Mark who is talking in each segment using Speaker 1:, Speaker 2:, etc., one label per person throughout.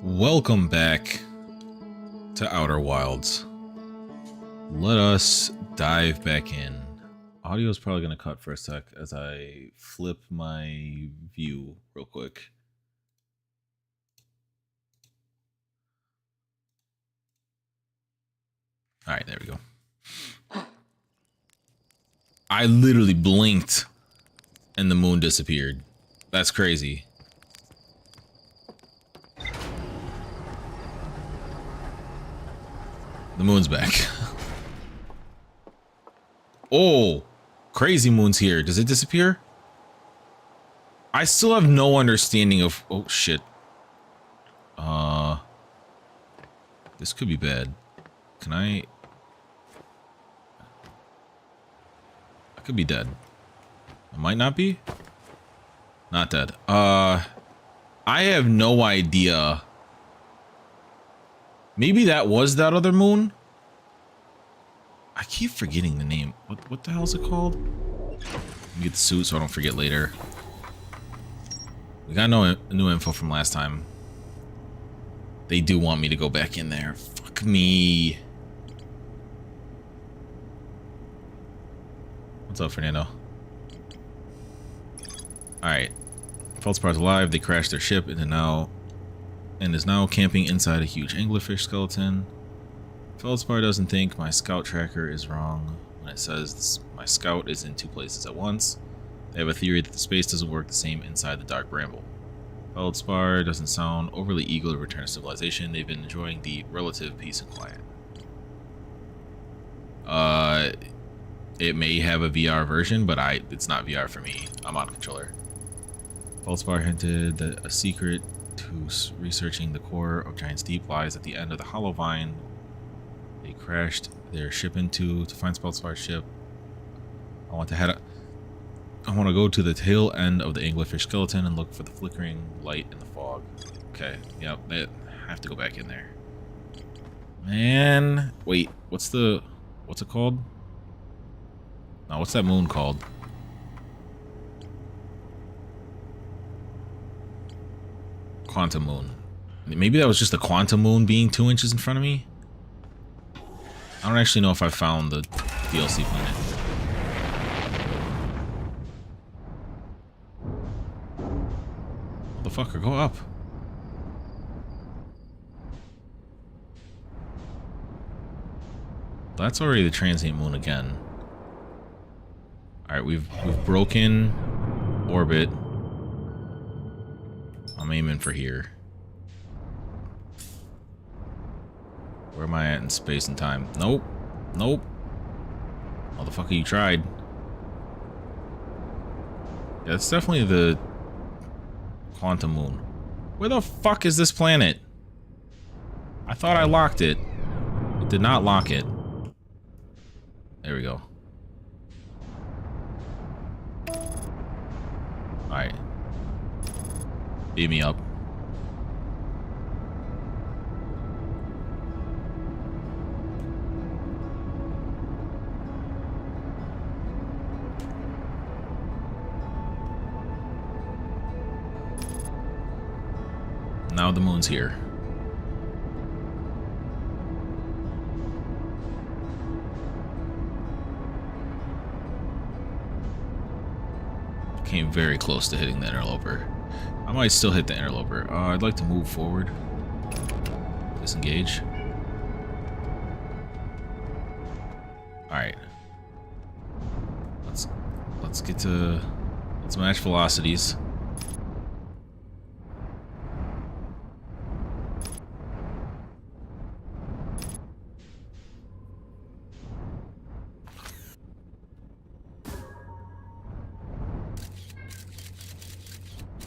Speaker 1: Welcome back to Outer Wilds. Let us dive back in. Audio is probably going to cut for a sec as I flip my view real quick. All right, there we go. I literally blinked and the moon disappeared. That's crazy. The moon's back. Oh, crazy moon's here. Does it disappear? I still have no understanding of... Oh, shit. This could be bad. Can I could be dead. I might not be. Not dead. I have no idea. Maybe that was that other moon? I keep forgetting the name. What the hell is it called? Let me get the suit so I don't forget later. We got no new info from last time. They do want me to go back in there. Fuck me. What's up, Fernando? Alright. Feldspar's alive. They crashed their ship and is now camping inside a huge anglerfish skeleton. Feldspar doesn't think my scout tracker is wrong when it says my scout is in two places at once. They have a theory that the space doesn't work the same inside the dark bramble. Feldspar doesn't sound overly eager to return to civilization. They've been enjoying the relative peace and quiet. It may have a VR version, but it's not VR for me. I'm on controller. Feldspar hinted that a secret to researching the core of Giant's Deep lies at the end of the Hollow Vine they crashed their ship into. To find Feldspar's ship, I want to go to the tail end of the anglerfish skeleton and look for the flickering light in the fog. Okay, yep, I have to go back in there. Man, wait, what's it called? No, what's that moon called? Quantum moon. Maybe that was just a quantum moon being 2 inches in front of me. I don't actually know if I found the DLC planet. Motherfucker, go up. That's already the transient moon again. Alright, we've broken orbit. I'm aiming for here. Where am I at in space and time? Nope. Nope. Motherfucker, you tried. Yeah, it's definitely the quantum moon. Where the fuck is this planet? I thought I locked it. It did not lock it. There we go. Alright. Beat me up. Now the moon's here. Came very close to hitting the interloper. I might still hit the interloper. I'd like to move forward. Disengage. Alright. Let's match velocities.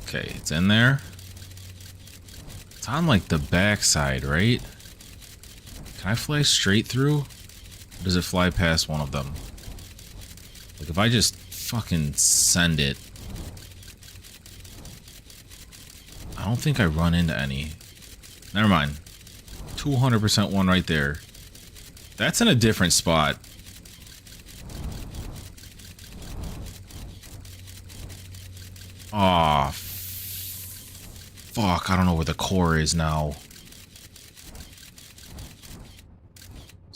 Speaker 1: Okay, it's in there. It's on like the back side, right? Can I fly straight through? Or does it fly past one of them? Like if I just fucking send it. I don't think I run into any. Never mind. 200% one right there. That's in a different spot. Aw, fuck, I don't know where the core is now.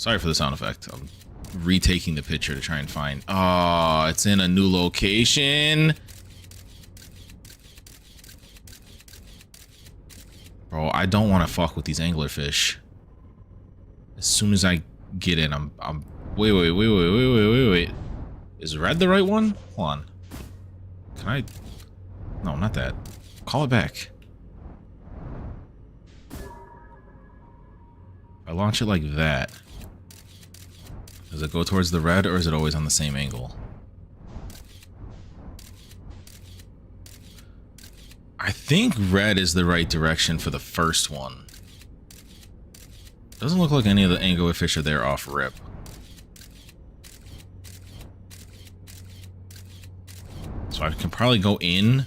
Speaker 1: Sorry for the sound effect. I'm retaking the picture to try and find. Oh, it's in a new location. Bro, I don't want to fuck with these anglerfish. As soon as I get in, I'm wait. Is red the right one? Hold on. Can I? No, not that. Call it back. If I launch it like that, does it go towards the red or is it always on the same angle? I think red is the right direction for the first one. Doesn't look like any of the anglerfish are there off rip. So I can probably go in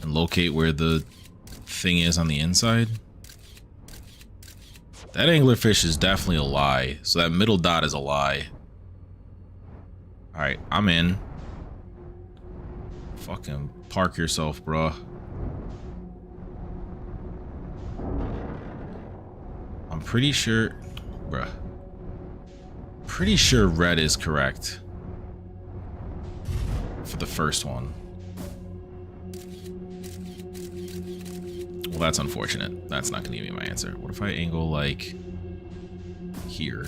Speaker 1: and locate where the thing is on the inside. That anglerfish is definitely a lie. So that middle dot is a lie. Alright, I'm in. Fucking park yourself, bruh. I'm pretty sure... Bruh. Pretty sure red is correct. For the first one. Well, that's unfortunate. That's not going to give me my answer. What if I angle, like, here?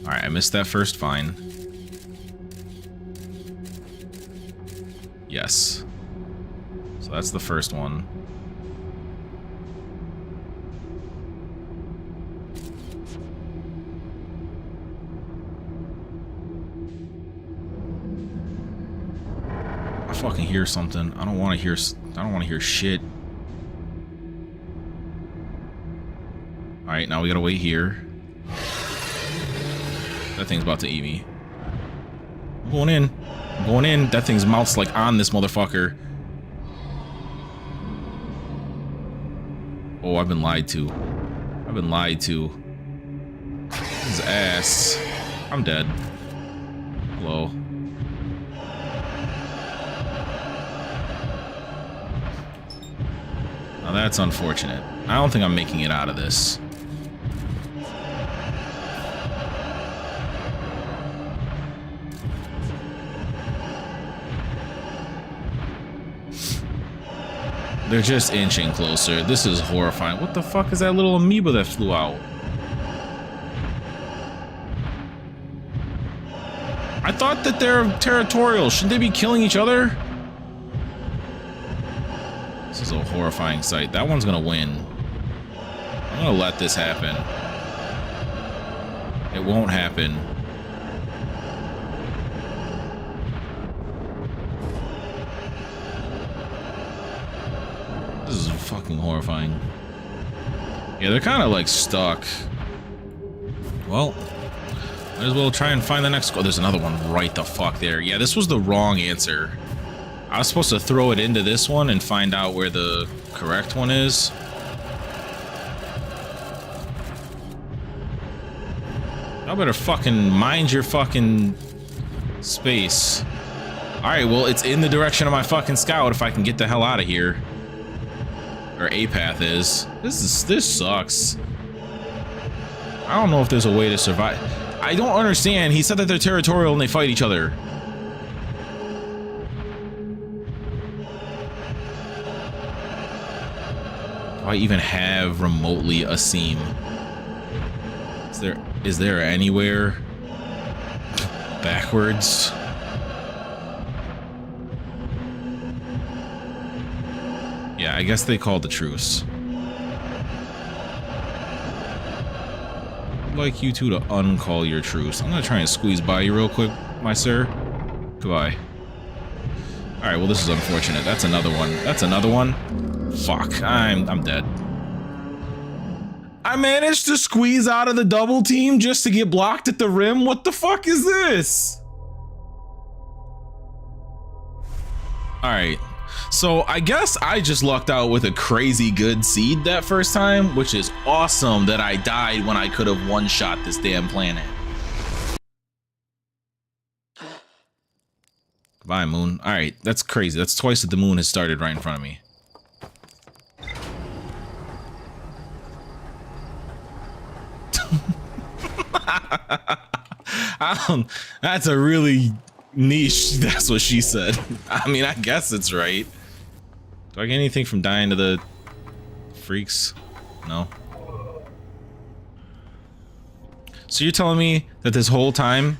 Speaker 1: Alright, I missed that first fine. Yes. So that's the first one. I fucking hear something. I don't want to hear shit. Alright, now we gotta wait here. That thing's about to eat me. I'm going in. I'm going in. That thing's mouth's like on this motherfucker. Oh, I've been lied to. I've been lied to. His ass. I'm dead. Hello. Now that's unfortunate. I don't think I'm making it out of this. They're just inching closer. This is horrifying. What the fuck is that little amoeba that flew out? I thought that they're territorial. Shouldn't they be killing each other? This is a horrifying sight. That one's gonna win. I'm gonna let this happen. It won't happen. This is fucking horrifying. Yeah, they're kind of like stuck. Well, might as well try and find the next. Oh, there's another one right the fuck there. Yeah, this was the wrong answer. I was supposed to throw it into this one and find out where the correct one is. Y'all better fucking mind your fucking space. Alright, well, it's in the direction of my fucking scout if I can get the hell out of here. Or a path is. This sucks. I don't know if there's a way to survive. I don't understand. He said that they're territorial and they fight each other. Do I even have remotely a seam? Is there anywhere backwards? Yeah, I guess they called the truce. I'd like you two to uncall your truce. I'm gonna try and squeeze by you real quick, my sir. Goodbye. Alright, well this is unfortunate. That's another one. That's another one. Fuck, I'm dead. I managed to squeeze out of the double team just to get blocked at the rim? What the fuck is this? Alright. So I guess I just lucked out with a crazy good seed that first time, which is awesome that I died when I could have one-shot this damn planet. Goodbye, moon. Alright, that's crazy. That's twice that the moon has started right in front of me. That's a really niche. That's what she said. I mean, I guess it's right. Do I get anything from dying to the freaks? No. So you're telling me that this whole time,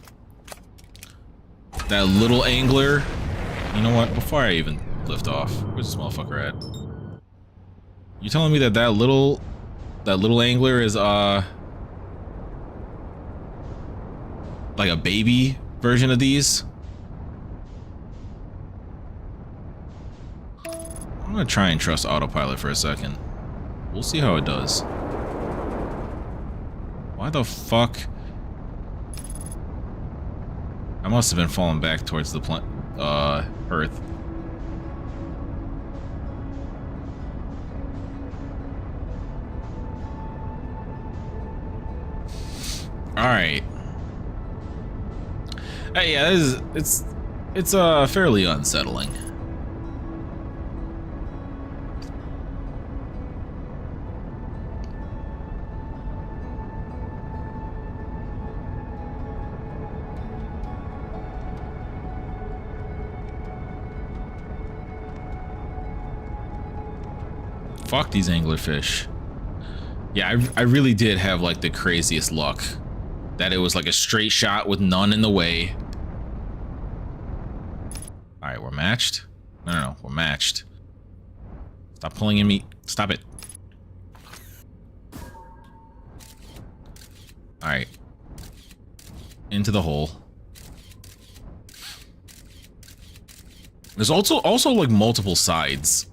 Speaker 1: that little angler, you know what? Before I even lift off, where's this motherfucker at? You're telling me that that little angler is like a baby version of these? I'm gonna try and trust autopilot for a second. We'll see how it does. Why the fuck? I must have been falling back towards the Earth. All right. Hey, yeah, it's fairly unsettling. Fuck these anglerfish. Yeah, I really did have like the craziest luck. That it was like a straight shot with none in the way. Alright, we're matched. No, we're matched. Stop pulling in me. Stop it. Alright. Into the hole. There's also like multiple sides.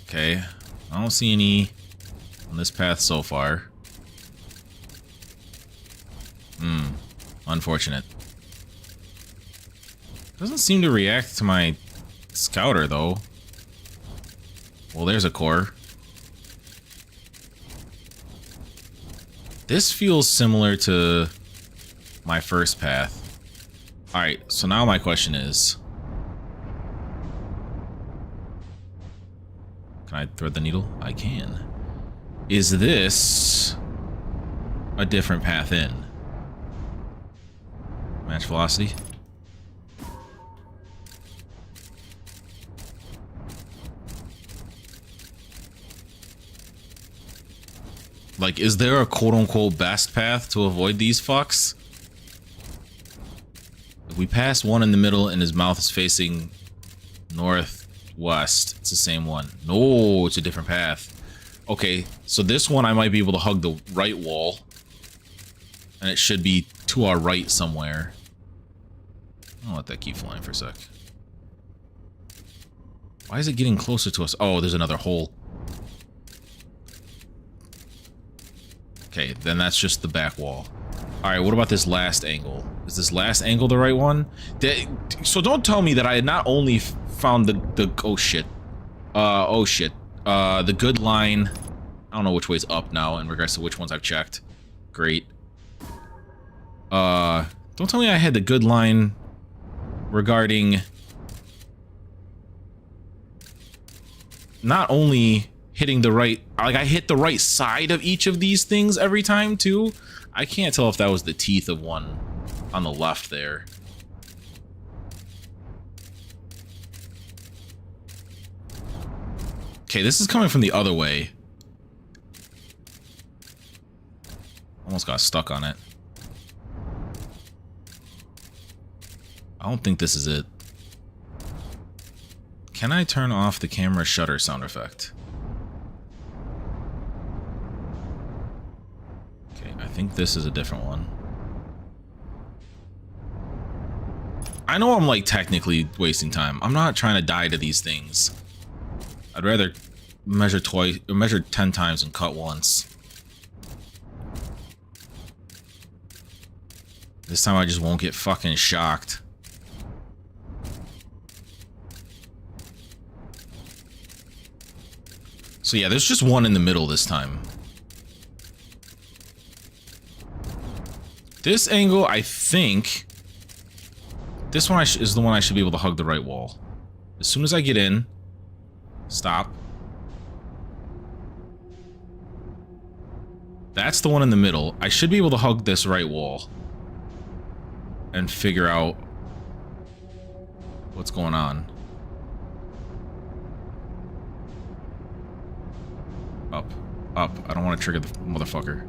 Speaker 1: Okay, I don't see any on this path so far. Unfortunate. Doesn't seem to react to my scouter though. Well, there's a core. This feels similar to my first path. Alright, so now my question is... Can I thread the needle? I can. Is this a different path in? Match velocity. Like, is there a quote-unquote best path to avoid these fucks? If we pass one in the middle and his mouth is facing northwest, it's the same one. No, it's a different path. Okay, so this one I might be able to hug the right wall. And it should be to our right somewhere. I'll let that keep flying for a sec. Why is it getting closer to us? Oh, there's another hole. Okay, then that's just the back wall. Alright, what about this last angle? Is this last angle the right one? So don't tell me that I had not only found the oh shit. The good line. I don't know which way's up now in regards to which ones I've checked. Great. Don't tell me I had the good line regarding not only hitting the right, like I hit the right side of each of these things every time too. I can't tell if that was the teeth of one on the left there. Okay, this is coming from the other way. Almost got stuck on it. I don't think this is it. Can I turn off the camera shutter sound effect? Okay, I think this is a different one. I know I'm like technically wasting time. I'm not trying to die to these things. I'd rather measure twice or measure 10 times and cut once. This time I just won't get fucking shocked. So yeah, there's just one in the middle this time. This angle, I think... This one is the one I should be able to hug the right wall. As soon as I get in... Stop. That's the one in the middle. I should be able to hug this right wall and figure out what's going on. Up. Up. I don't want to trigger the motherfucker.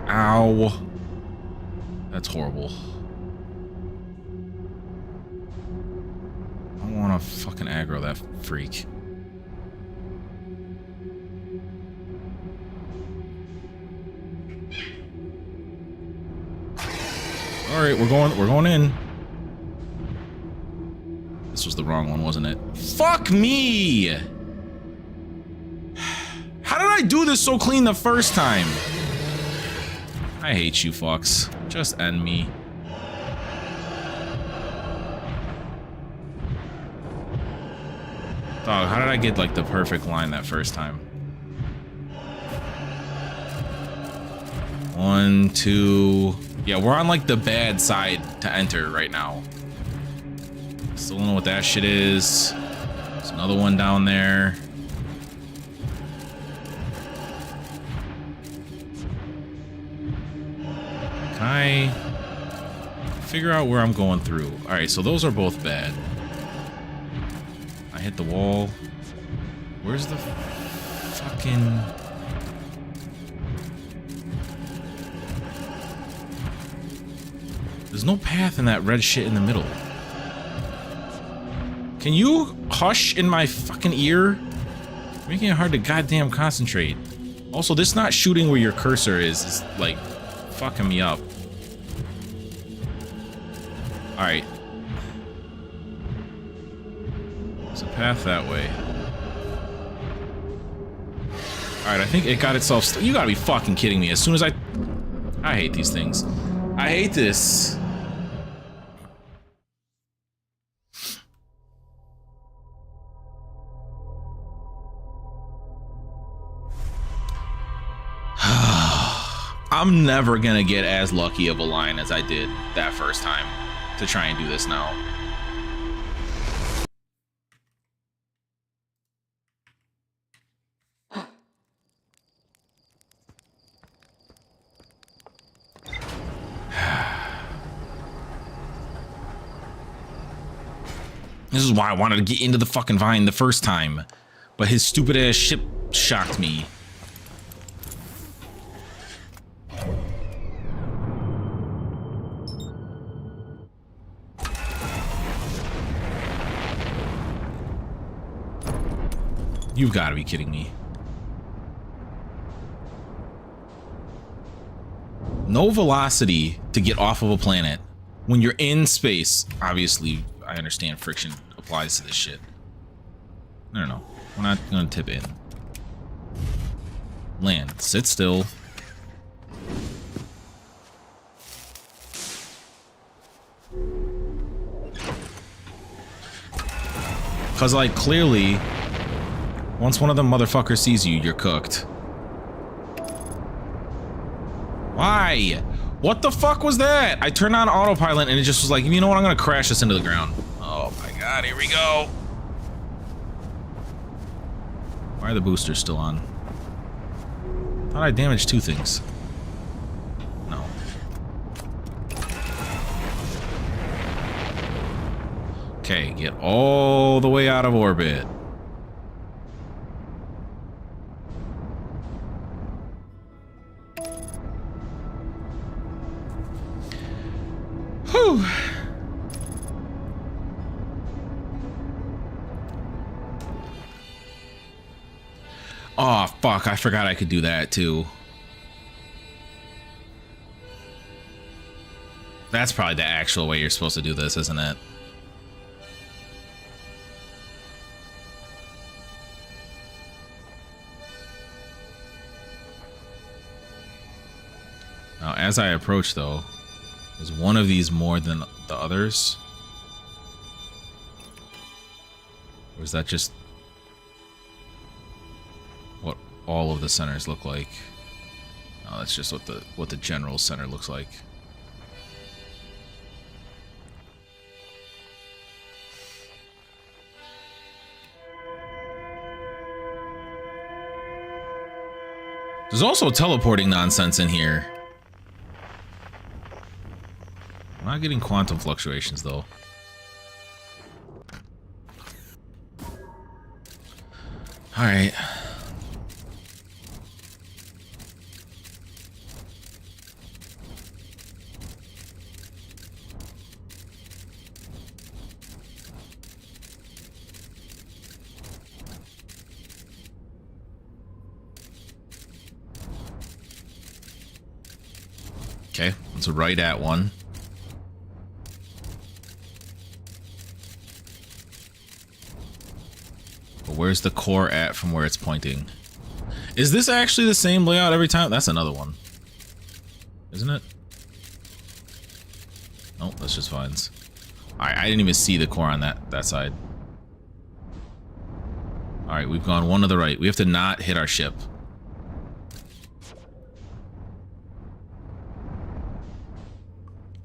Speaker 1: Ow. That's horrible. I don't want to fucking aggro that freak. All right, we're going in. This was the wrong one, wasn't it? Fuck me! How did I do this so clean the first time? I hate you fucks. Just end me. Dog, how did I get like the perfect line that first time? 1, 2... Yeah, we're on like the bad side to enter right now. Still don't know what that shit is. There's another one down there. Can I figure out where I'm going through? Alright, so those are both bad. I hit the wall. Where's the fucking... There's no path in that red shit in the middle. Can you hush in my fucking ear? Making it hard to goddamn concentrate. Also, this not shooting where your cursor is like fucking me up. Alright. There's a path that way. Alright, I think it got itself... You gotta be fucking kidding me. As soon as I hate these things. I hate this. I'm never gonna get as lucky of a line as I did that first time to try and do this now. This is why I wanted to get into the fucking vine the first time, but his stupid ass ship shocked me. You've got to be kidding me. No velocity to get off of a planet when you're in space. Obviously, I understand friction applies to this shit. No. We're not gonna tip in. Land. Sit still. Cause like clearly, once one of them motherfuckers sees you, you're cooked. Why? What the fuck was that? I turned on autopilot and it just was like, you know what? I'm gonna crash this into the ground. Oh my god, here we go. Why are the boosters still on? Thought I damaged 2 things. No. Okay, get all the way out of orbit. Whew. Oh, fuck. I forgot I could do that, too. That's probably the actual way you're supposed to do this, isn't it? Now, as I approach, though, is one of these more than the others? Or is that just what all of the centers look like? No, that's just what the general center looks like. There's also teleporting nonsense in here. I'm not getting quantum fluctuations, though. Alright. Okay, it's right at one. But where's the core at from where it's pointing? Is this actually the same layout every time? That's another one. Isn't it? Oh, that's just vines. Alright, I didn't even see the core on that side. Alright, we've gone one to the right. We have to not hit our ship.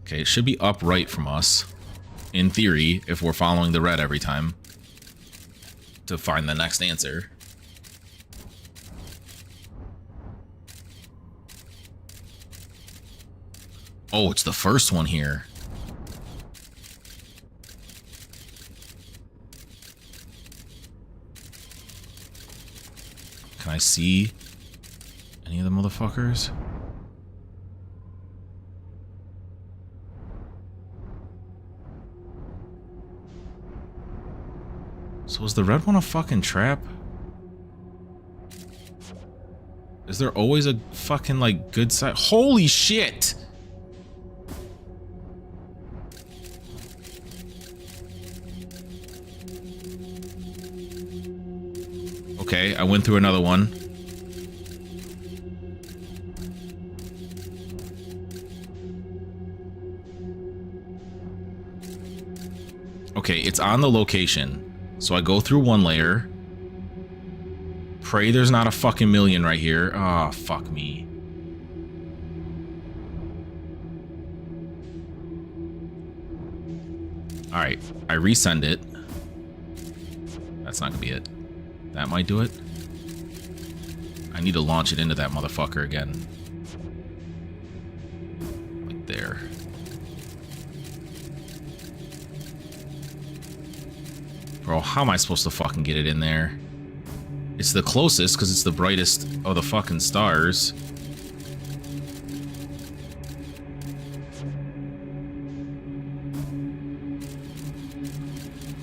Speaker 1: Okay, it should be upright from us. In theory, if we're following the red every time. To find the next answer. Oh, it's the first one here. Can I see any of the motherfuckers? So is the red one a fucking trap? Is there always a fucking, like, good side? Holy shit! Okay, I went through another one. Okay, it's on the location. So I go through one layer. Pray there's not a fucking million right here. Oh, fuck me. Alright, I resend it. That's not gonna be it. That might do it. I need to launch it into that motherfucker again. Like there. Bro, how am I supposed to fucking get it in there? It's the closest because it's the brightest of the fucking stars.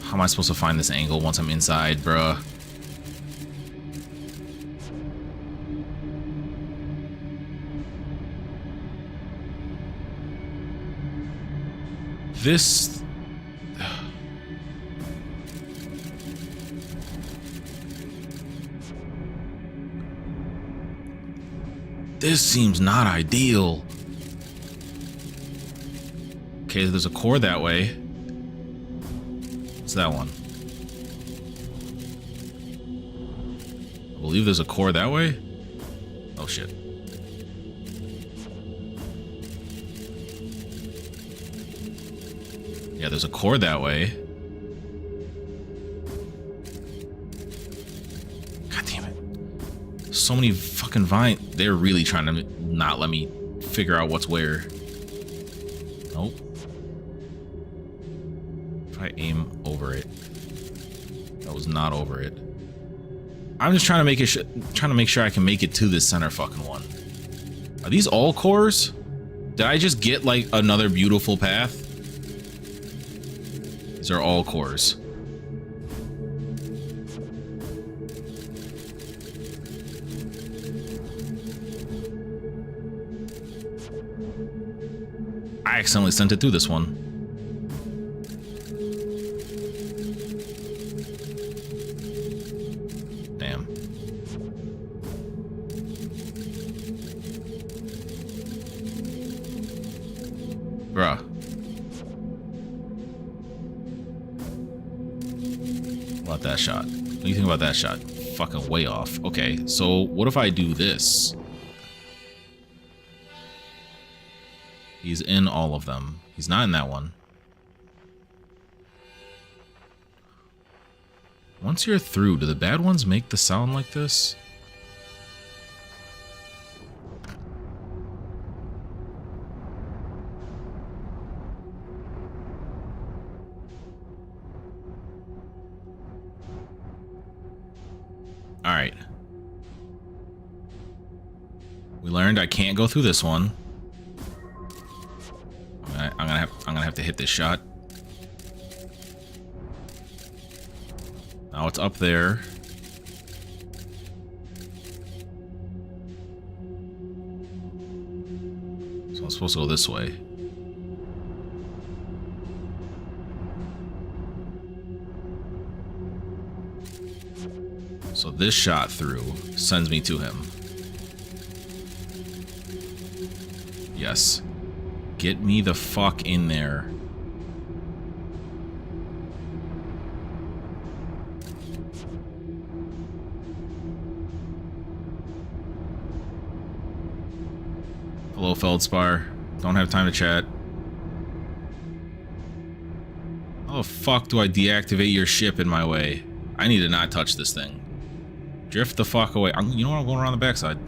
Speaker 1: How am I supposed to find this angle once I'm inside, bruh? This... This seems not ideal. Okay, there's a core that way. What's that one? I believe there's a core that way. Oh shit. Yeah, there's a core that way. God damn it. So many fucking vines. They're really trying to not let me figure out what's where. Nope. If I aim over it. That was not over it. I'm just trying to make it trying to make sure I can make it to this center fucking one. Are these all cores? Did I just get like another beautiful path? These are all cores. I accidentally sent it through this one. Damn. Bruh. About that shot. What do you think about that shot? Fucking way off. Okay, so what if I do this? He's in all of them. He's not in that one. Once you're through, do the bad ones make the sound like this? All right. We learned I can't go through this one. I'm gonna have to hit this shot. Now it's up there. So I'm supposed to go this way. So this shot through sends me to him. Yes. Get me the fuck in there. Hello, Feldspar. Don't have time to chat. How the fuck do I deactivate your ship in my way? I need to not touch this thing. Drift the fuck away. You know what? I'm going around the backside.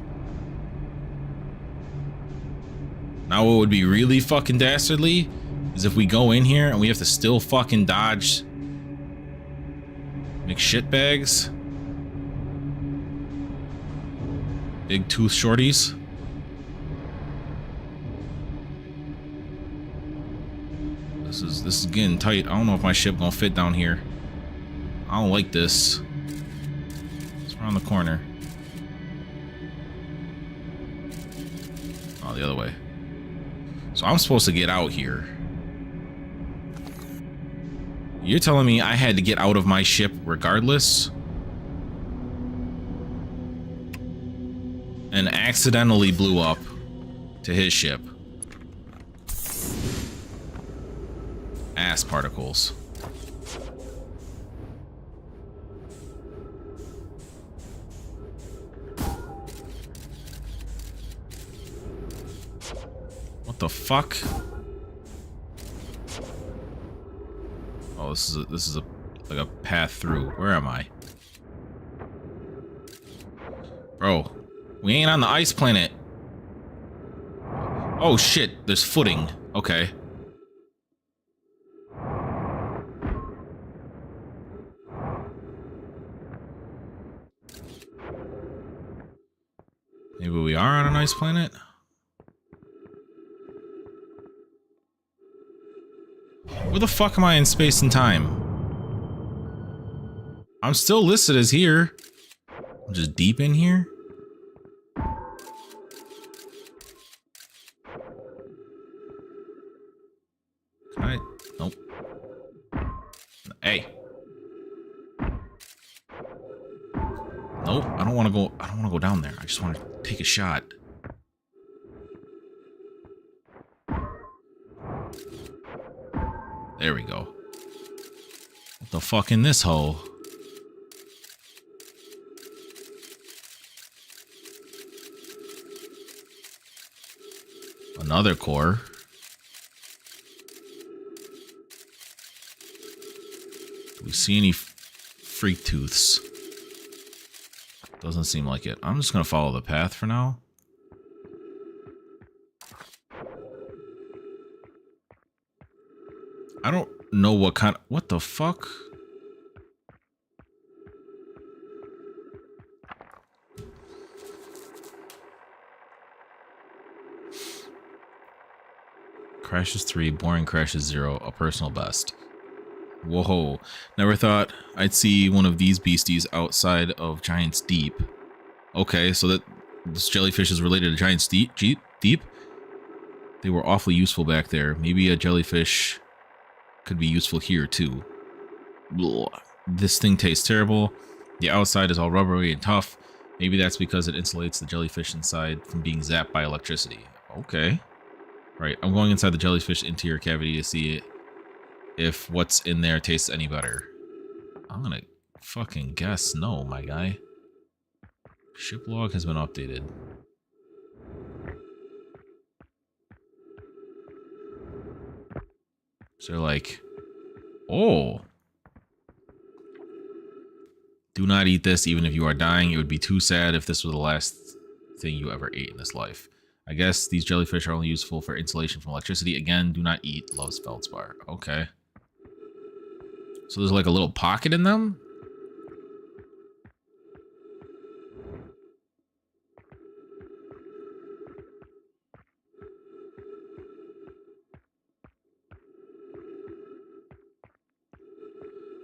Speaker 1: Now what would be really fucking dastardly is if we go in here and we have to still fucking dodge McShitbags. Big tooth shorties. This is getting tight. I don't know if my ship gonna fit down here. I don't like this. It's around the corner. Oh, the other way. So I'm supposed to get out here. You're telling me I had to get out of my ship regardless? And accidentally blew up to his ship. Ass particles. What the fuck? Oh, this is like a path through. Where am I? Bro, we ain't on the ice planet. Oh shit, there's footing. Okay. Maybe we are on a nice planet? Where the fuck am I in space and time? I'm still listed as here. I'm just deep in here? Can I? Nope. Hey. Nope, I don't want to go down there. I just want to take a shot. There we go. What the fuck in this hole? Another core. Do we see any freak tooths? Doesn't seem like it. I'm just gonna follow the path for now. I don't know what kind of... What the fuck? Crashes 3, boring crashes 0, a personal best. Whoa, never thought I'd see one of these beasties outside of Giant's Deep. Okay, so that this jellyfish is related to Giant's Deep? They were awfully useful back there. Maybe a jellyfish could be useful here too. Blah. This thing tastes terrible. The outside is all rubbery and tough. Maybe that's because it insulates the jellyfish inside from being zapped by electricity. Okay. Right, I'm going inside the jellyfish interior cavity to see if what's in there tastes any better. I'm gonna fucking guess no, my guy. Ship log has been updated. So they're like, oh. Do not eat this even if you are dying. It would be too sad if this was the last thing you ever ate in this life. I guess these jellyfish are only useful for insulation from electricity. Again, do not eat. Loves Feldspar. Okay. So there's like a little pocket in them?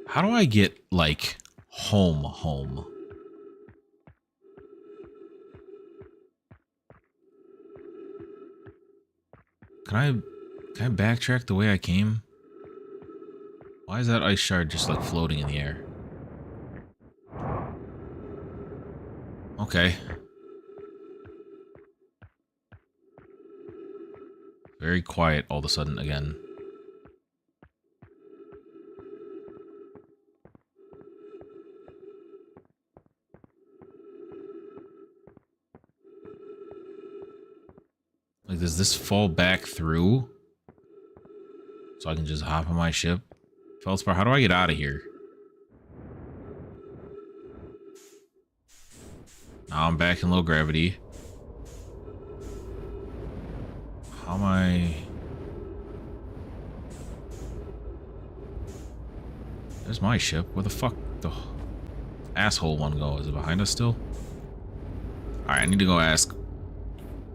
Speaker 1: How do I get, like, home? Can I backtrack the way I came? Why is that ice shard just, like, floating in the air? Okay. Very quiet all of a sudden again. Like, does this fall back through? So I can just hop on my ship? Feldspar, how do I get out of here? Now I'm back in low gravity. How am I... There's my ship. Where the fuck the asshole one go? Is it behind us still? Alright, I need to go ask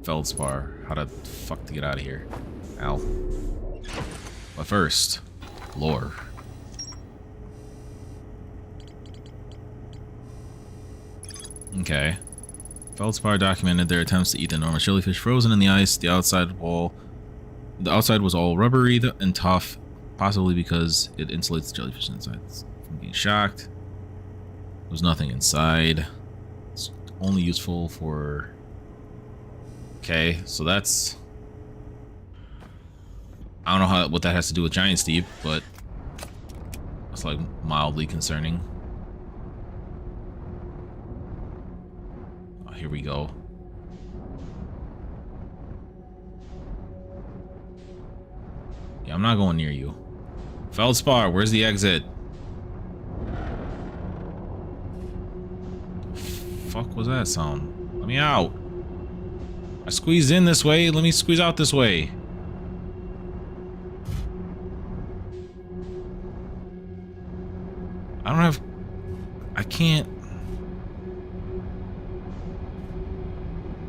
Speaker 1: Feldspar how the fuck to get out of here. Ow. But first, lore. Okay. Feldspar documented their attempts to eat the enormous jellyfish frozen in the ice. The outside was all rubbery and tough, possibly because it insulates the jellyfish inside from being shocked. There was nothing inside. It's only useful for... Okay, so that's... I don't know what that has to do with Giant Steep, but it's like mildly concerning. Oh, here we go. Yeah, I'm not going near you. Feldspar, where's the exit? The fuck was that sound? Let me out. I squeezed in this way. Let me squeeze out this way. I don't have... I can't...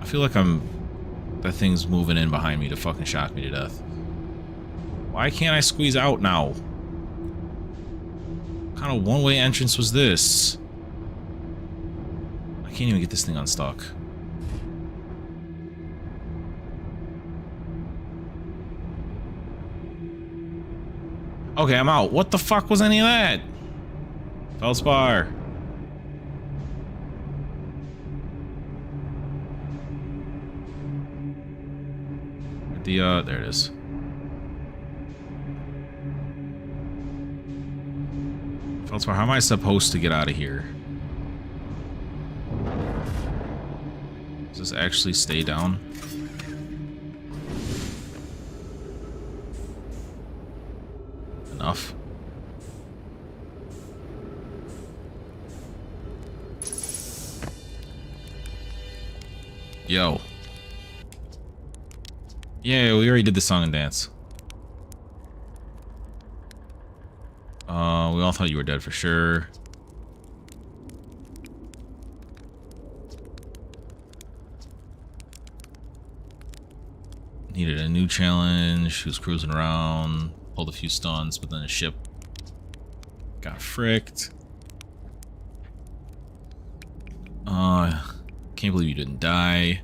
Speaker 1: I feel like that thing's moving in behind me to fucking shock me to death. Why can't I squeeze out now? What kind of one-way entrance was this? I can't even get this thing unstuck. Okay, I'm out. What the fuck was any of that? Feldspar. There it is. Feldspar, how am I supposed to get out of here? Does this actually stay down? Enough. Yo. Yeah, we already did the song and dance. We all thought you were dead for sure. Needed a new challenge. He was cruising around, pulled a few stunts, but then the ship got fricked. Can't believe you didn't die.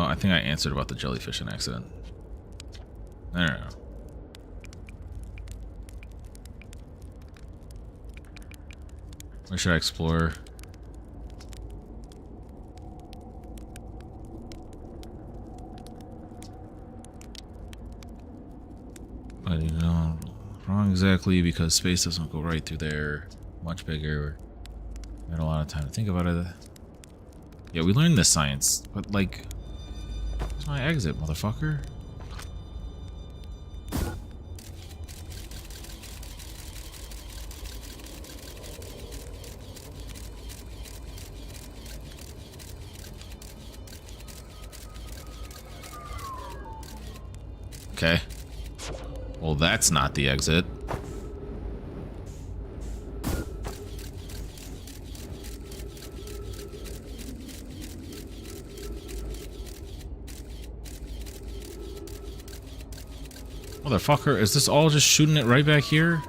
Speaker 1: I think I answered about the jellyfish in accident. I don't know. Where should I explore? I don't know. Wrong exactly, because space doesn't go right through there. Much bigger. We had a lot of time to think about it. Yeah, we learned this science, but like, where's my exit, motherfucker? Okay. Well, that's not the exit. Motherfucker, is this all just shooting it right back here?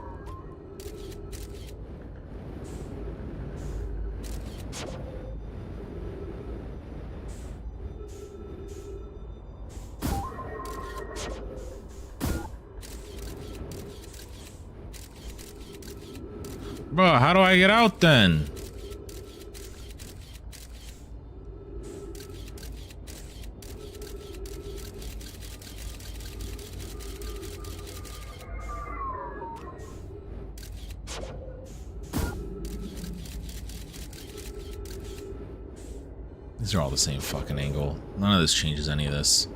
Speaker 1: Bro, how do I get out then? These are all the same fucking angle. None of this changes any of this.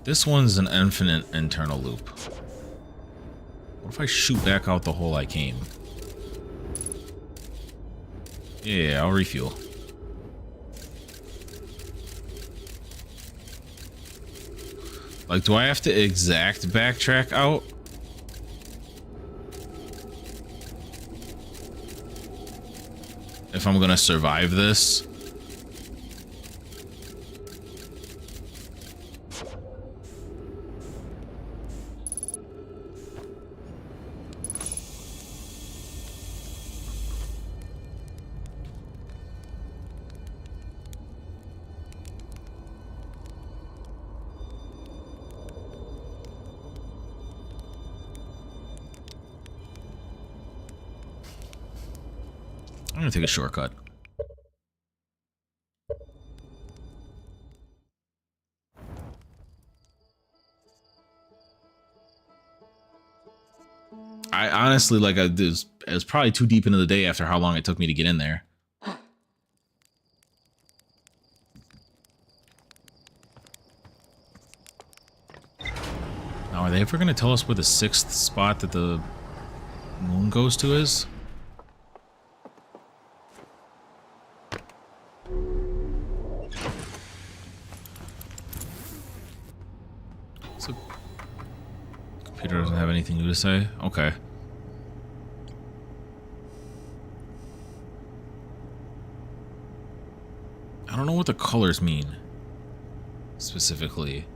Speaker 1: This one's an infinite internal loop. What if I shoot back out the hole I came? Yeah, I'll refuel. Like, do I have to exact backtrack out? If I'm gonna survive this? I'm gonna take a shortcut. I honestly, like, it was probably too deep into the day after how long it took me to get in there. Now, are they ever gonna tell us where the 6th spot that the moon goes to is? So, computer doesn't have anything new to say? Okay. I don't know what the colors mean, specifically.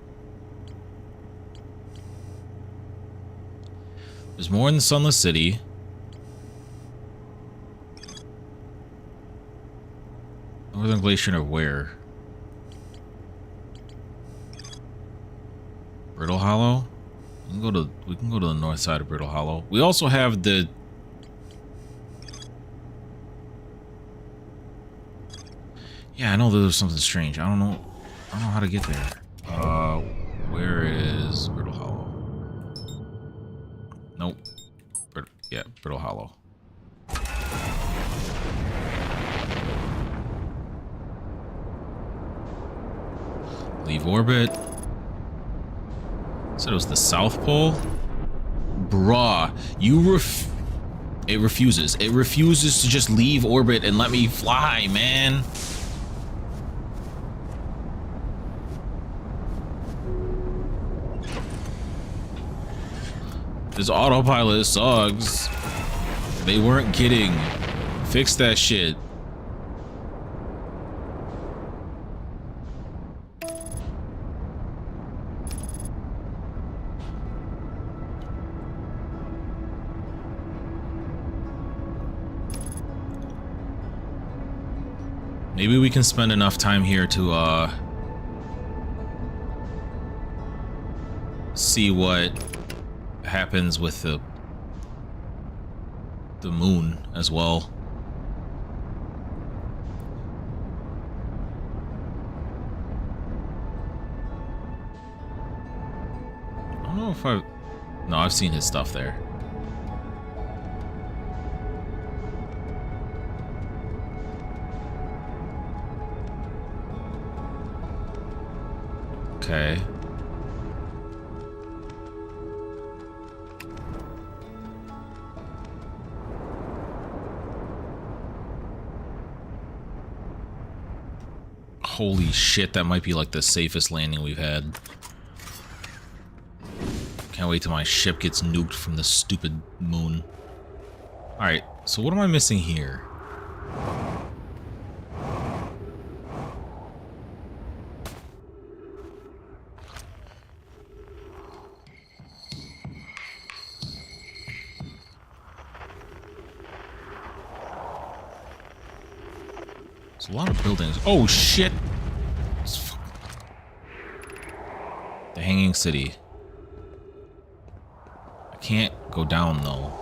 Speaker 1: There's more in the Sunless City. Northern Glacier of where? Brittle Hollow? We can go to the north side of Brittle Hollow. We also have the... Yeah, I know there's something strange. I don't know how to get there. Where is Brittle Hollow? Nope. Yeah, Brittle Hollow. Leave orbit. Said it was the South Pole? Bruh, it refuses. It refuses to just leave orbit and let me fly, man. This autopilot sucks. They weren't kidding. Fix that shit. Maybe we can spend enough time here to see what happens with the moon as well. I don't know if no, I've seen his stuff there. Okay. Holy shit, that might be like the safest landing we've had. Can't wait till my ship gets nuked from the stupid moon. Alright, so what am I missing here? There's a lot of buildings. Oh shit! The Hanging City. I can't go down though.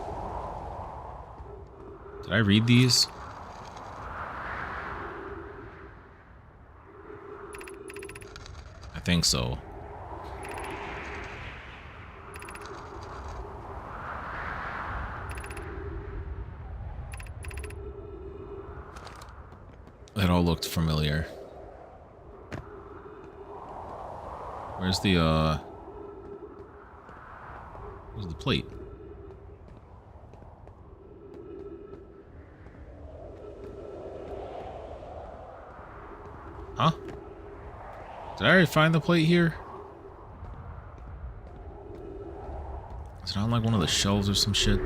Speaker 1: Did I read these? I think so. That all looked familiar. Where's the plate? Huh? Did I already find the plate here? Is it on like one of the shelves or some shit?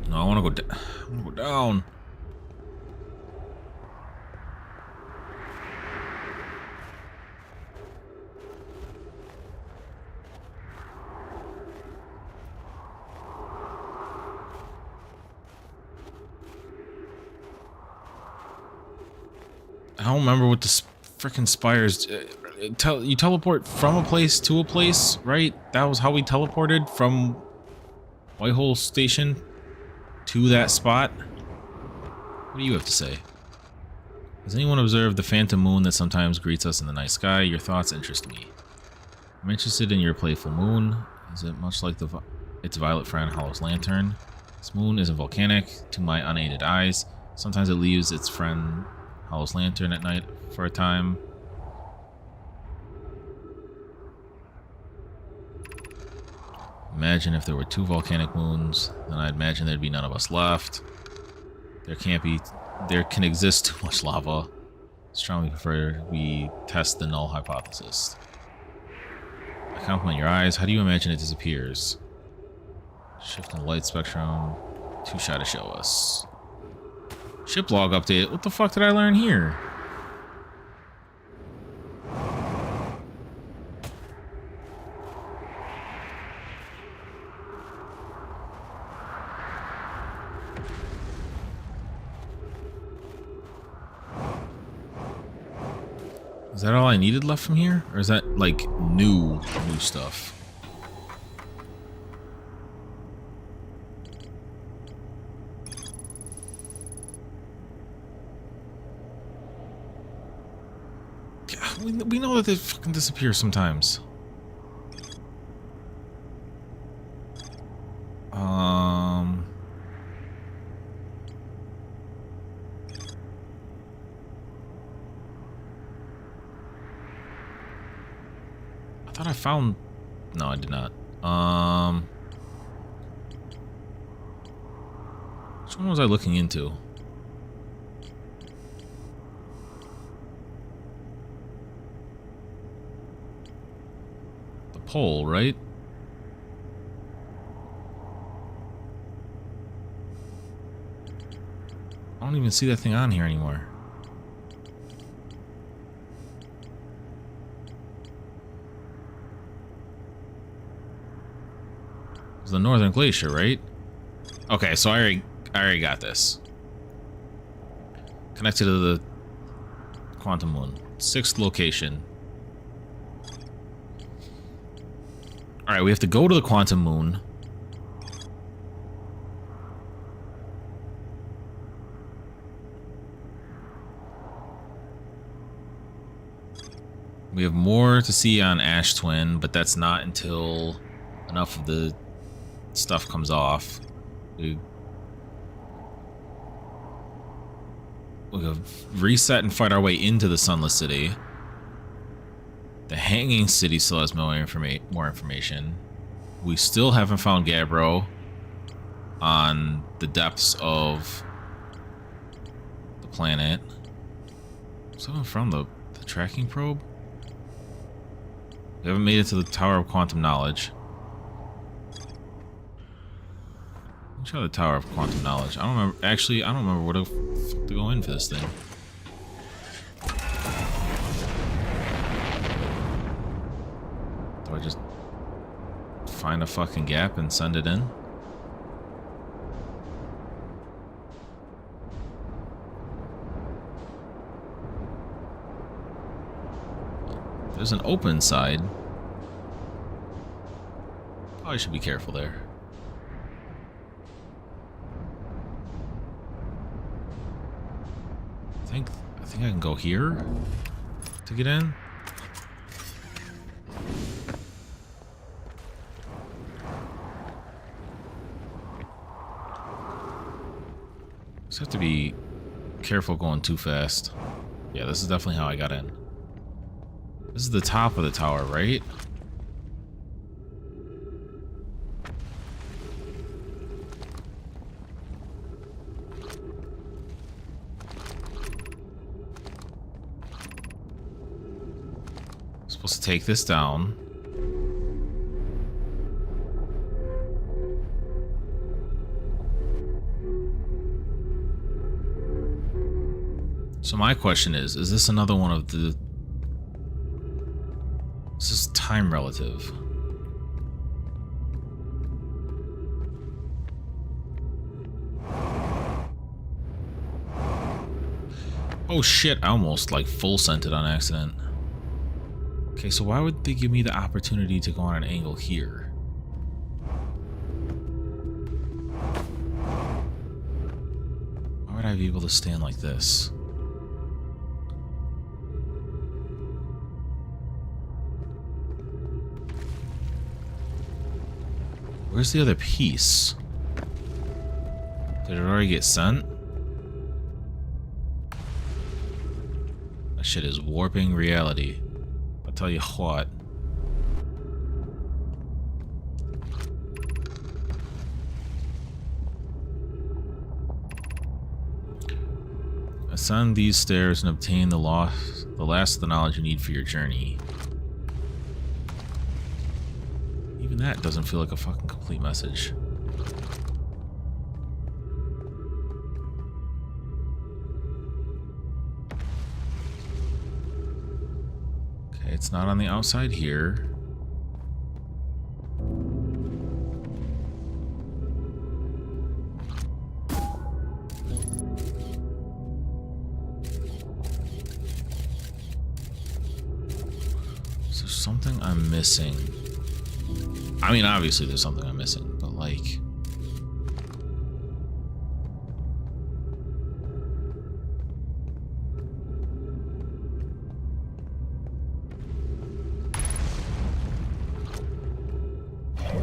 Speaker 1: No, I want to go down. I want to go down. I don't remember what the frickin' spires. You teleport from a place to a place, right? That was how we teleported from Whitehall Station to that spot. What do you have to say? Has anyone observed the phantom moon that sometimes greets us in the night sky? Your thoughts interest me. I'm interested in your playful moon. Is it much like its violet friend, Hollow's lantern? This moon isn't volcanic to my unaided eyes. Sometimes it leaves its friend Hollow's lantern at night for a time. Imagine if there were 2 volcanic moons, then I'd imagine there'd be none of us left. There can exist too much lava. Strongly prefer we test the null hypothesis. I compliment your eyes. How do you imagine it disappears? Shift in the light spectrum. Too shy to show us. Ship log update. What the fuck did I learn here? Is that all I needed left from here? Or is that like new stuff? We know that they fucking disappear sometimes. I thought I found... No, I did not. Which one was I looking into? Pole, right? I don't even see that thing on here anymore. It's the Northern Glacier, right? Okay, so I already got this. Connected to the quantum moon. 6th location. Alright, we have to go to the quantum moon. We have more to see on Ash Twin, but that's not until enough of the stuff comes off. We'll reset and fight our way into the Sunless City. The Hanging City still has more information. We still haven't found Gabbro on the depths of the planet. Someone from the tracking probe? We haven't made it to the Tower of Quantum Knowledge. Let's try the Tower of Quantum Knowledge. I don't remember. Actually, I don't remember where to go in for this thing. Do I just find a fucking gap and send it in? There's an open side. Probably should be careful there. I think I can go here to get in. Just have to be careful going too fast. Yeah, this is definitely how I got in. This is the top of the tower, right? Supposed to take this down. So my question is this another one of the... This is time relative. Oh shit, I almost like full sent it on accident. Okay, so why would they give me the opportunity to go on an angle here? Why would I be able to stand like this? Where's the other piece? Did it already get sent? That shit is warping reality. I'll tell you what. Ascend these stairs and obtain the last of the knowledge you need for your journey. Even that doesn't feel like a fucking complete message. Okay, it's not on the outside here. Is there something I'm missing? I mean, obviously there's something I'm missing, but like...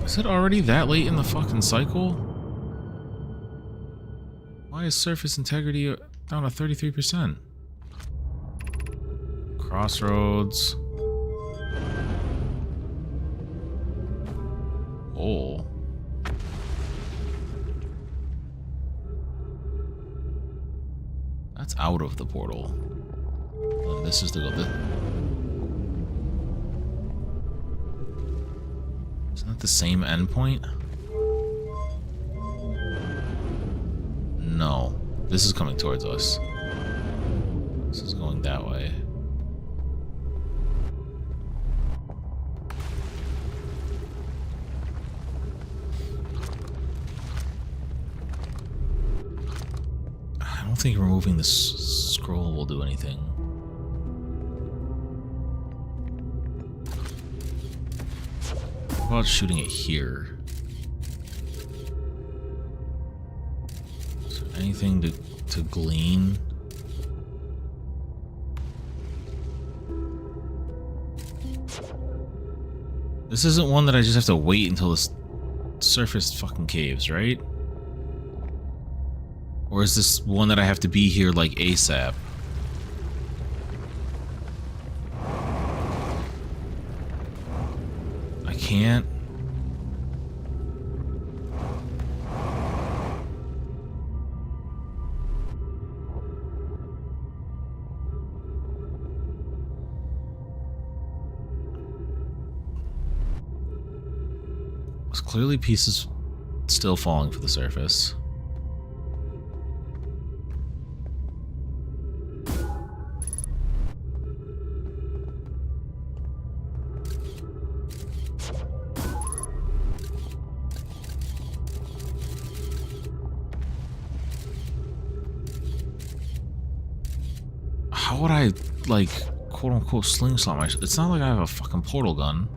Speaker 1: Is it already that late in the fucking cycle? Why is surface integrity down to 33%? Crossroads... Oh. That's out of the portal. Oh, this is to go this. Isn't that the same endpoint? No. This is coming towards us. This is going that way. I don't think removing the scroll will do anything. How about shooting it here? Is there anything to glean? This isn't one that I just have to wait until the surface fucking caves, right? Or is this one that I have to be here like ASAP? I can't. There's clearly pieces still falling for the surface. How would I, like, quote unquote slingshot myself. It's not like I have a fucking portal gun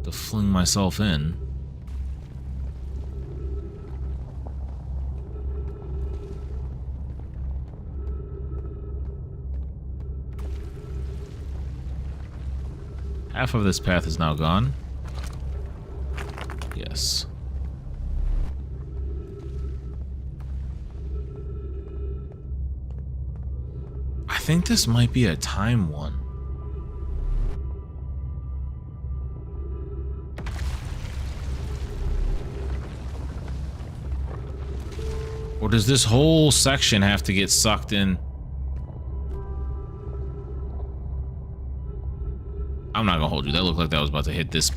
Speaker 1: to fling myself in. Half of this path is now gone. Yes. I think this might be a time one. Or does this whole section have to get sucked in? I'm not gonna hold you. That looked like that was about to hit this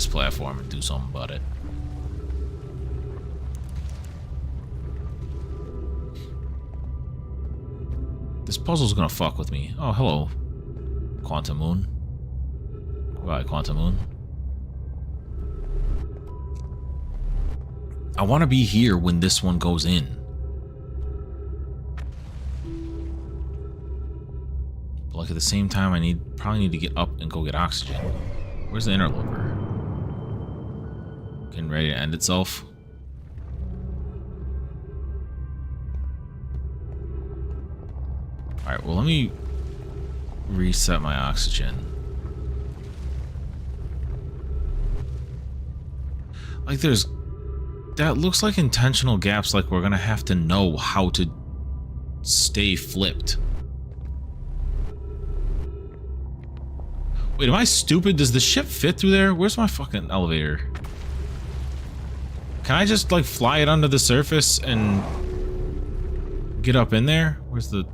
Speaker 1: platform and do something about it. This puzzle's gonna fuck with me. Oh, hello, Quantum Moon. Goodbye, Quantum Moon. I want to be here when this one goes in. But like at the same time, I probably need to get up and go get oxygen. Where's the interloper? Getting ready to end itself. Alright, well let me reset my oxygen. Like that looks like intentional gaps, like we're gonna have to know how to stay flipped. Wait, am I stupid? Does the ship fit through there? Where's my fucking elevator? Can I just like fly it under the surface and get up in there? Where's the...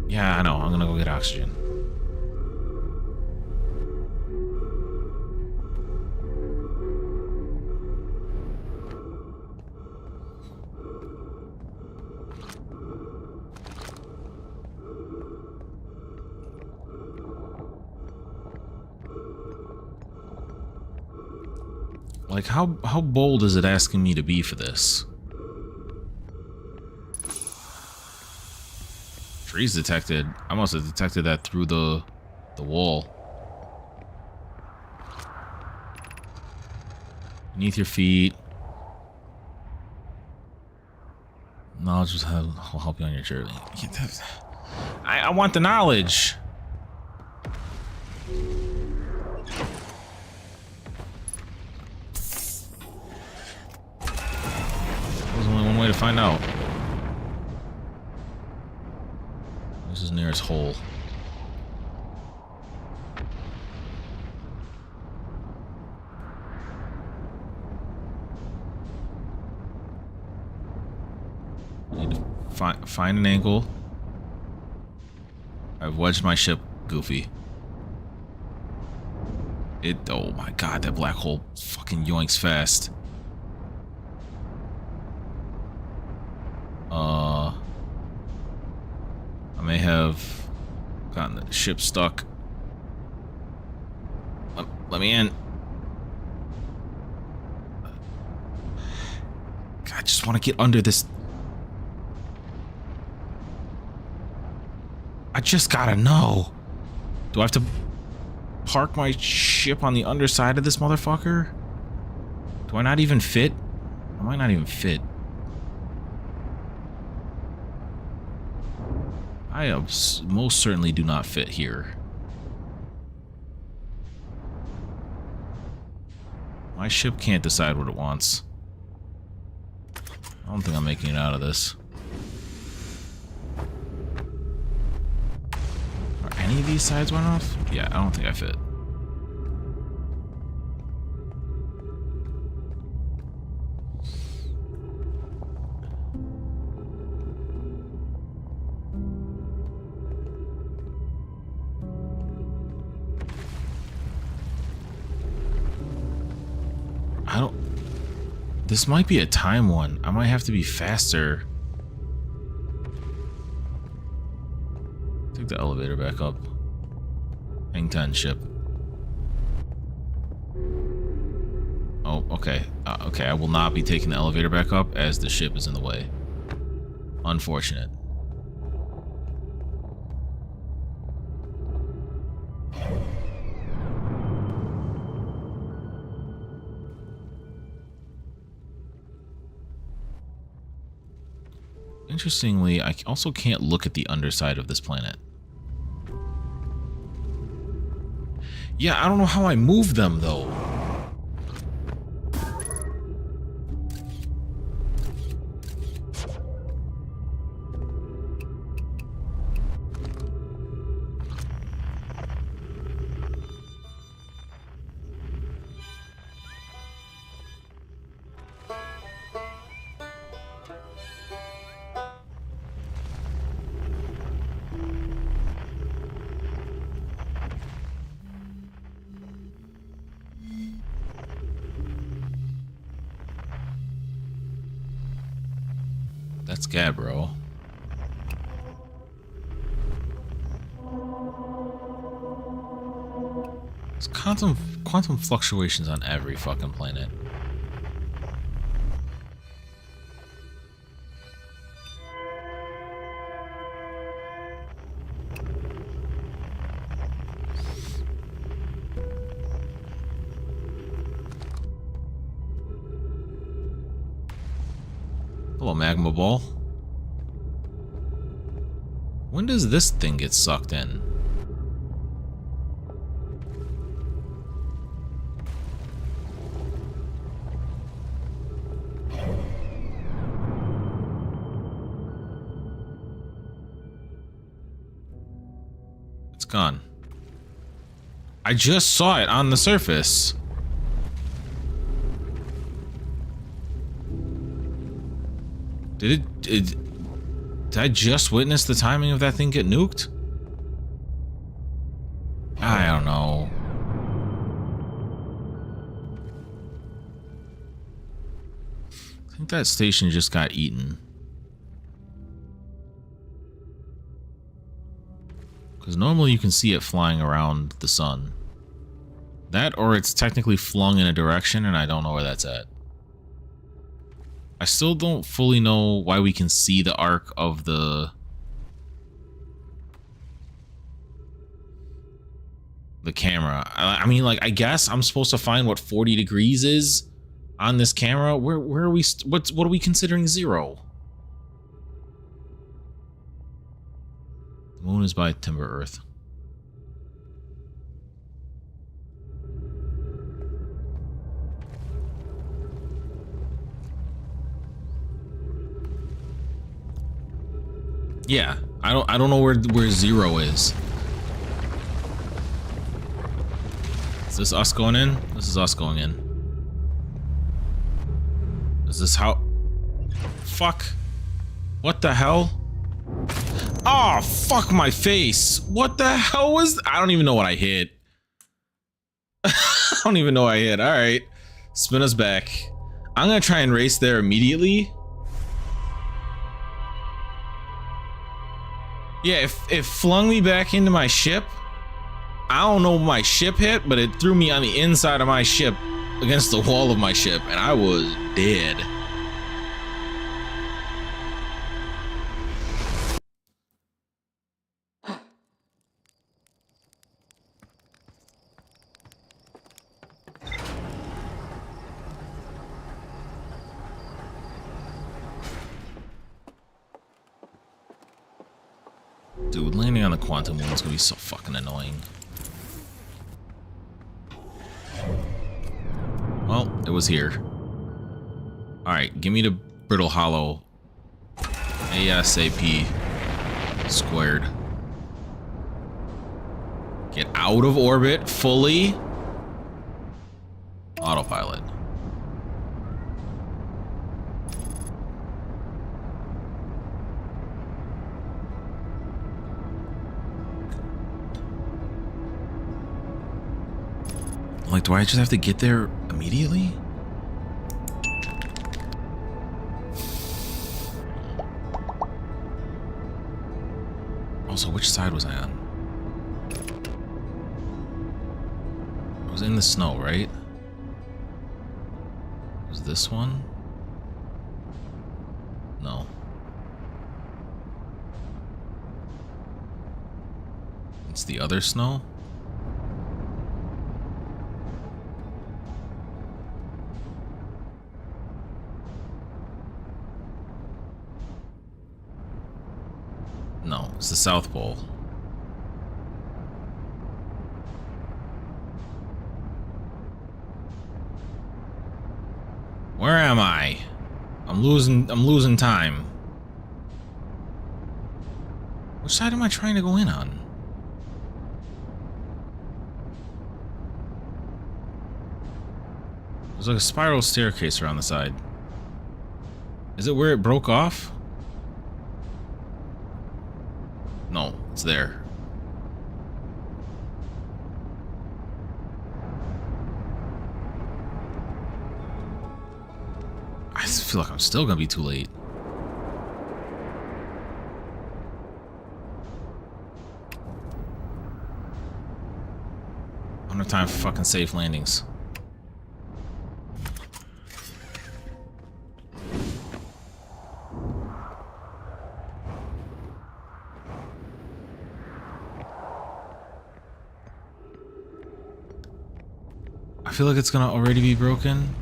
Speaker 1: Yeah, I know. I'm gonna go get oxygen. Like, how bold is it asking me to be for this? Trees detected. I must have detected that through the wall. Beneath your feet. Knowledge will help you on your journey. I want the knowledge. There's only one way to find out. This is nearest hole. I need to find an angle. I've wedged my ship, Goofy. Oh my god, that black hole fucking yoinks fast. I may have gotten the ship stuck. Let me in. God, I just want to get under this. I just gotta know. Do I have to park my ship on the underside of this motherfucker? Do I not even fit? I might not even fit. I most certainly do not fit here. My ship can't decide what it wants. I don't think I'm making it out of this. Are any of these sides went off? Yeah, I don't think I fit. This might be a time one. I might have to be faster. Take the elevator back up. Hang 10 ship. Oh, okay. Okay, I will not be taking the elevator back up as the ship is in the way. Unfortunate. Interestingly, I also can't look at the underside of this planet. Yeah, I don't know how I move them, though. That's Gabbro. There's quantum fluctuations on every fucking planet. Hello, magma ball. When does this thing get sucked in? It's gone. I just saw it on the surface. Did I just witness the timing of that thing get nuked? I don't know. I think that station just got eaten. Because normally you can see it flying around the sun. That, or it's technically flung in a direction and I don't know where that's at. I still don't fully know why we can see the arc of the camera. I mean, like, I guess I'm supposed to find what 40 degrees is on this camera. Where are we? What are we considering 0? The moon is by Timber Earth. Yeah, I don't know where 0 is. Is this us going in? This is us going in. Is this how? Fuck. What the hell? Oh, fuck my face. What the hell was? I don't even know what I hit. I don't even know what I hit. All right, spin us back. I'm gonna try and race there immediately. Yeah, it flung me back into my ship. I don't know what my ship hit, but it threw me on the inside of my ship against the wall of my ship, and I was dead. Dude, landing on the quantum moon is gonna be so fucking annoying. Well, it was here. Alright, give me the brittle hollow. ASAP squared. Get out of orbit fully. Autopilot. Like, do I just have to get there immediately? Also, which side was I on? I was in the snow, right? Was this one? No. It's the other snow? No, it's the South Pole. Where am I? I'm losing time. Which side am I trying to go in on? There's like a spiral staircase around the side. Is it where it broke off? No, it's there. I feel like I'm still gonna be too late. I don't have time for fucking safe landings. I feel like it's gonna already be broken.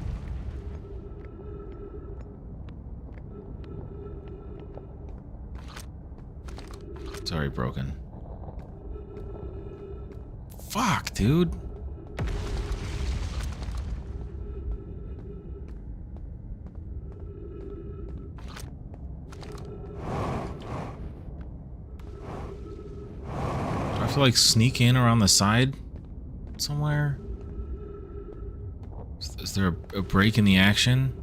Speaker 1: It's already broken. Fuck, dude. Do I have to like sneak in around the side somewhere? Is there a break in the action?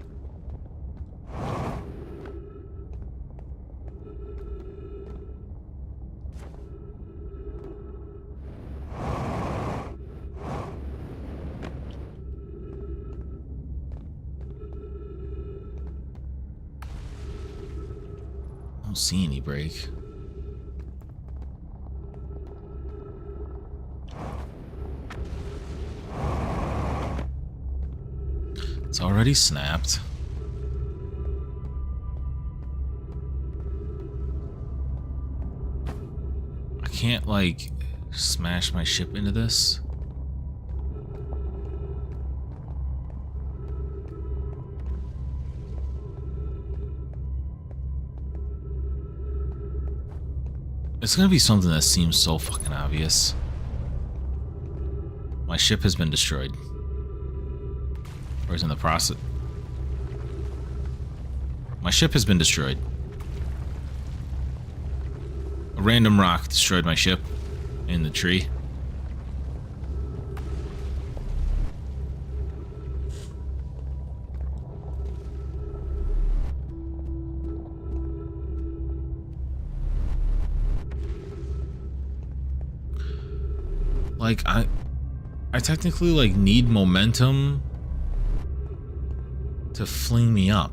Speaker 1: I don't see any break. It's already snapped. I can't, like, smash my ship into this. It's gonna be something that seems so fucking obvious. My ship has been destroyed. Or is in the process. My ship has been destroyed. A random rock destroyed my ship in the tree. Like, I technically, like, need momentum to fling me up.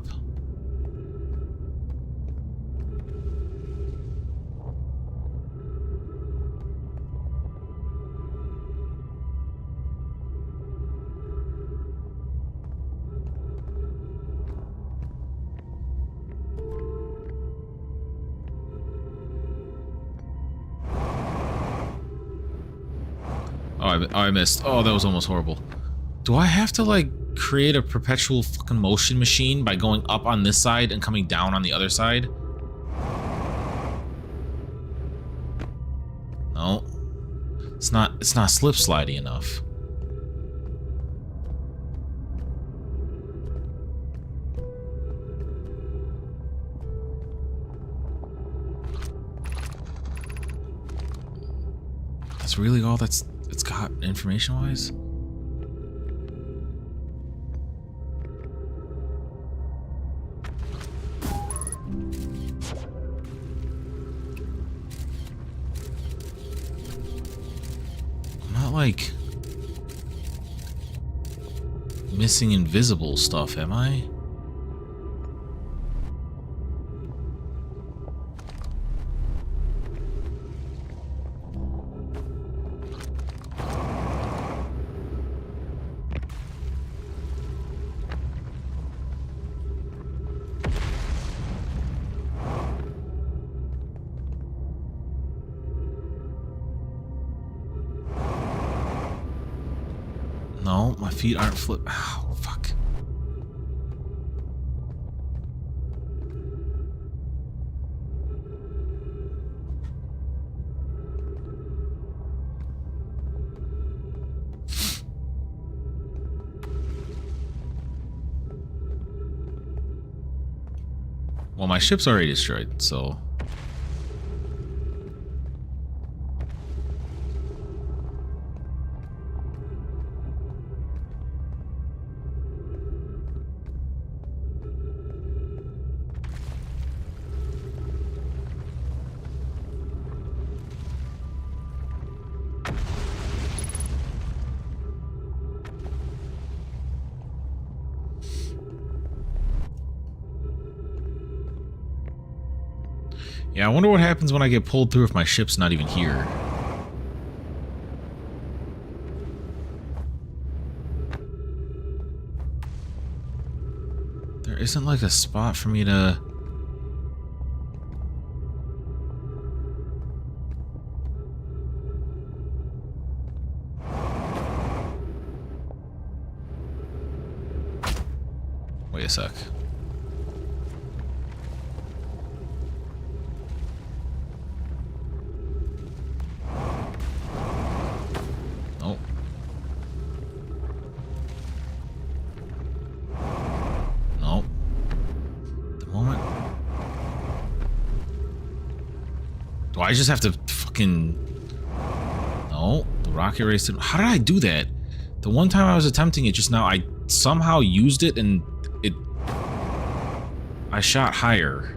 Speaker 1: Oh, I missed. Oh, that was almost horrible. Do I have to, like, create a perpetual fucking motion machine by going up on this side and coming down on the other side? No. It's not slip slidey enough. That's really all it's got information wise? Like missing invisible stuff, am I? No, my feet aren't flip. Ow, fuck. Well, my ship's already destroyed, so... Yeah, I wonder what happens when I get pulled through if my ship's not even here. There isn't like a spot for me to... Wait a sec. Nope. Nope. The moment... Do I just have to fucking... No. The rocket race... How did I do that? The one time I was attempting it just now, I somehow used it and it... I shot higher.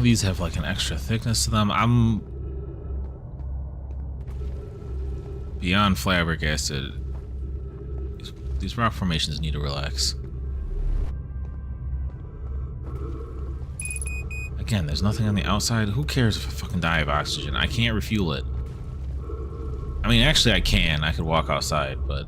Speaker 1: These have like an extra thickness to them. I'm beyond flabbergasted. These rock formations need to relax. Again, there's nothing on the outside. Who cares if I fucking die of oxygen? I can't refuel it. I mean, actually I can. I could walk outside, but...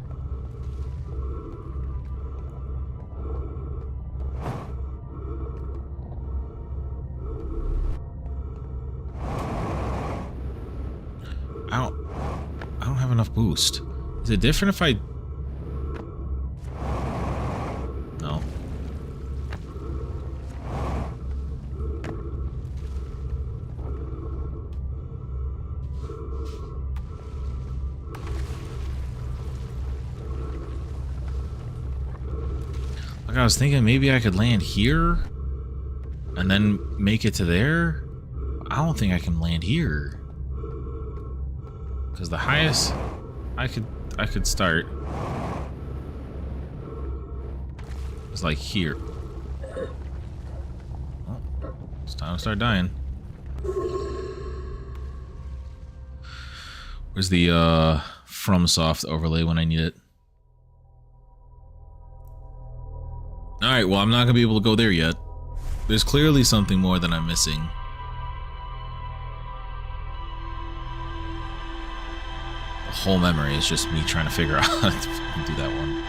Speaker 1: I don't have enough boost. Is it different if I... No. Like I was thinking maybe I could land here and then make it to there. I don't think I can land here. Because the highest I could start is like here. Oh, it's time to start dying. Where's the FromSoft overlay when I need it? Alright, well I'm not gonna be able to go there yet. There's clearly something more that I'm missing. Whole memory is just me trying to figure out how to do that one.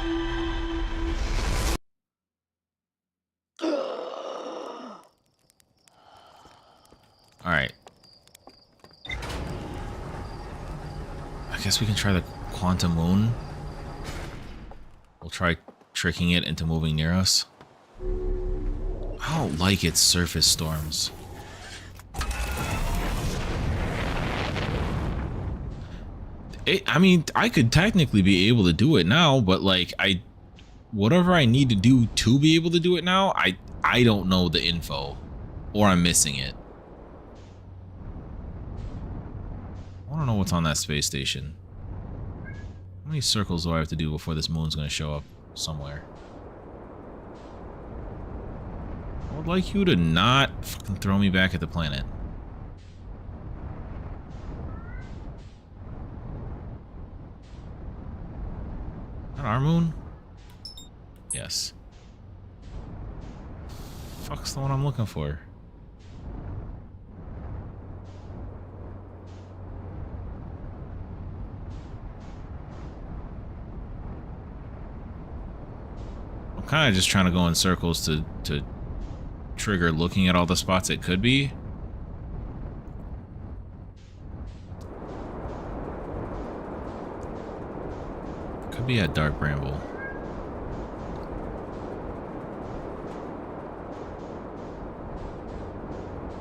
Speaker 1: Alright. I guess we can try the quantum moon. We'll try tricking it into moving near us. I don't like its surface storms. I mean, I could technically be able to do it now, but like, whatever I need to do to be able to do it now, I don't know the info, or I'm missing it. I don't know what's on that space station. How many circles do I have to do before this moon's gonna show up somewhere? would like you to not fucking throw me back at the planet. Not our moon? Yes. Fuck's the one I'm looking for. I'm kind of just trying to go in circles to trigger looking at all the spots it could be. Could be at Dark Bramble.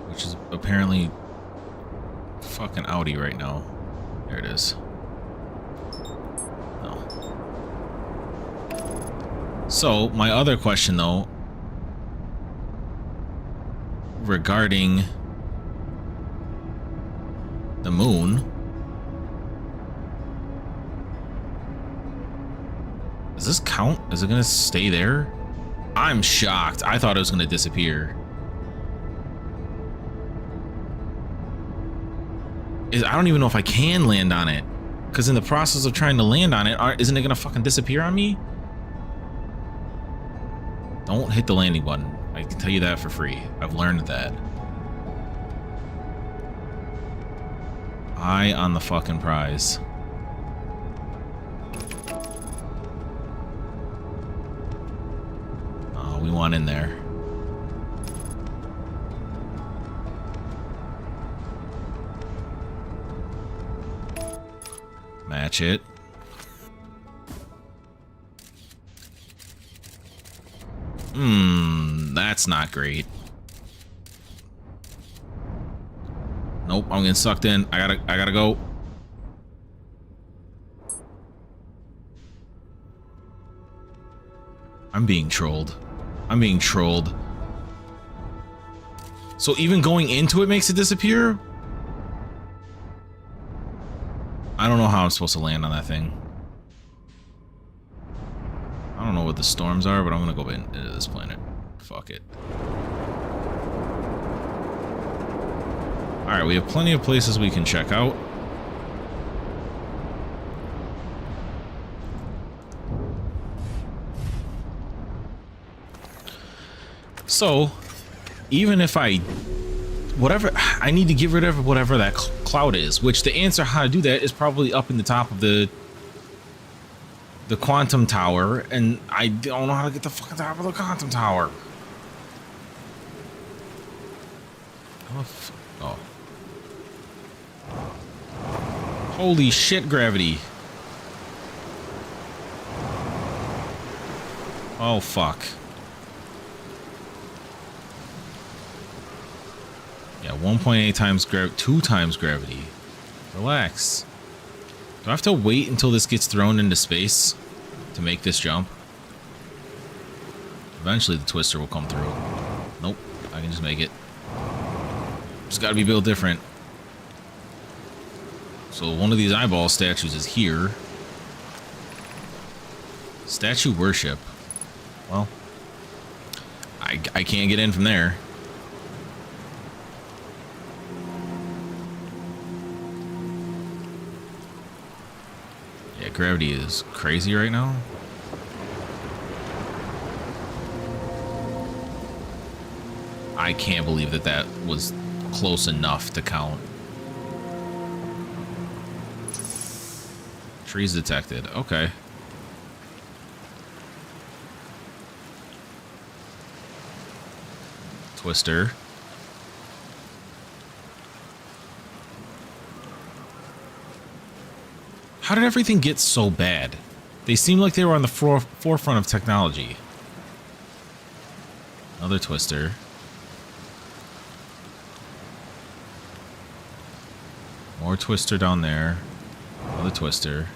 Speaker 1: Which is apparently fucking outy right now. There it is. No. So, my other question though, regarding the moon. Does this count? Is it gonna stay there? I'm shocked. I thought it was gonna disappear. I don't even know if I can land on it. Because in the process of trying to land on it, isn't it gonna fucking disappear on me? Don't hit the landing button. I can tell you that for free. I've learned that. Eye on the fucking prize. Oh, we want in there. Match it. That's not great. Nope, I'm getting sucked in. I gotta go. I'm being trolled. I'm being trolled. So even going into it makes it disappear? I don't know how I'm supposed to land on that thing. I don't know what the storms are, but I'm gonna go into this planet. Fuck it. Alright, we have plenty of places we can check out. So, even if I need to get rid of whatever that cloud is, which the answer how to do that is probably up in the top of the quantum tower, and I don't know how to get the fucking top of the quantum tower. Oh. Holy shit, gravity. Oh, fuck. Yeah, 1.8 times gravity, 2 times gravity. Relax. Do I have to wait until this gets thrown into space to make this jump? Eventually the twister will come through. Nope, I can just make it. Just gotta be built different. So one of these eyeball statues is here. Statue worship. Well, I can't get in from there. Yeah, gravity is crazy right now. I can't believe that that was close enough to count. Trees detected. Okay. Twister. How did everything get so bad? They seemed like they were on the forefront of technology. Another twister. More twister down there. Another twister.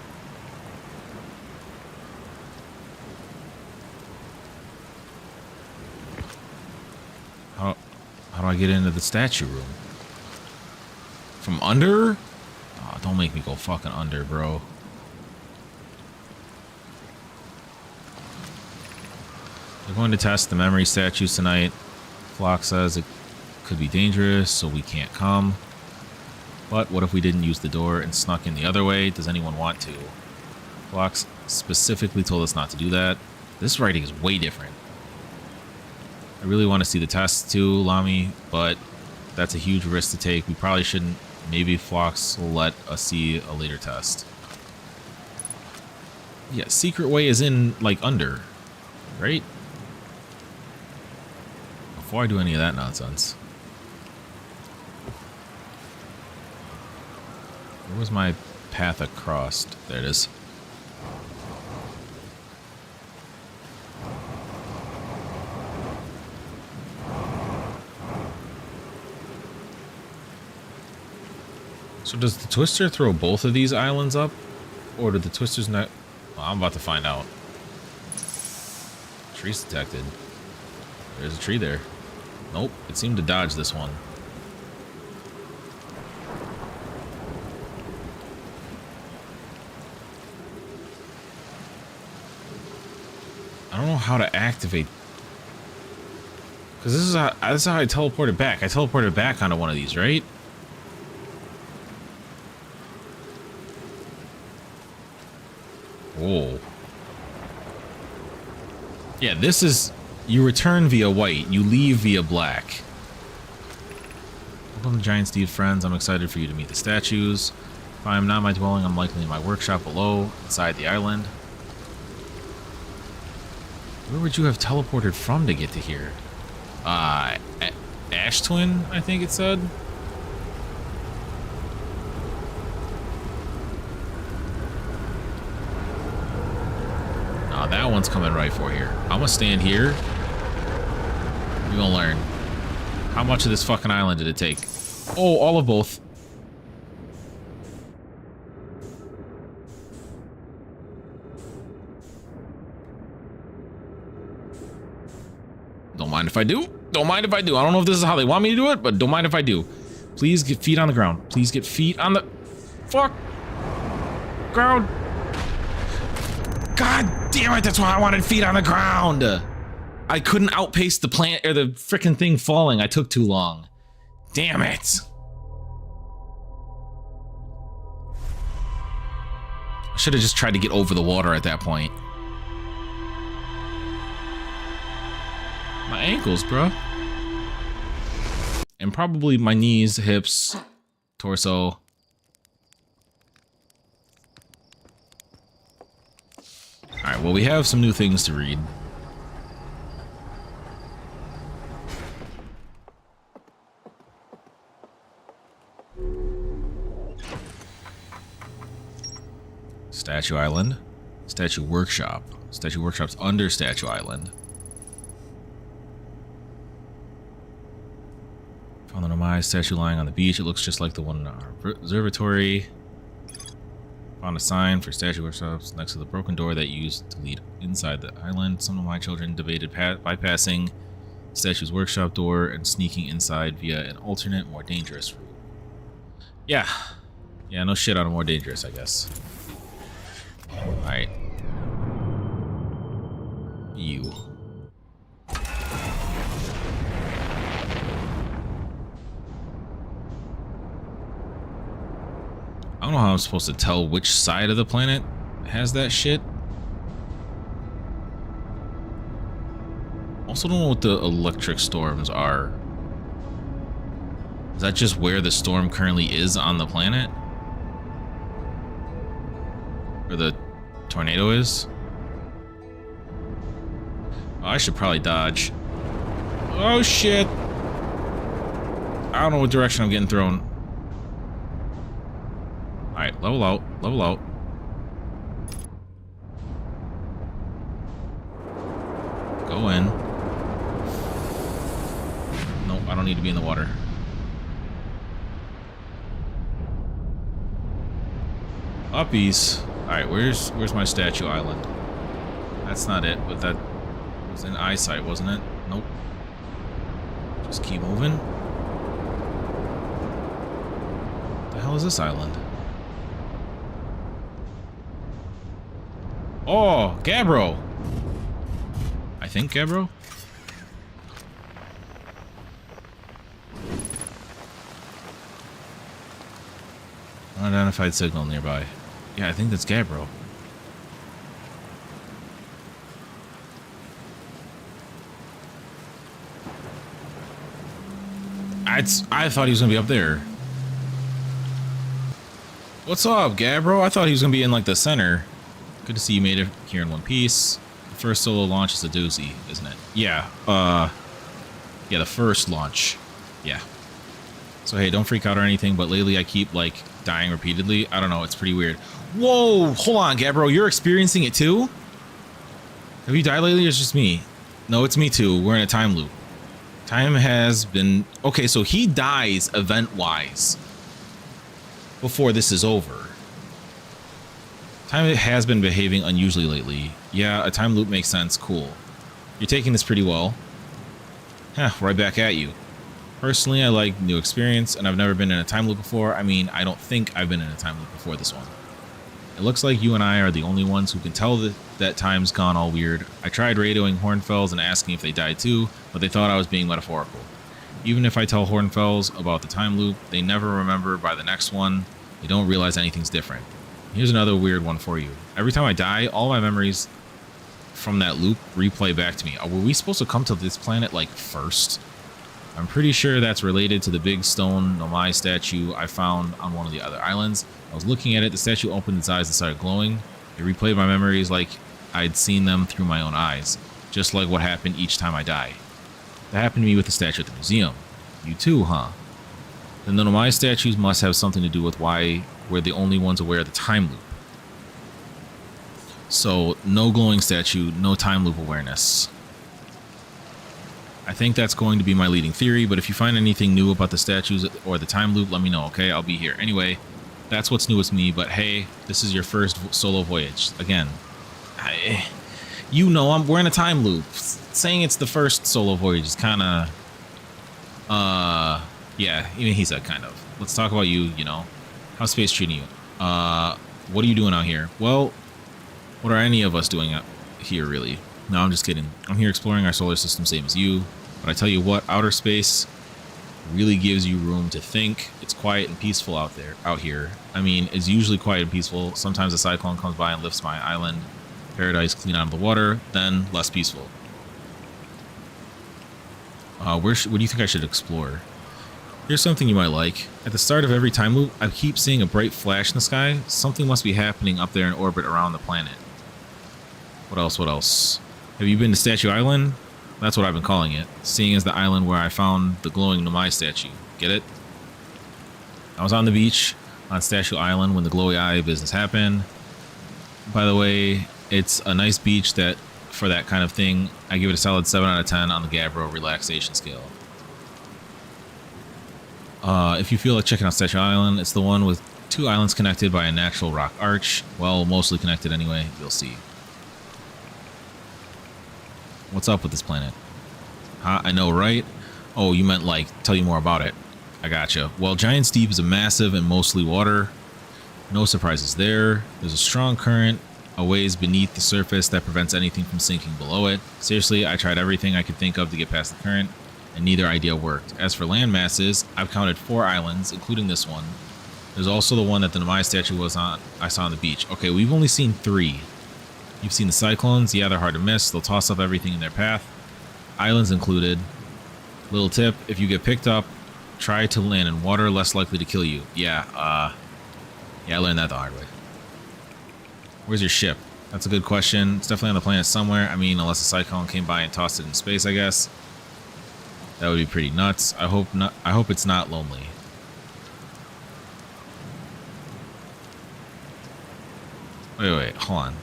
Speaker 1: How do I get into the statue room? From under? Oh, don't make me go fucking under, bro. We're going to test the memory statues tonight. Flock says it could be dangerous, so we can't come. But what if we didn't use the door and snuck in the other way? Does anyone want to? Flock specifically told us not to do that. This writing is way different. I really want to see the tests too, Lamy, but that's a huge risk to take. We probably shouldn't. Maybe Phlox will let us see a later test. Yeah, secret way is in, like, under, right? Before I do any of that nonsense. Where was my path across? There it is. So does the Twister throw both of these islands up? Or did the Twisters not... Well, I'm about to find out. Trees detected. There's a tree there. Nope, it seemed to dodge this one. I don't know how to activate... Because this is how I teleported back. I teleported back onto one of these, right? Whoa. Yeah, this is... You return via white. You leave via black. Welcome to Giant Steed friends. I'm excited for you to meet the statues. If I am not in my dwelling, I'm likely in my workshop below, inside the island. Where would you have teleported from to get to here? Ash Twin, I think it said. That one's coming right for here. I'm gonna stand here. We're gonna learn. How much of this fucking island did it take? Oh, all of both. Don't mind if I do. Don't mind if I do. I don't know if this is how they want me to do it, but don't mind if I do. Please get feet on the ground. Please get feet on the... Fuck. Ground. God damn it, that's why I wanted feet on the ground. I couldn't outpace the plant or the frickin' thing falling. I took too long. Damn it. I should have just tried to get over the water at that point. My ankles, bro. And probably my knees, hips, torso. Alright, well, we have some new things to read. Statue Island. Statue Workshop. Statue Workshop's under Statue Island. Found an Omai statue lying on the beach. It looks just like the one in our observatory. Found a sign for statue workshops next to the broken door that used to lead inside the island. Some of my children debated bypassing the statue's workshop door and sneaking inside via an alternate, more dangerous route. Yeah. Yeah, no shit on a more dangerous, I guess. Alright. You. I don't know how I'm supposed to tell which side of the planet has that shit. Also don't know what the electric storms are. Is that just where the storm currently is on the planet? Where the tornado is? Oh, I should probably dodge. Oh shit! I don't know what direction I'm getting thrown. Alright, level out, level out. Go in. Nope, I don't need to be in the water. Uppies. Alright, where's my statue island? That's not it, but that was in eyesight, wasn't it? Nope. Just keep moving. What the hell is this island? Oh, Gabbro. I think Gabbro. Unidentified signal nearby. Yeah, I think that's Gabbro. I thought he was gonna be up there. What's up, Gabbro? I thought he was gonna be in like the center. Good to see you made it here in one piece. The first solo launch is a doozy, isn't it? Yeah. Yeah, the first launch. Yeah. So hey, don't freak out or anything, but lately I keep like dying repeatedly. I don't know, it's pretty weird. Whoa, hold on, Gabbro, you're experiencing it too? Have you died lately or it's just me? No, it's me too. We're in a time loop. Time has been... Okay, so he dies event-wise before this is over. Time has been behaving unusually lately. Yeah, a time loop makes sense. Cool. You're taking this pretty well. Huh, right back at you. Personally, I like new experience, and I've never been in a time loop before. I mean, I don't think I've been in a time loop before this one. It looks like you and I are the only ones who can tell that time's gone all weird. I tried radioing Hornfells and asking if they died too, but they thought I was being metaphorical. Even if I tell Hornfells about the time loop, they never remember by the next one. They don't realize anything's different. Here's another weird one for you. Every time I die, all my memories from that loop replay back to me. Were we supposed to come to this planet like first? I'm pretty sure that's related to the big stone Nomai statue I found on one of the other islands. I was looking at it, the statue opened its eyes and started glowing. It replayed my memories like I'd seen them through my own eyes, just like what happened each time I die. That happened to me with the statue at the museum. You too, huh? Then the Nomai statues must have something to do with why we're the only ones aware of the time loop. So, no glowing statue, no time loop awareness. I think that's going to be my leading theory, but if you find anything new about the statues or the time loop, let me know, okay? I'll be here. Anyway, that's what's new with me, but hey, this is your first solo voyage. Again, we're in a time loop. Saying it's the first solo voyage is kind of, yeah, even he said kind of. Let's talk about you, you know. How's space treating you? What are you doing out here? Well, what are any of us doing out here, really? No, I'm just kidding. I'm here exploring our solar system, same as you. But I tell you what, outer space really gives you room to think. It's quiet and peaceful out here. I mean, it's usually quiet and peaceful. Sometimes a cyclone comes by and lifts my island. Paradise clean out of the water, then less peaceful. What do you think I should explore? Here's something you might like. At the start of every time loop, I keep seeing a bright flash in the sky. Something must be happening up there in orbit around the planet. What else? Have you been to Statue Island? That's what I've been calling it, seeing as the island where I found the glowing Nomai statue. Get it? I was on the beach on Statue Island when the glowy eye business happened. By the way, it's a nice beach that, for that kind of thing, I give it a solid 7 out of 10 on the Gabbro relaxation scale. If you feel like checking out Statue Island, it's the one with 2 islands connected by a natural rock arch. Well, mostly connected anyway, you'll see. What's up with this planet? Huh? I know, right? Oh, you meant like, tell you more about it. I gotcha. Well, Giant's Deep is a massive and mostly water. No surprises there. There's a strong current a ways beneath the surface that prevents anything from sinking below it. Seriously, I tried everything I could think of to get past the current, and neither idea worked. As for land masses, I've counted 4 islands, including this one. There's also the one that the Nomai statue was on. I saw on the beach. Okay, we've only seen 3. You've seen the cyclones. Yeah, they're hard to miss. They'll toss up everything in their path. Islands included. Little tip, if you get picked up, try to land in water, less likely to kill you. Yeah, I learned that the hard way. Where's your ship? That's a good question. It's definitely on the planet somewhere. I mean, unless a cyclone came by and tossed it in space, I guess. That would be pretty nuts. I hope not. I hope it's not lonely. Wait, hold on.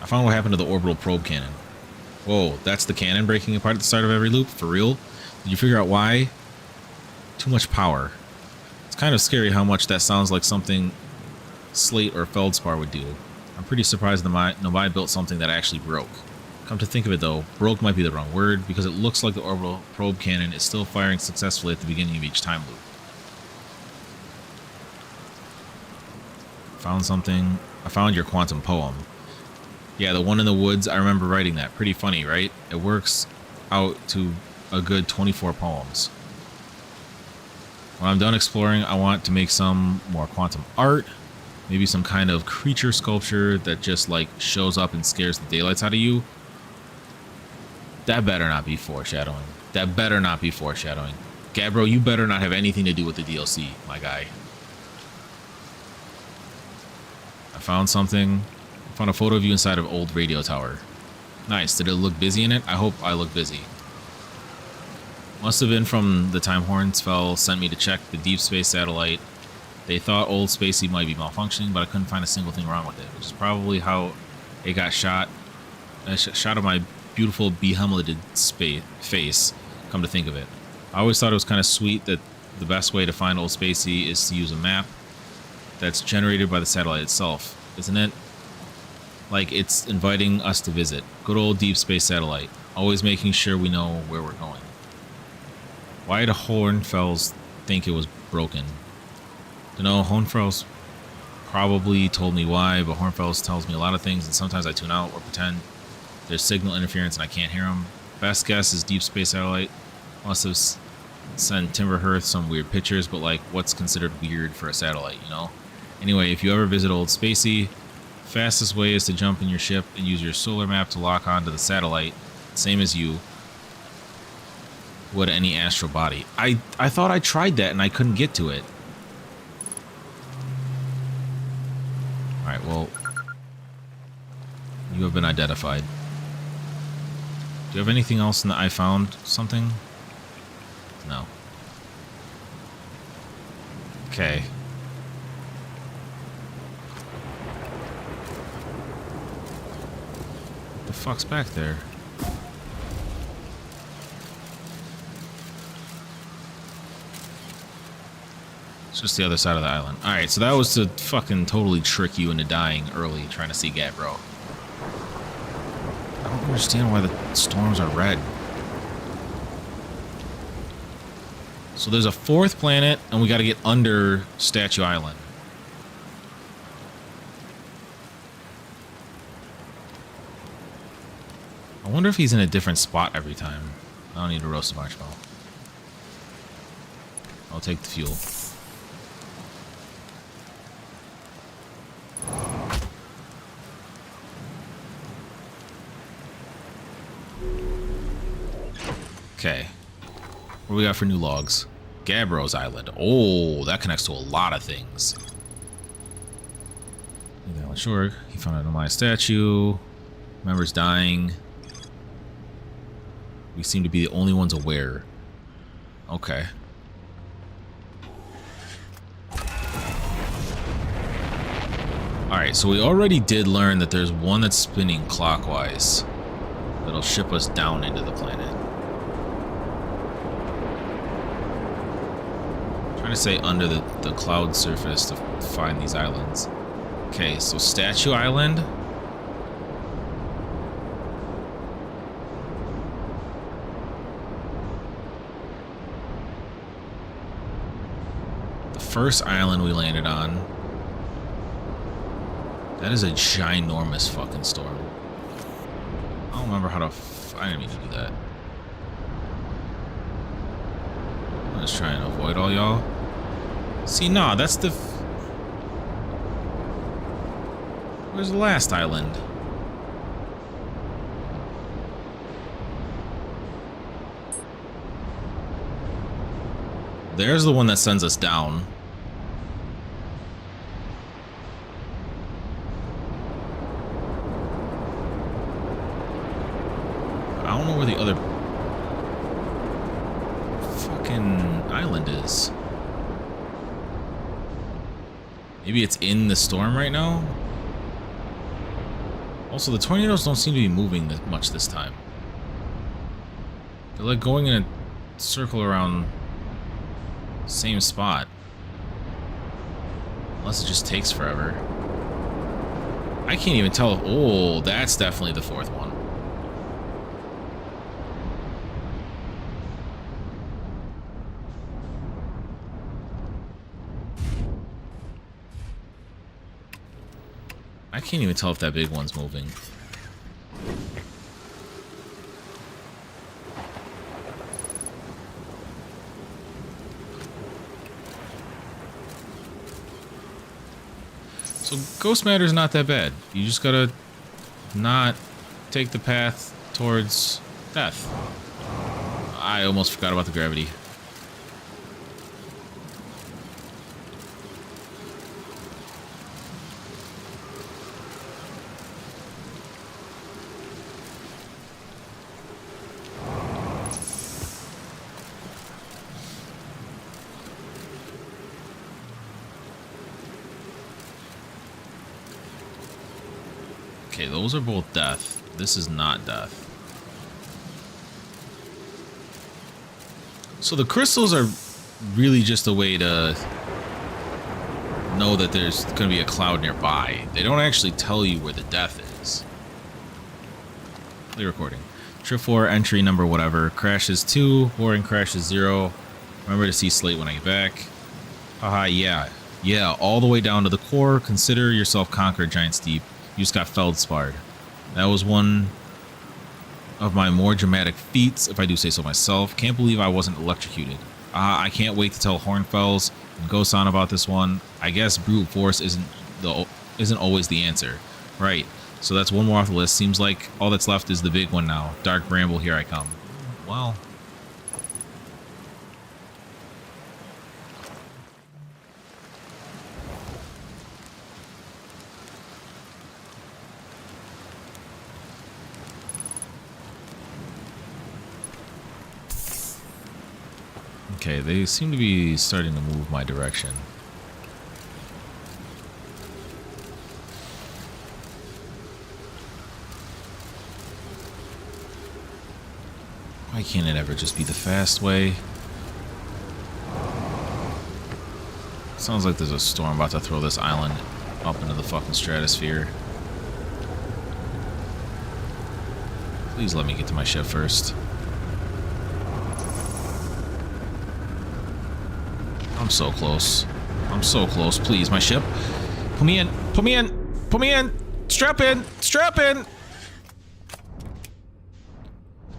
Speaker 1: I found what happened to the orbital probe cannon. Whoa, that's the cannon breaking apart at the start of every loop? For real? Did you figure out why? Too much power. It's kind of scary how much that sounds like something Slate or Feldspar would do. I'm pretty surprised Nomai built something that actually broke. Come to think of it though, broke might be the wrong word, because it looks like the orbital probe cannon is still firing successfully at the beginning of each time loop. Found something. I found your quantum poem. Yeah, the one in the woods, I remember writing that. Pretty funny, right? It works out to a good 24 poems. When I'm done exploring, I want to make some more quantum art. Maybe some kind of creature sculpture that just like shows up and scares the daylights out of you. That better not be foreshadowing. That better not be foreshadowing. Gabbro, you better not have anything to do with the DLC, my guy. I found something. I found a photo of you inside of old radio tower. Nice. Did it look busy in it? I hope I look busy. Must have been from the time Hornsfell sent me to check the deep space satellite. They thought old Spacey might be malfunctioning, but I couldn't find a single thing wrong with it, which is probably how it got shot. A shot of my beautiful behemleted face, come to think of it. I always thought it was kind of sweet that the best way to find old Spacey is to use a map that's generated by the satellite itself, isn't it? Like it's inviting us to visit. Good old deep space satellite, always making sure we know where we're going. Why did Hornfells think it was broken? Dunno, Hornfells probably told me why, but Hornfells tells me a lot of things, and sometimes I tune out or pretend there's signal interference and I can't hear him. Best guess is deep space satellite must have sent Timberhearth some weird pictures, but like, what's considered weird for a satellite, you know? Anyway, if you ever visit old Spacey, fastest way is to jump in your ship and use your solar map to lock onto the satellite, same as you would any astral body. I thought I tried that and I couldn't get to it. Alright, well, you have been identified. Do you have anything else in the I found something? No. Okay. What the fuck's back there? It's just the other side of the island. Alright, so that was to fucking totally trick you into dying early trying to see Gabbro. I don't understand why the storms are red. So there's a fourth planet, and we gotta get under Statue Island. I wonder if he's in a different spot every time. I don't need to roast a marshmallow. I'll take the fuel. Okay. What do we got for new logs? Gabbro's Island. Oh, that connects to a lot of things. Sure, he found an Amaya statue. Members dying. We seem to be the only ones aware. Okay. Alright, so we already did learn that there's one that's spinning clockwise. That'll ship us down into the planet. Trying to say under the cloud surface to find these islands. Okay, so Statue Island. The first island we landed on. That is a ginormous fucking storm. I don't remember how to... I didn't mean to do that. I'm just trying to avoid all y'all. See, nah, that's the... Where's the last island? There's the one that sends us down. I don't know where the other fucking island is. Maybe it's in the storm right now? Also, the tornadoes don't seem to be moving much this time. They're like going in a circle around the same spot. Unless it just takes forever. I can't even tell if... Oh, that's definitely the fourth one. I can't even tell if that big one's moving. So ghost matter is not that bad. You just gotta not take the path towards death. I almost forgot about the gravity. Okay, those are both death. This is not death. So the crystals are really just a way to know that there's going to be a cloud nearby. They don't actually tell you where the death is. Play recording. Trip 4, entry number whatever. Crashes 2, boring crashes 0. Remember to see Slate when I get back. Haha, yeah. Yeah, all the way down to the core. Consider yourself conquered, Giant Steep. You just got feldsparred. That was one of my more dramatic feats, if I do say so myself. Can't believe I wasn't electrocuted. I can't wait to tell Hornfells and Gosan about this one. I guess brute force isn't always the answer. Right, so that's one more off the list. Seems like all that's left is the big one now. Dark Bramble, here I come. Well... Okay, they seem to be starting to move my direction. Why can't it ever just be the fast way? Sounds like there's a storm about to throw this island up into the fucking stratosphere. Please let me get to my ship first. I'm so close. I'm so close. Please, my ship. Put me in. Put me in. Put me in. Strap in. Strap in.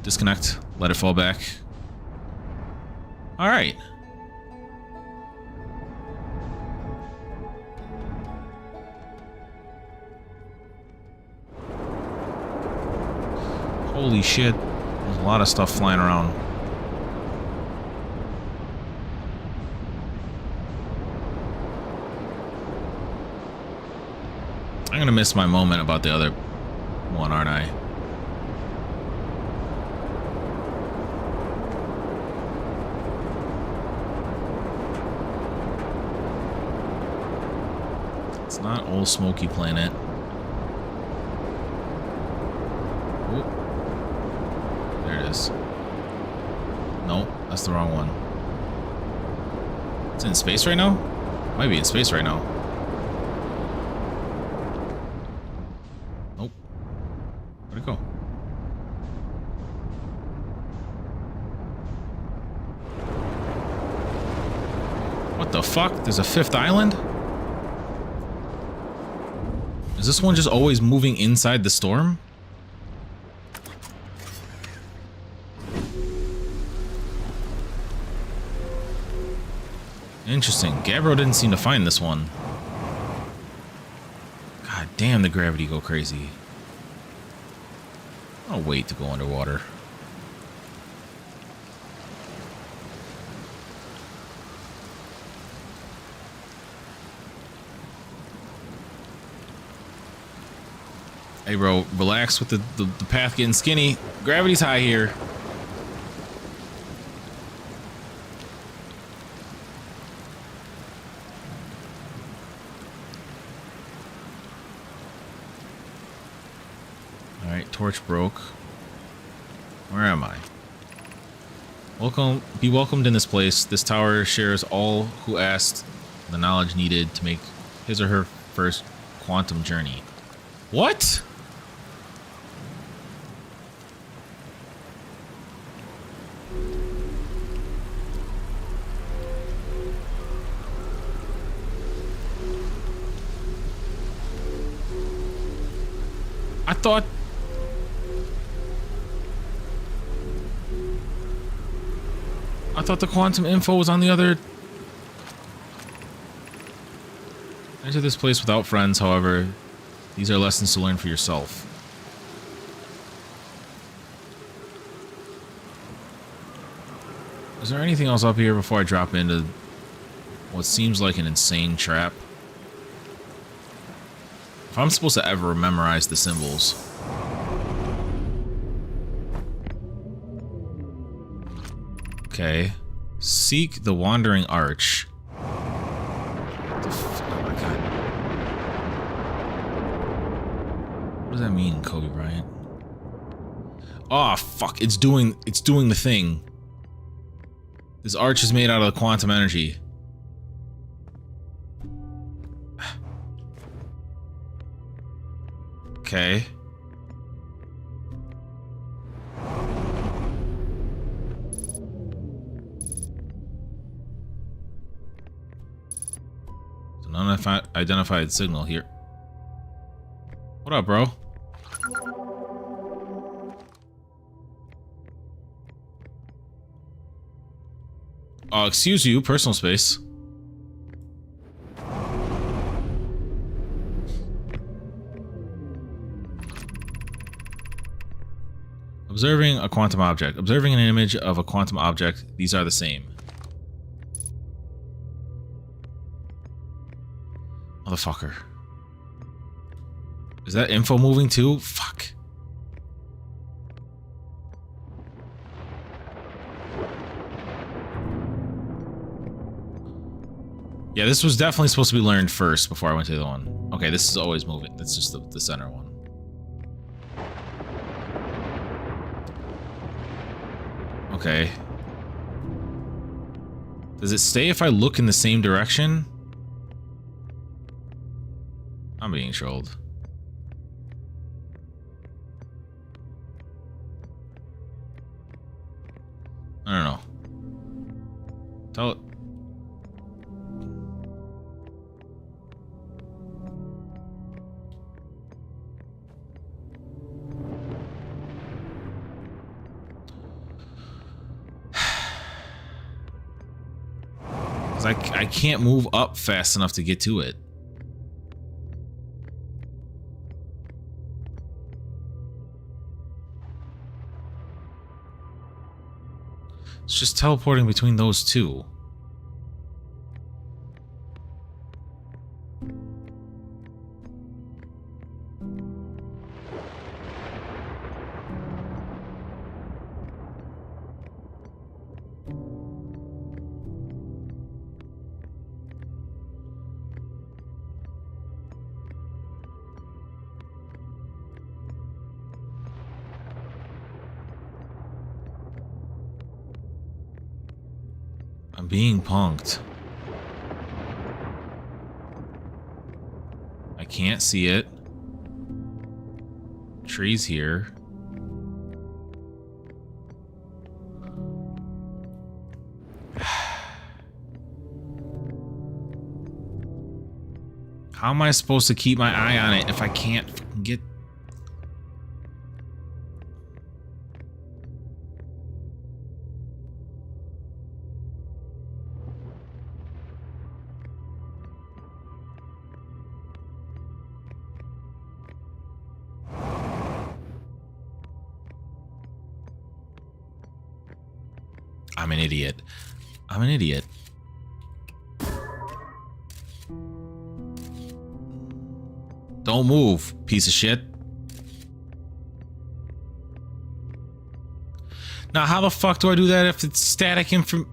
Speaker 1: Disconnect. Let it fall back. All right. Holy shit. There's a lot of stuff flying around. I'm gonna miss my moment about the other one, aren't I? It's not Old Smoky Planet. Oop. There it is. Nope, that's the wrong one. It's in space right now? Might be in space right now. Where'd it go? What the fuck? There's a fifth island? Is this one just always moving inside the storm? Interesting. Gabbro didn't seem to find this one. God damn, the gravity go crazy. I'll wait to go underwater. Hey bro, relax with the path getting skinny. Gravity's high here. Alright, torch broke. Where am I? Be welcomed in this place. This tower shares all who asked the knowledge needed to make his or her first quantum journey. What? I thought the quantum info was on the other... I Enter this place without friends, however. These are lessons to learn for yourself. Is there anything else up here before I drop into what seems like an insane trap? If I'm supposed to ever memorize the symbols. Okay. Seek the Wandering Arch. Oh my god. What does that mean, Kobe Bryant? Oh fuck, it's doing the thing. This arch is made out of quantum energy. Okay. So unidentified signal here. What up, bro? Excuse you, personal space. Observing a quantum object. Observing an image of a quantum object. These are the same. Motherfucker. Is that info moving too? Fuck. Yeah, this was definitely supposed to be learned first before I went to the other one. Okay, this is always moving. That's just the center one. Okay. Does it stay if I look in the same direction? I'm being trolled. I don't know. Tell it. I can't move up fast enough to get to it. It's just teleporting between those two. I'm being punked. I can't see it. Trees here. How am I supposed to keep my eye on it if I can't fucking get... I'm an idiot. I'm an idiot. Don't move, piece of shit. Now, how the fuck do I do that if it's static info?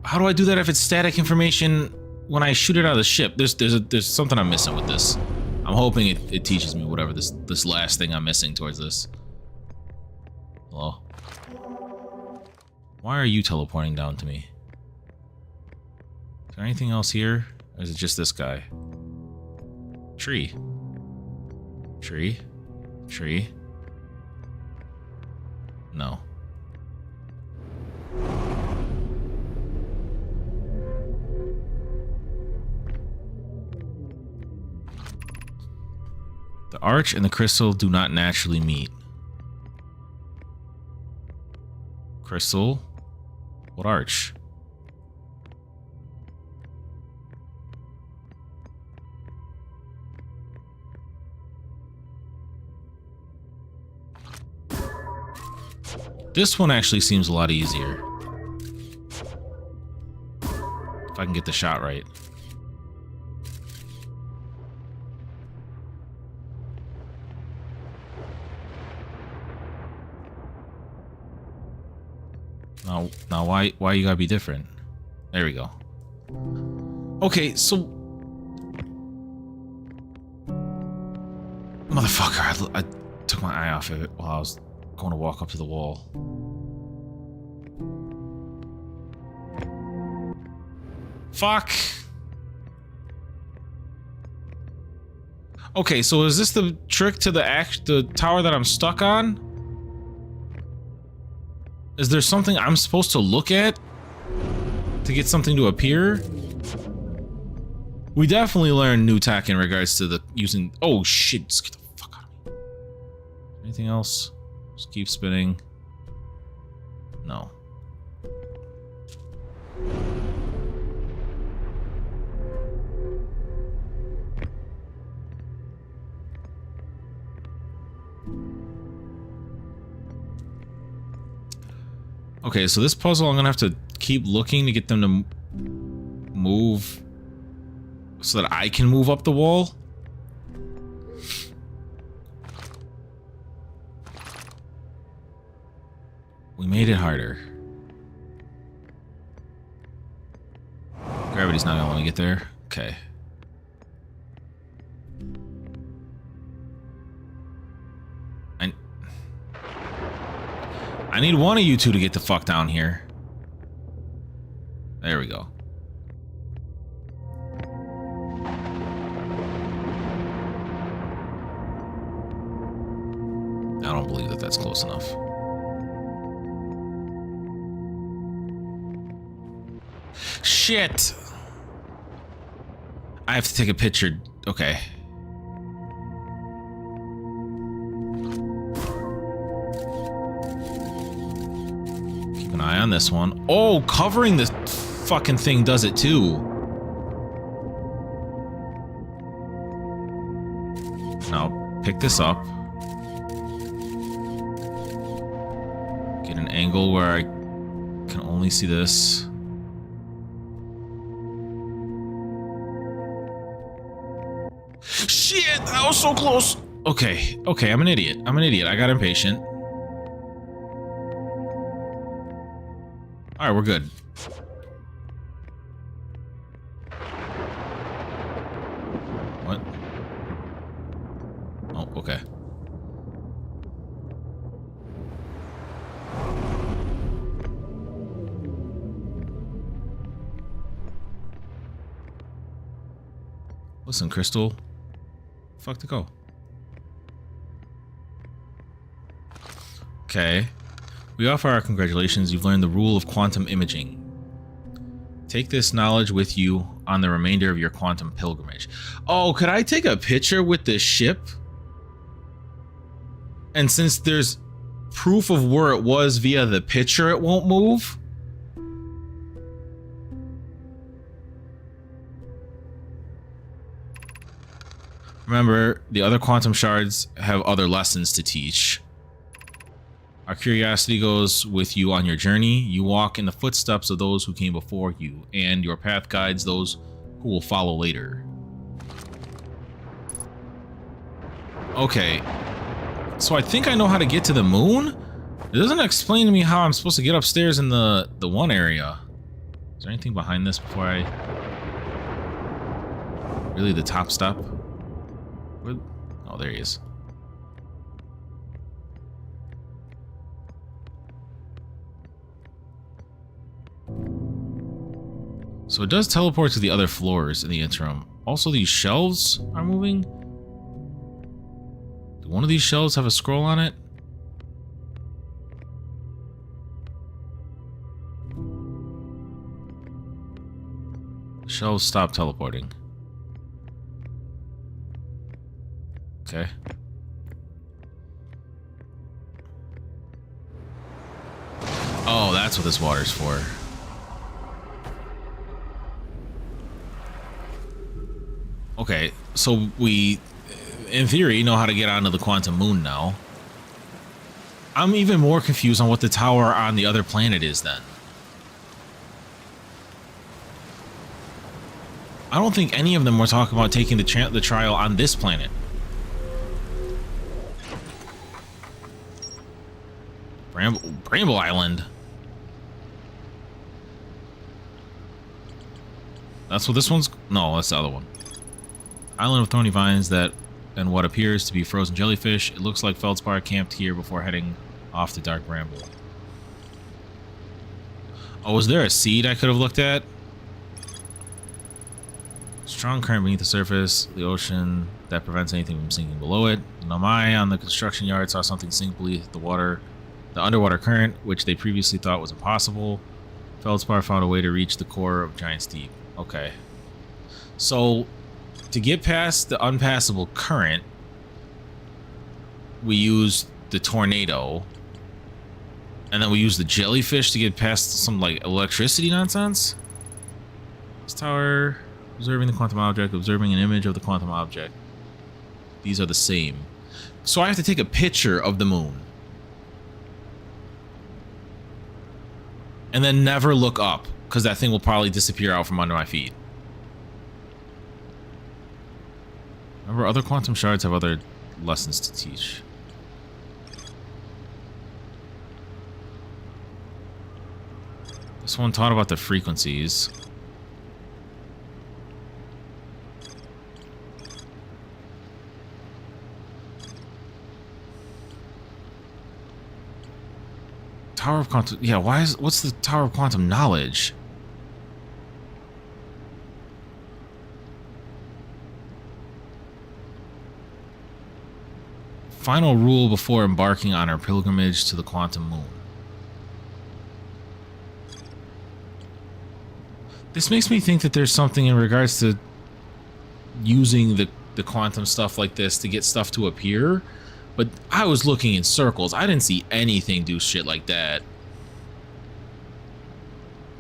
Speaker 1: How do I do that if it's static information when I shoot it out of the ship? There's something I'm missing with this. I'm hoping it teaches me whatever this last thing I'm missing towards this. Hello? Why are you teleporting down to me? Is there anything else here? Or is it just this guy? Tree. Tree. Tree. No. The arch and the crystal do not naturally meet. Crystal? What arch? This one actually seems a lot easier. If I can get the shot right. Now why you gotta be different? There we go. Okay, so motherfucker, I took my eye off of it while I was going to walk up to the wall. Fuck. Okay, so is this the trick to the tower that I'm stuck on? Is there something I'm supposed to look at to get something to appear? We definitely learned new tech in regards to the using. Oh shit! Just get the fuck out of me. Anything else? Just keep spinning. No. Okay, so this puzzle, I'm gonna have to keep looking to get them to move so that I can move up the wall. We made it harder. Gravity's not gonna let me get there. Okay. I need one of you two to get the fuck down here. There we go. I don't believe that that's close enough. Shit! I have to take a picture. Okay. Keep an eye on this one. Oh, covering this fucking thing does it too. Now, pick this up. Get an angle where I can only see this. Shit, that was so close. Okay, I'm an idiot. I got impatient. Alright, we're good. What? Oh, okay. Listen, Crystal. Fuck to go. Okay. We offer our congratulations. You've learned the rule of quantum imaging. Take this knowledge with you on the remainder of your quantum pilgrimage. Oh, could I take a picture with the ship? And since there's proof of where it was via the picture, it won't move? Remember, the other quantum shards have other lessons to teach. Our curiosity goes with you on your journey. You walk in the footsteps of those who came before you, and your path guides those who will follow later. Okay. So I think I know how to get to the moon? It doesn't explain to me how I'm supposed to get upstairs in the one area. Is there anything behind this before I... Really, the top step? Where... Oh, there he is. So it does teleport to the other floors in the interim. Also, these shelves are moving. Do one of these shelves have a scroll on it? Shelves stop teleporting. Okay. Oh, that's what this water's for. Okay, so we, in theory, know how to get onto the quantum moon now. I'm even more confused on what the tower on the other planet is then. I don't think any of them were talking about taking the trial on this planet. Bramble Island. That's what this one's... No, that's the other one. Island of thorny vines that... and what appears to be frozen jellyfish. It looks like Feldspar camped here before heading off to Dark Bramble. Oh, was there a seed I could have looked at? Strong current beneath the surface, the ocean that prevents anything from sinking below it. Nomai on the construction yard saw something sink beneath the underwater current, which they previously thought was impossible. Feldspar found a way to reach the core of Giant's Deep. Okay. So, to get past the unpassable current, we use the tornado, and then we use the jellyfish to get past some like electricity nonsense. This tower, observing the quantum object, observing an image of the quantum object. These are the same. So I have to take a picture of the moon. And then never look up, because that thing will probably disappear out from under my feet. Remember, other quantum shards have other lessons to teach. This one taught about the frequencies. Tower of Quantum... Yeah, what's the Tower of Quantum Knowledge? Final rule before embarking on our pilgrimage to the Quantum Moon. This makes me think that there's something in regards to using the quantum stuff like this to get stuff to appear. But I was looking in circles. I didn't see anything do shit like that.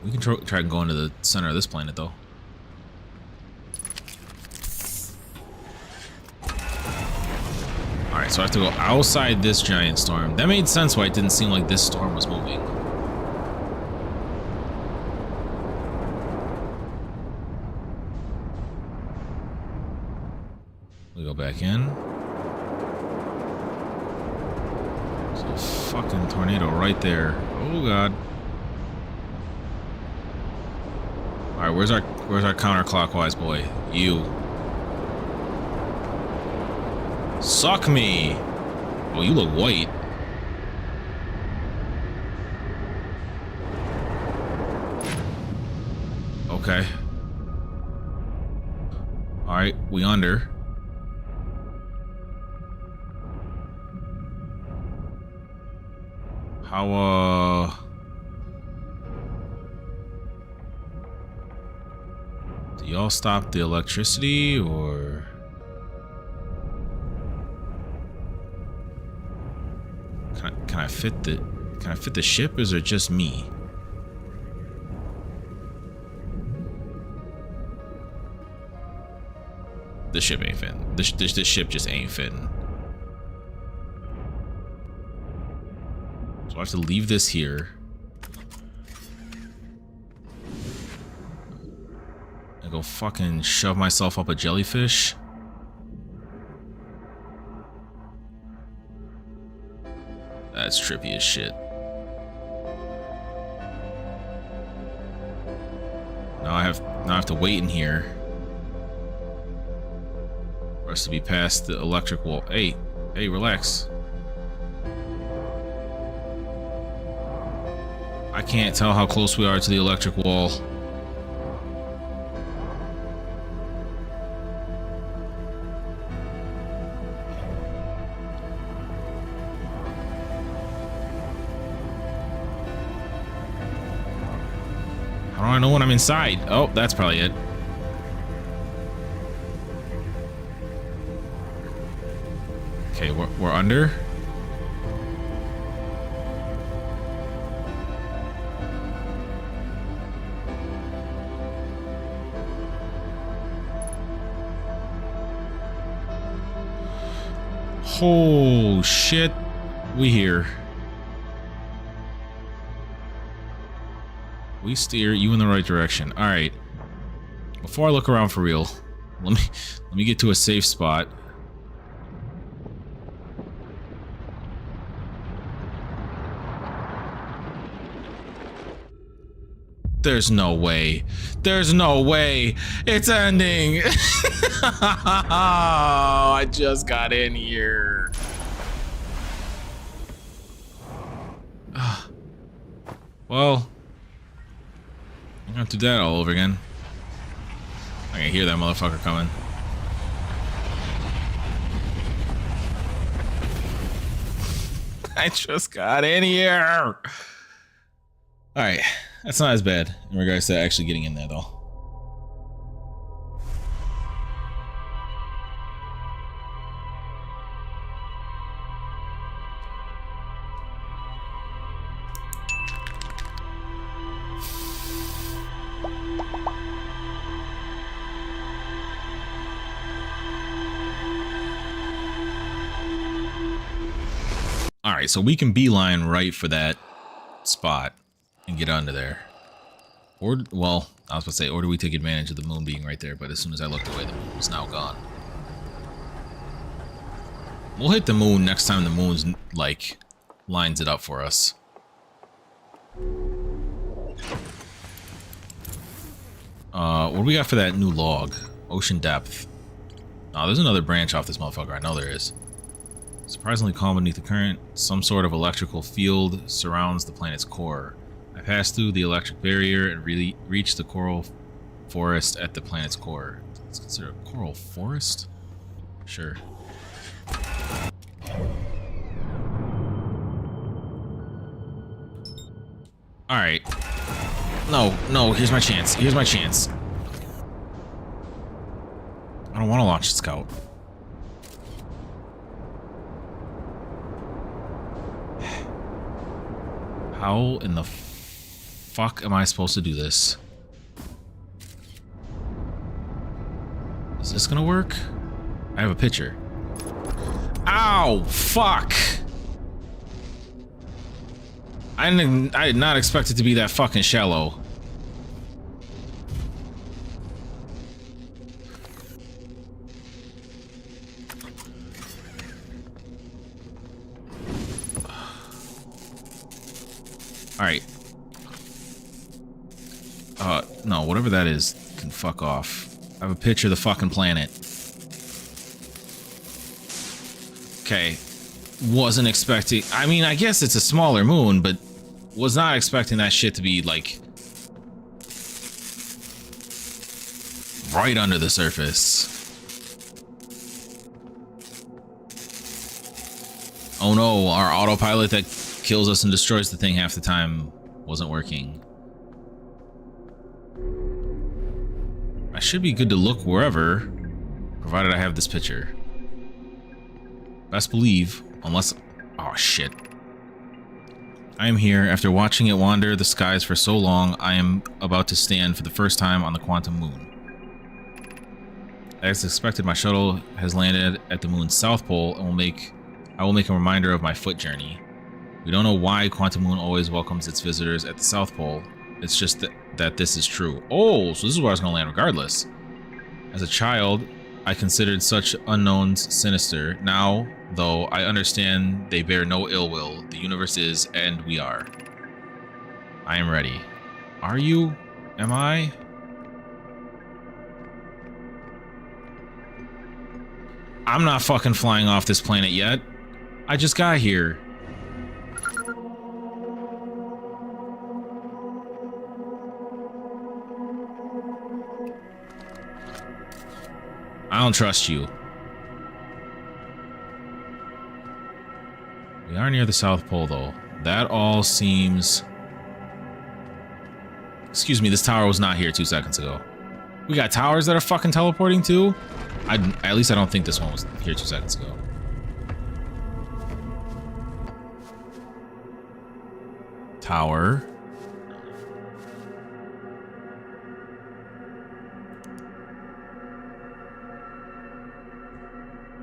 Speaker 1: We can try and go into the center of this planet, though. Alright, so I have to go outside this giant storm. That made sense why it didn't seem like this storm was moving. We go back in. There's a fucking tornado right there. Oh god. Alright, where's our counterclockwise boy? You. Suck me! Oh, you look white. Okay. Alright, we under. How, do y'all stop the electricity, or... Can I fit the ship, or is it just me? The ship ain't fitting. The ship just ain't fitting. So I have to leave this here. And go fucking shove myself up a jellyfish. That's trippy as shit. Now I have to wait in here for us to be past the electric wall. Hey, relax. I can't tell how close we are to the electric wall. How do I know when I'm inside? Oh, that's probably it. Okay, we're under. Oh shit, we here. We steer you in the right direction. All right. Before I look around for real, let me get to a safe spot. There's no way. There's no way. It's ending. I just got in here. Well, I'm gonna do that all over again. I can hear that motherfucker coming. I just got in here. Alright, that's not as bad in regards to actually getting in there, though. Alright, so we can beeline right for that spot and get under there. Or, well, I was about to say, or do we take advantage of the moon being right there, but as soon as I looked away, the moon was now gone. We'll hit the moon next time the moon's, like, lines it up for us. What do we got for that new log? Ocean depth. Oh, there's another branch off this motherfucker. I know there is. Surprisingly calm beneath the current, some sort of electrical field surrounds the planet's core. I passed through the electric barrier and really reached the coral forest at the planet's core. Let's consider a coral forest? Sure. Alright. No, here's my chance. Here's my chance. I don't want to launch Scout. How in the fuck am I supposed to do this? Is this gonna work? I have a picture. Ow! Fuck! I did not expect it to be that fucking shallow. Alright. No, whatever that is can fuck off. I have a picture of the fucking planet. Okay. Wasn't expecting... I mean, I guess it's a smaller moon, but was not expecting that shit to be, like... right under the surface. Oh no, our autopilot that kills us and destroys the thing half the time wasn't working. I should be good to look wherever, provided I have this picture. Best believe, unless... oh shit. I am here. After watching it wander the skies for so long, I am about to stand for the first time on the quantum moon. As expected, my shuttle has landed at the moon's south pole and I will make a reminder of my foot journey. We don't know why Quantum Moon always welcomes its visitors at the South Pole. It's just that this is true. Oh, so this is where I was going to land regardless. As a child, I considered such unknowns sinister. Now, though, I understand they bear no ill will. The universe is, and we are. I am ready. Are you? Am I? I'm not fucking flying off this planet yet. I just got here. I don't trust you. We are near the South Pole, though. That all seems... Excuse me, this tower was not here 2 seconds ago. We got towers that are fucking teleporting too? At least I don't think this one was here 2 seconds ago. Tower.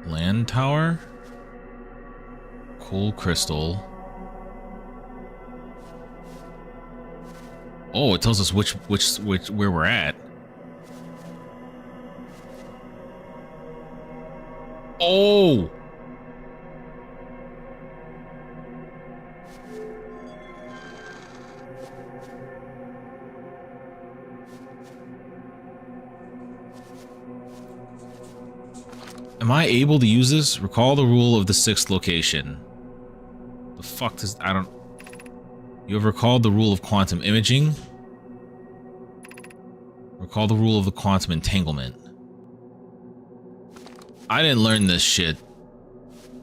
Speaker 1: Land tower. Cool crystal. Oh, it tells us which where we're at. Oh! Am I able to use this? Recall the rule of the 6th location. The fuck does... I don't... You have recalled the rule of quantum imaging. Recall the rule of the quantum entanglement. I didn't learn this shit.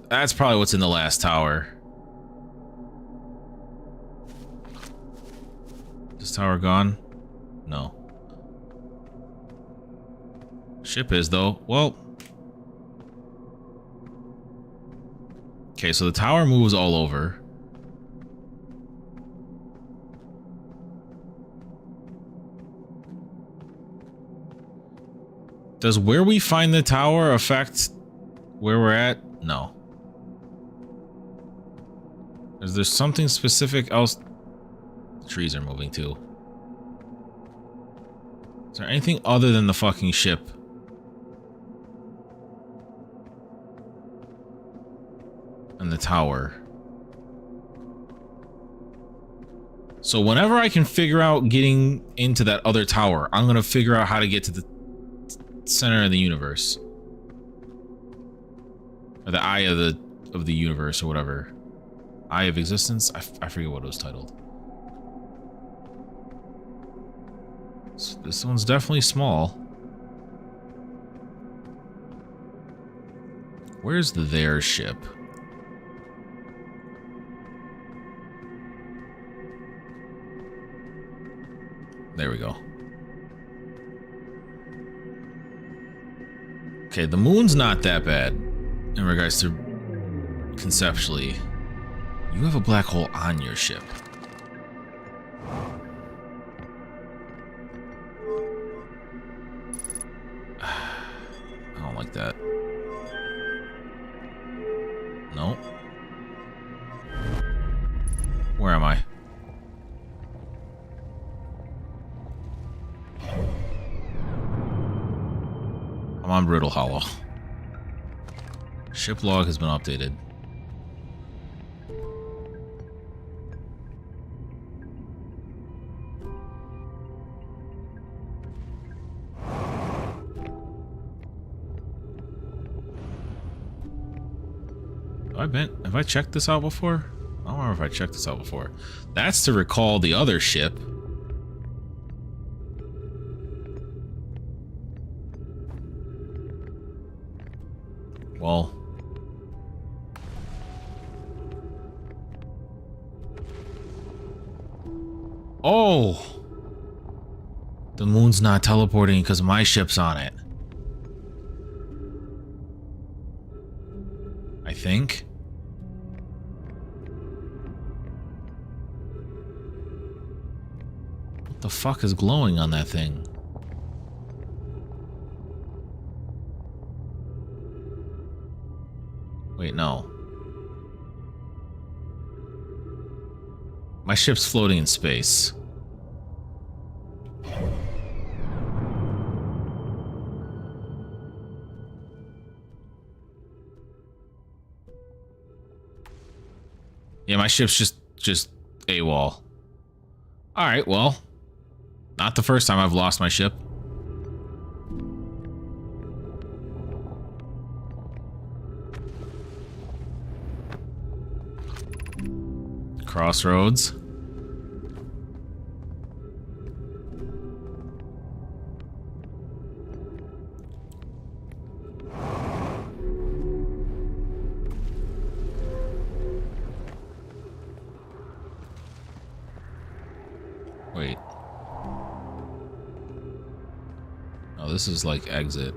Speaker 1: That's probably what's in the last tower. This tower gone? No. Ship is, though. Well... Okay, so the tower moves all over. Does where we find the tower affect where we're at? No. Is there something specific else? The trees are moving too. Is there anything other than the fucking ship? And the tower. So whenever I can figure out getting into that other tower, I'm gonna figure out how to get to the center of the universe. Or the eye of the universe or whatever. Eye of existence? I forget what it was titled. So this one's definitely small. Where's their ship? There we go. Okay, the moon's not that bad in regards to conceptually. You have a black hole on your ship. I don't like that. No. Where am I? I'm on Brittle Hollow. Ship log has been updated. Have I checked this out before? I don't remember if I checked this out before. That's to recall the other ship. Well. Oh! The moon's not teleporting because my ship's on it. I think. What the fuck is glowing on that thing? Wait, no. My ship's floating in space. Yeah, my ship's just AWOL. Alright, well. Not the first time I've lost my ship. Crossroads. Wait. Oh, this is like exit.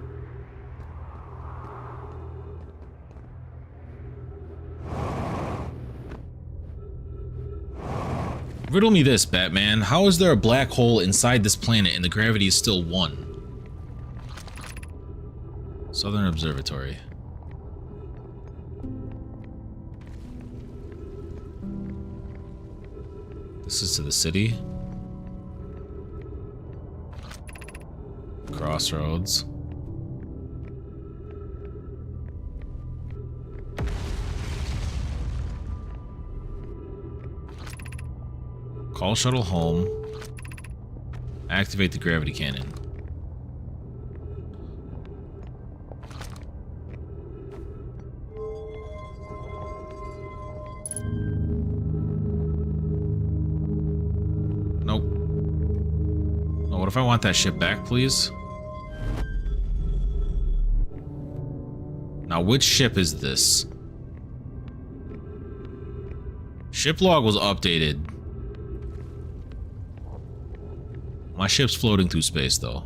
Speaker 1: Riddle me this, Batman. How is there a black hole inside this planet and the gravity is still 1? Southern Observatory. This is to the city. Crossroads. Call shuttle home. Activate the gravity cannon. Nope. Oh, what if I want that ship back, please? Now, which ship is this? Ship log was updated. My ship's floating through space, though.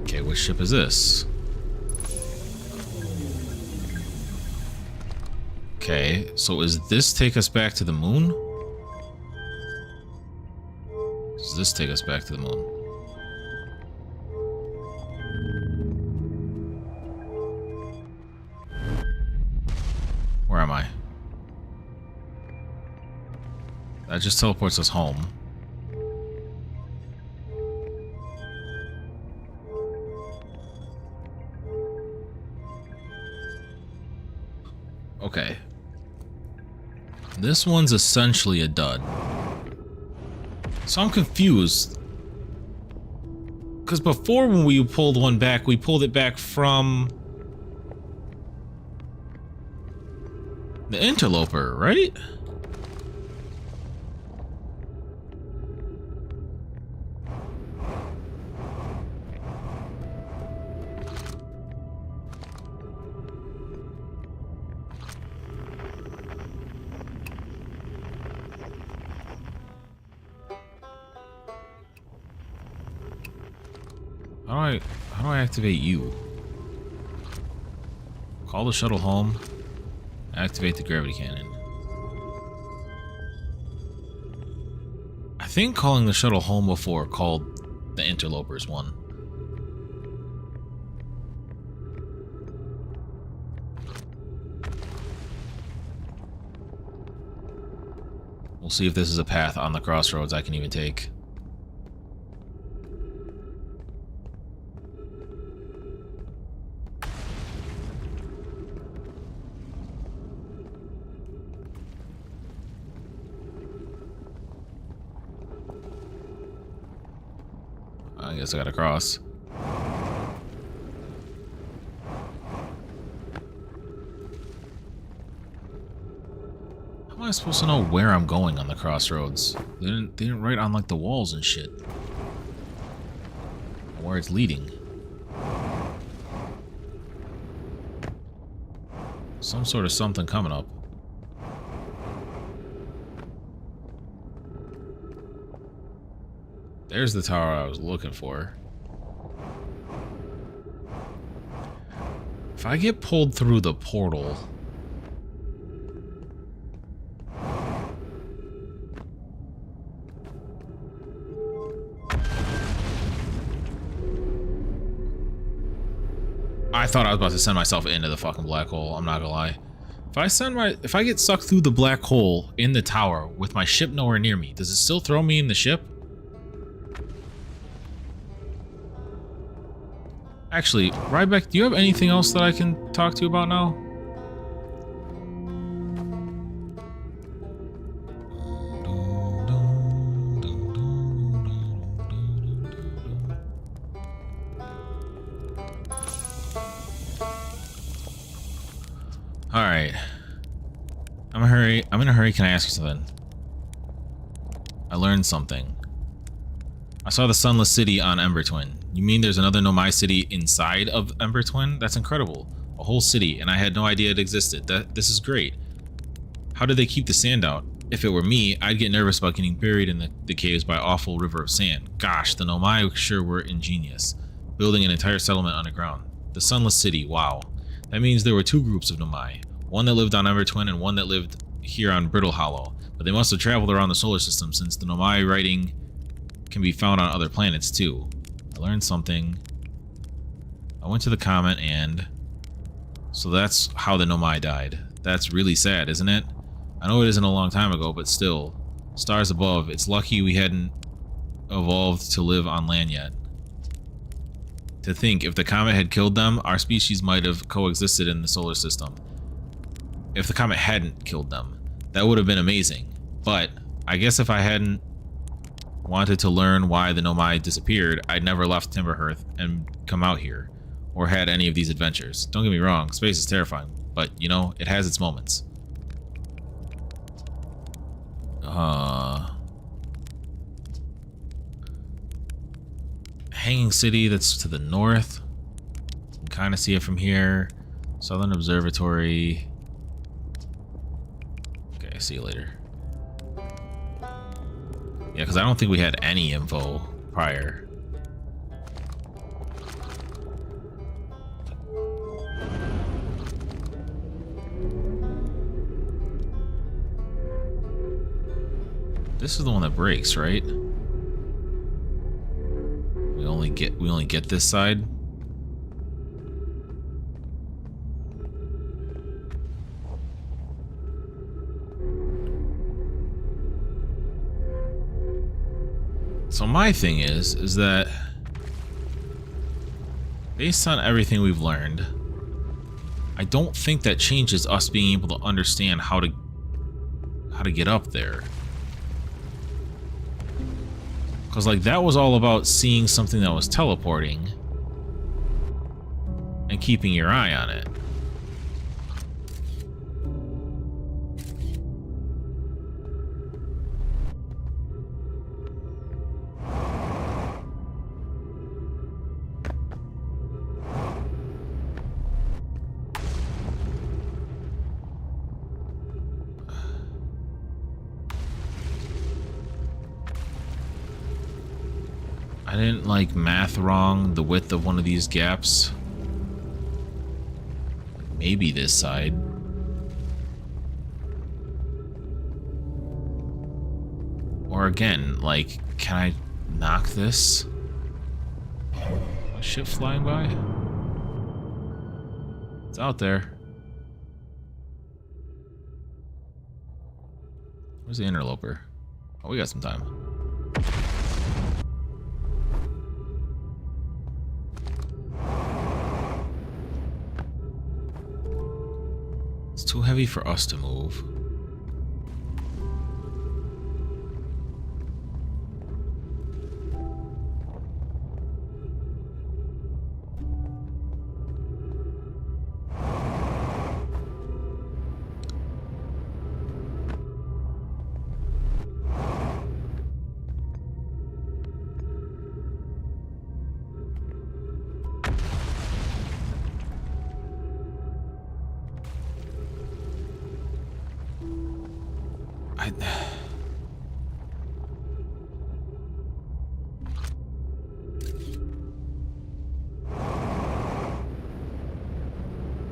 Speaker 1: Okay, which ship is this? Okay, so does this take us back to the moon? Does this take us back to the moon? Where am I? That just teleports us home. Okay. This one's essentially a dud. So I'm confused. Because before when we pulled one back, we pulled it back from the interloper, right? How do I activate you? Call the shuttle home. Activate the gravity cannon. I think calling the shuttle home before called the interlopers one. We'll see if this is a path on the crossroads I can even take. I guess I gotta cross. How am I supposed to know where I'm going on the crossroads? They didn't write on like the walls and shit. Where it's leading. Some sort of something coming up. There's the tower I was looking for. If I get pulled through the portal... I thought I was about to send myself into the fucking black hole, I'm not gonna lie. If I get sucked through the black hole in the tower with my ship nowhere near me, does it still throw me in the ship? Actually, Ryback, do you have anything else that I can talk to you about now? Alright. I'm in a hurry, can I ask you something? I learned something. I saw the Sunless City on Ember Twin. You mean there's another Nomai city inside of Ember Twin? That's incredible. A whole city, and I had no idea it existed. This is great. How did they keep the sand out? If it were me, I'd get nervous about getting buried in the caves by an awful river of sand. Gosh, the Nomai sure were ingenious. Building an entire settlement underground. The Sunless City, wow. That means there were two groups of Nomai. One that lived on Ember Twin and one that lived here on Brittle Hollow. But they must have traveled around the solar system since the Nomai writing can be found on other planets too. I learned something. I went to the comment and... So that's how the Nomai died. That's really sad, isn't it? I know it isn't a long time ago, but still. Stars above. It's lucky we hadn't evolved to live on land yet. To think, if the comet had killed them, our species might have coexisted in the solar system. If the comet hadn't killed them, that would have been amazing. But I guess if I hadn't wanted to learn why the Nomai disappeared, I'd never left Timberhearth and come out here, or had any of these adventures. Don't get me wrong, space is terrifying, but, you know, it has its moments. Hanging City, that's to the north. You can kind of see it from here. Southern Observatory. Okay, see you later. Yeah, because I don't think we had any info prior. This is the one that breaks, right? We only get this side. So my thing is that based on everything we've learned, I don't think that changes us being able to understand how to get up there. Because, like, that was all about seeing something that was teleporting and keeping your eye on it. I didn't, like, math wrong the width of one of these gaps. Maybe this side. Or again, like, can I knock this? A ship flying by? It's out there. Where's the interloper? Oh, we got some time. It's too heavy for us to move.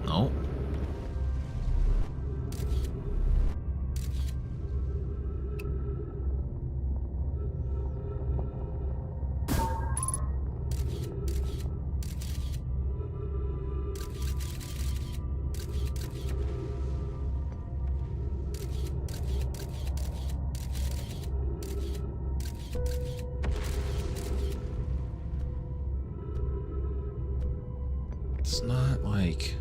Speaker 1: No. It's not like...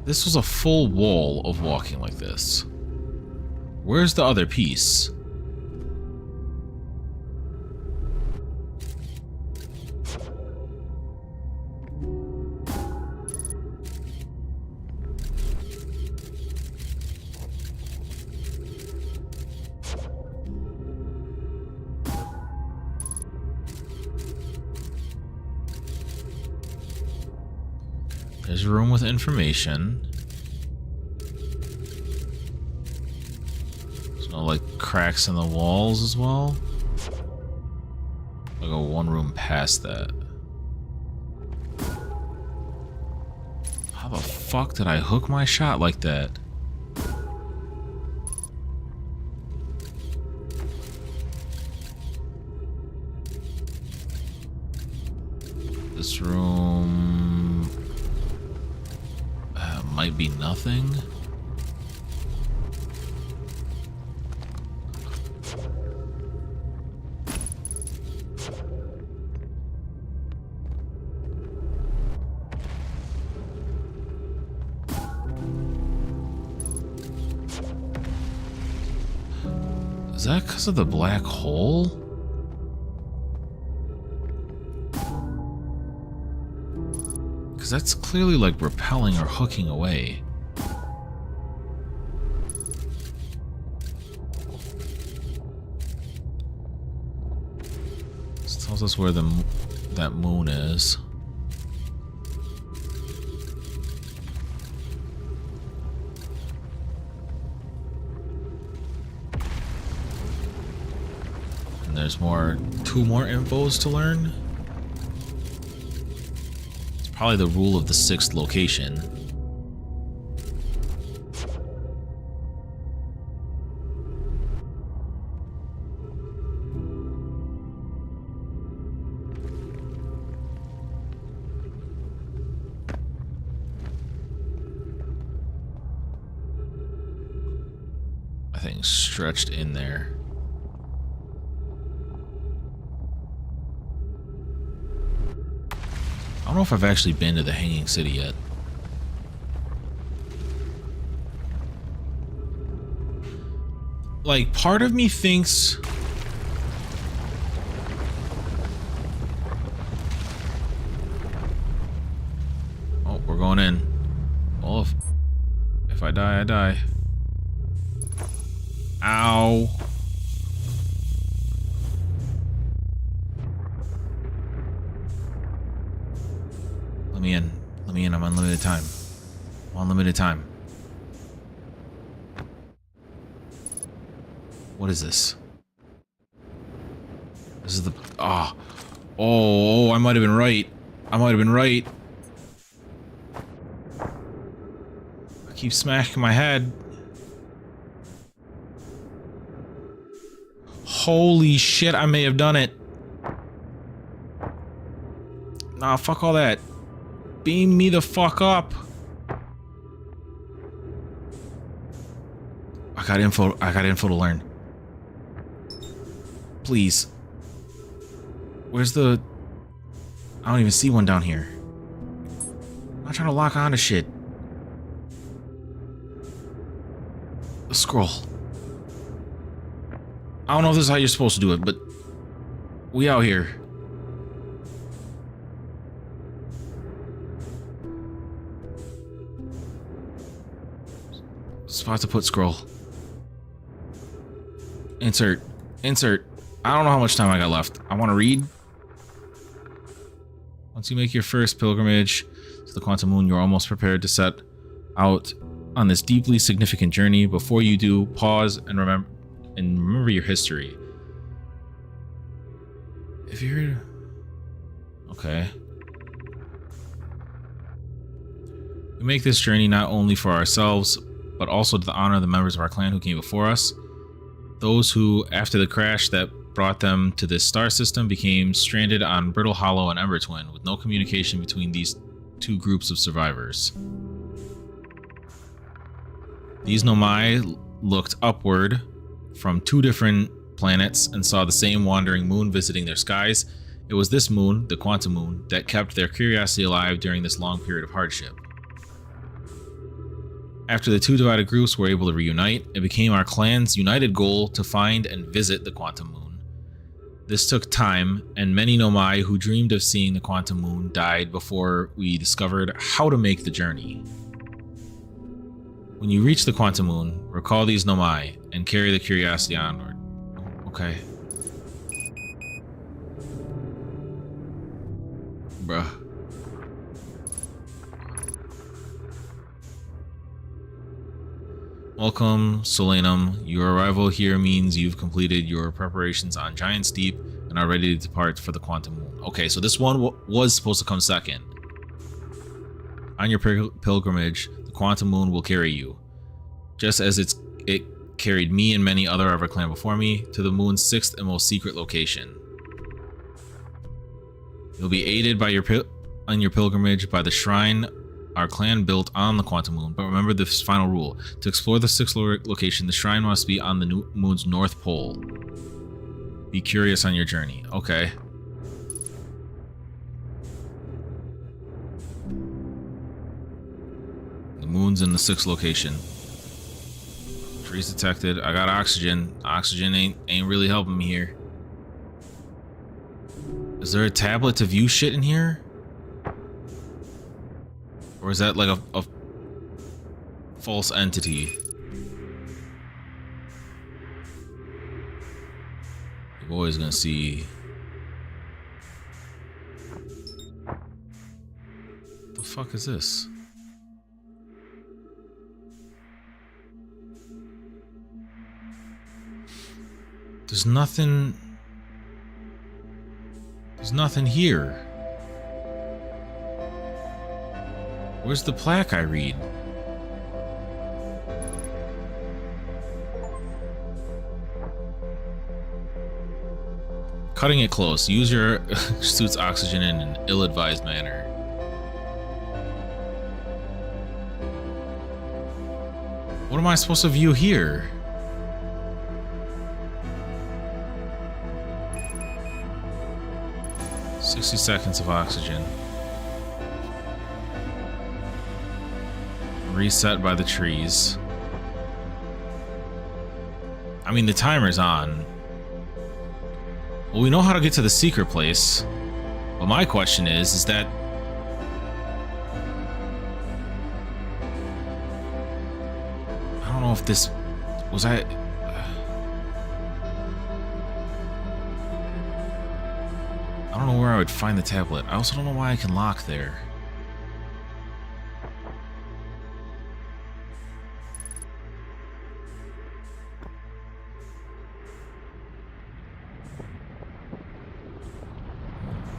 Speaker 1: This was a full wall of walking like this. Where's the other piece? There's a room with information. There's no, like, cracks in the walls as well. I'll go one room past that. How the fuck did I hook my shot like that? This room might be nothing. Is that because of the black hole? Because that's clearly like repelling or hooking away. This tells us where that moon is. There's two more infos to learn. It's probably the rule of the 6th location. I think stretched in there. I don't know if I've actually been to the Hanging City yet. Like, part of me thinks... Oh, we're going in. Well, if I die, I die. Ow. Let me in. Let me in. I'm on limited time. I'm on limited time. What is this? This is the... Ah. Oh, I might have been right. I might have been right. I keep smacking my head. Holy shit, I may have done it. Nah, fuck all that. Beam me the fuck up. I got info to learn. Please. Where's the... I don't even see one down here. I'm not trying to lock onto shit. A scroll. I don't know if this is how you're supposed to do it, but we out here. Spot to put scroll. Insert. Insert. I don't know how much time I got left. I want to read. Once you make your first pilgrimage to the Quantum Moon, you're almost prepared to set out on this deeply significant journey. Before you do, pause and remember your history. If you're... Okay. We make this journey not only for ourselves, but also to honor the members of our clan who came before us. Those who, after the crash that brought them to this star system, became stranded on Brittle Hollow and Ember Twin, with no communication between these two groups of survivors. These Nomai looked upward from two different planets and saw the same wandering moon visiting their skies. It was this moon, the Quantum Moon, that kept their curiosity alive during this long period of hardship. After the two divided groups were able to reunite, it became our clan's united goal to find and visit the Quantum Moon. This took time, and many Nomai who dreamed of seeing the Quantum Moon died before we discovered how to make the journey. When you reach the Quantum Moon, recall these Nomai and carry the curiosity onward. Okay. Bruh. Welcome, Solanum. Your arrival here means you've completed your preparations on Giant's Deep and are ready to depart for the Quantum Moon. Okay, so this one was supposed to come second. On your pilgrimage, the Quantum Moon will carry you, just as it carried me and many other of our clan before me, to the moon's 6th and most secret location. You'll be aided by on your pilgrimage by the shrine our clan built on the quantum moon. But remember this final rule. To explore the sixth location, the shrine must be on the moon's north pole. Be curious on your journey. Okay. The moon's in the sixth location. Trees detected. I got oxygen. Oxygen ain't really helping me here. Is there a tablet to view shit in here? Or is that like a false entity? You're always gonna see. What the fuck is this? There's nothing. There's nothing here. Where's the plaque I read? Cutting it close. Use your suit's oxygen in an ill-advised manner. What am I supposed to view here? "60 seconds of oxygen. Reset by the trees." I mean, the timer's on. Well, we know how to get to the secret place. But my question is that... I don't know if this... Was I... I don't know where I would find the tablet. I also don't know why I can lock there.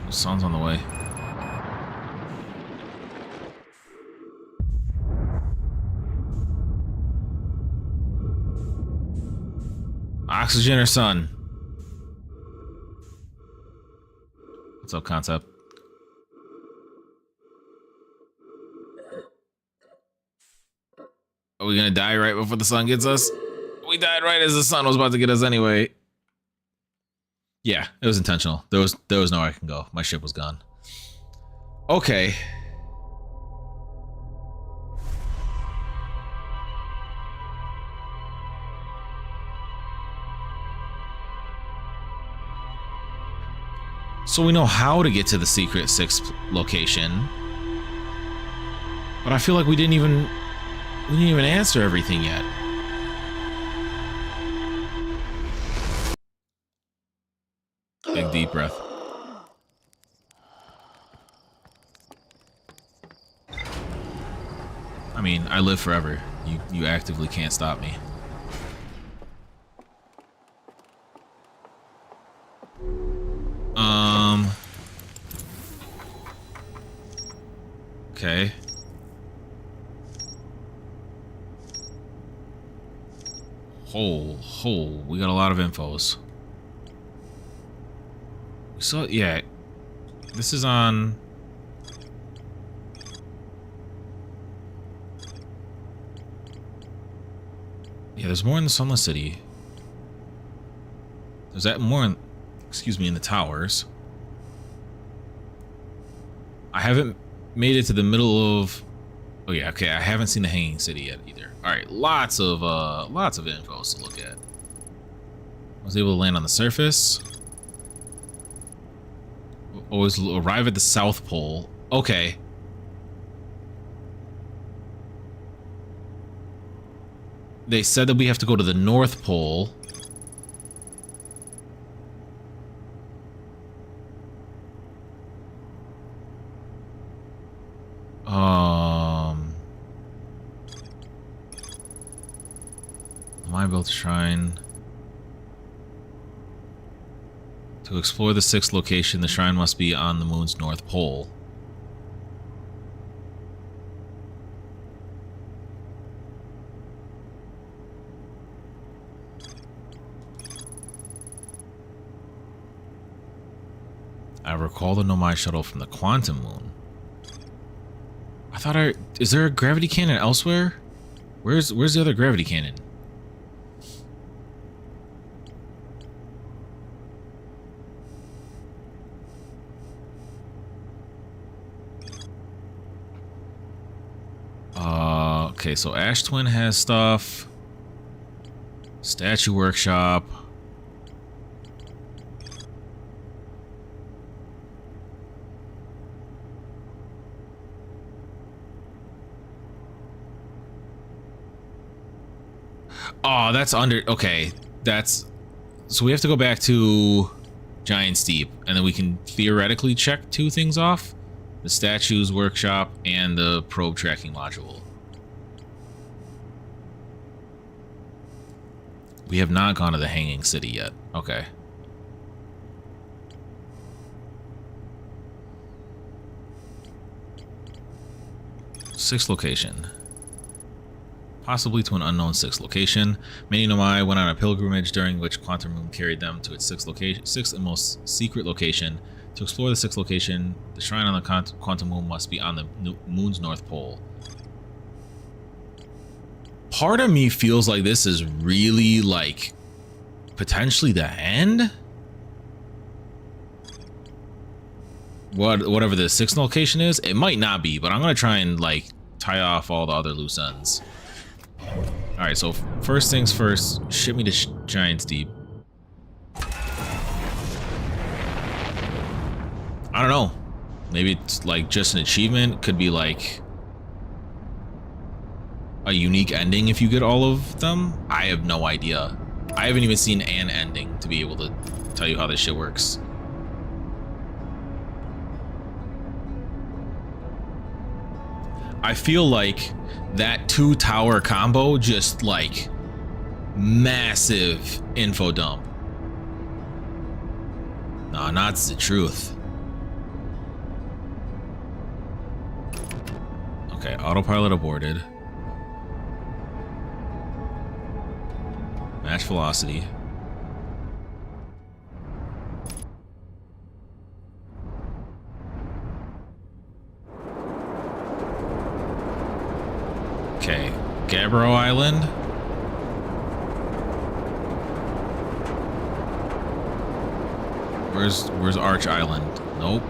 Speaker 1: The sun's on the way. Oxygen or sun? What's up, Concept? Are we gonna die right before the sun gets us? We died right as the sun was about to get us anyway. Yeah, it was intentional. There was nowhere I can go. My ship was gone. Okay. So we know how to get to the secret sixth location. But I feel like we didn't even answer everything yet. Big deep breath. I mean, I live forever. You actively can't stop me. Okay. We got a lot of infos. So yeah, this is on. Yeah, there's more in the Sunless City. There's that more in, excuse me, in the towers. I haven't made it to the middle of. Oh yeah, okay. I haven't seen the Hanging City yet either. All right, lots of infos to look at. I was able to land on the surface. Always arrive at the South Pole. Okay. They said that we have to go to the North Pole. I built a shrine. To explore the sixth location, the shrine must be on the moon's north pole. I recall the Nomai shuttle from the quantum moon. I thought is there a gravity cannon elsewhere? Where's the other gravity cannon? Okay, so Ash Twin has stuff. Statue Workshop. Oh, that's under... Okay, that's... So we have to go back to Giant Steep, and then we can theoretically check 2 things off. The Statues Workshop and the Probe Tracking Module. We have not gone to the Hanging City yet. Okay. Sixth location. Possibly to an unknown 6th location. Many Nomai went on a pilgrimage during which Quantum Moon carried them to its 6th and most secret location. To explore the 6th location, the shrine on the Quantum Moon must be on the Moon's North Pole. Part of me feels like this is really, like, potentially the end? Whatever the 6th location is, it might not be, but I'm gonna try and, like, tie off all the other loose ends. Alright, so first things first, ship me to Giant Steep. I don't know. Maybe it's like just an achievement. Could be like a unique ending if you get all of them. I have no idea. I haven't even seen an ending to be able to tell you how this shit works. I feel like that 2-tower combo just like massive info dump. Nah, not the truth. Okay, autopilot aborted. Match velocity. Okay, Gabbro Island. Where's Arch Island? Nope.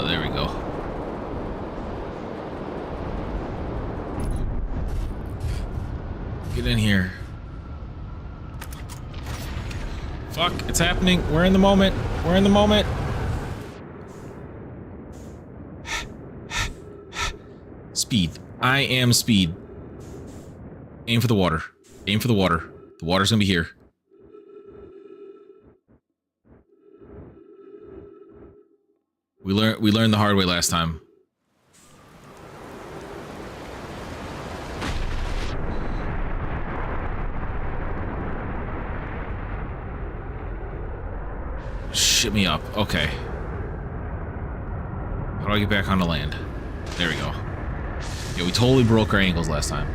Speaker 1: There we go. Get in here. Fuck, it's happening. We're in the moment. We're in the moment. Speed. I am speed. Aim for the water. Aim for the water. The water's gonna be here. We learned the hard way last time. Shit me up. Okay. How do I get back onto land? There we go. Yeah, we totally broke our ankles last time.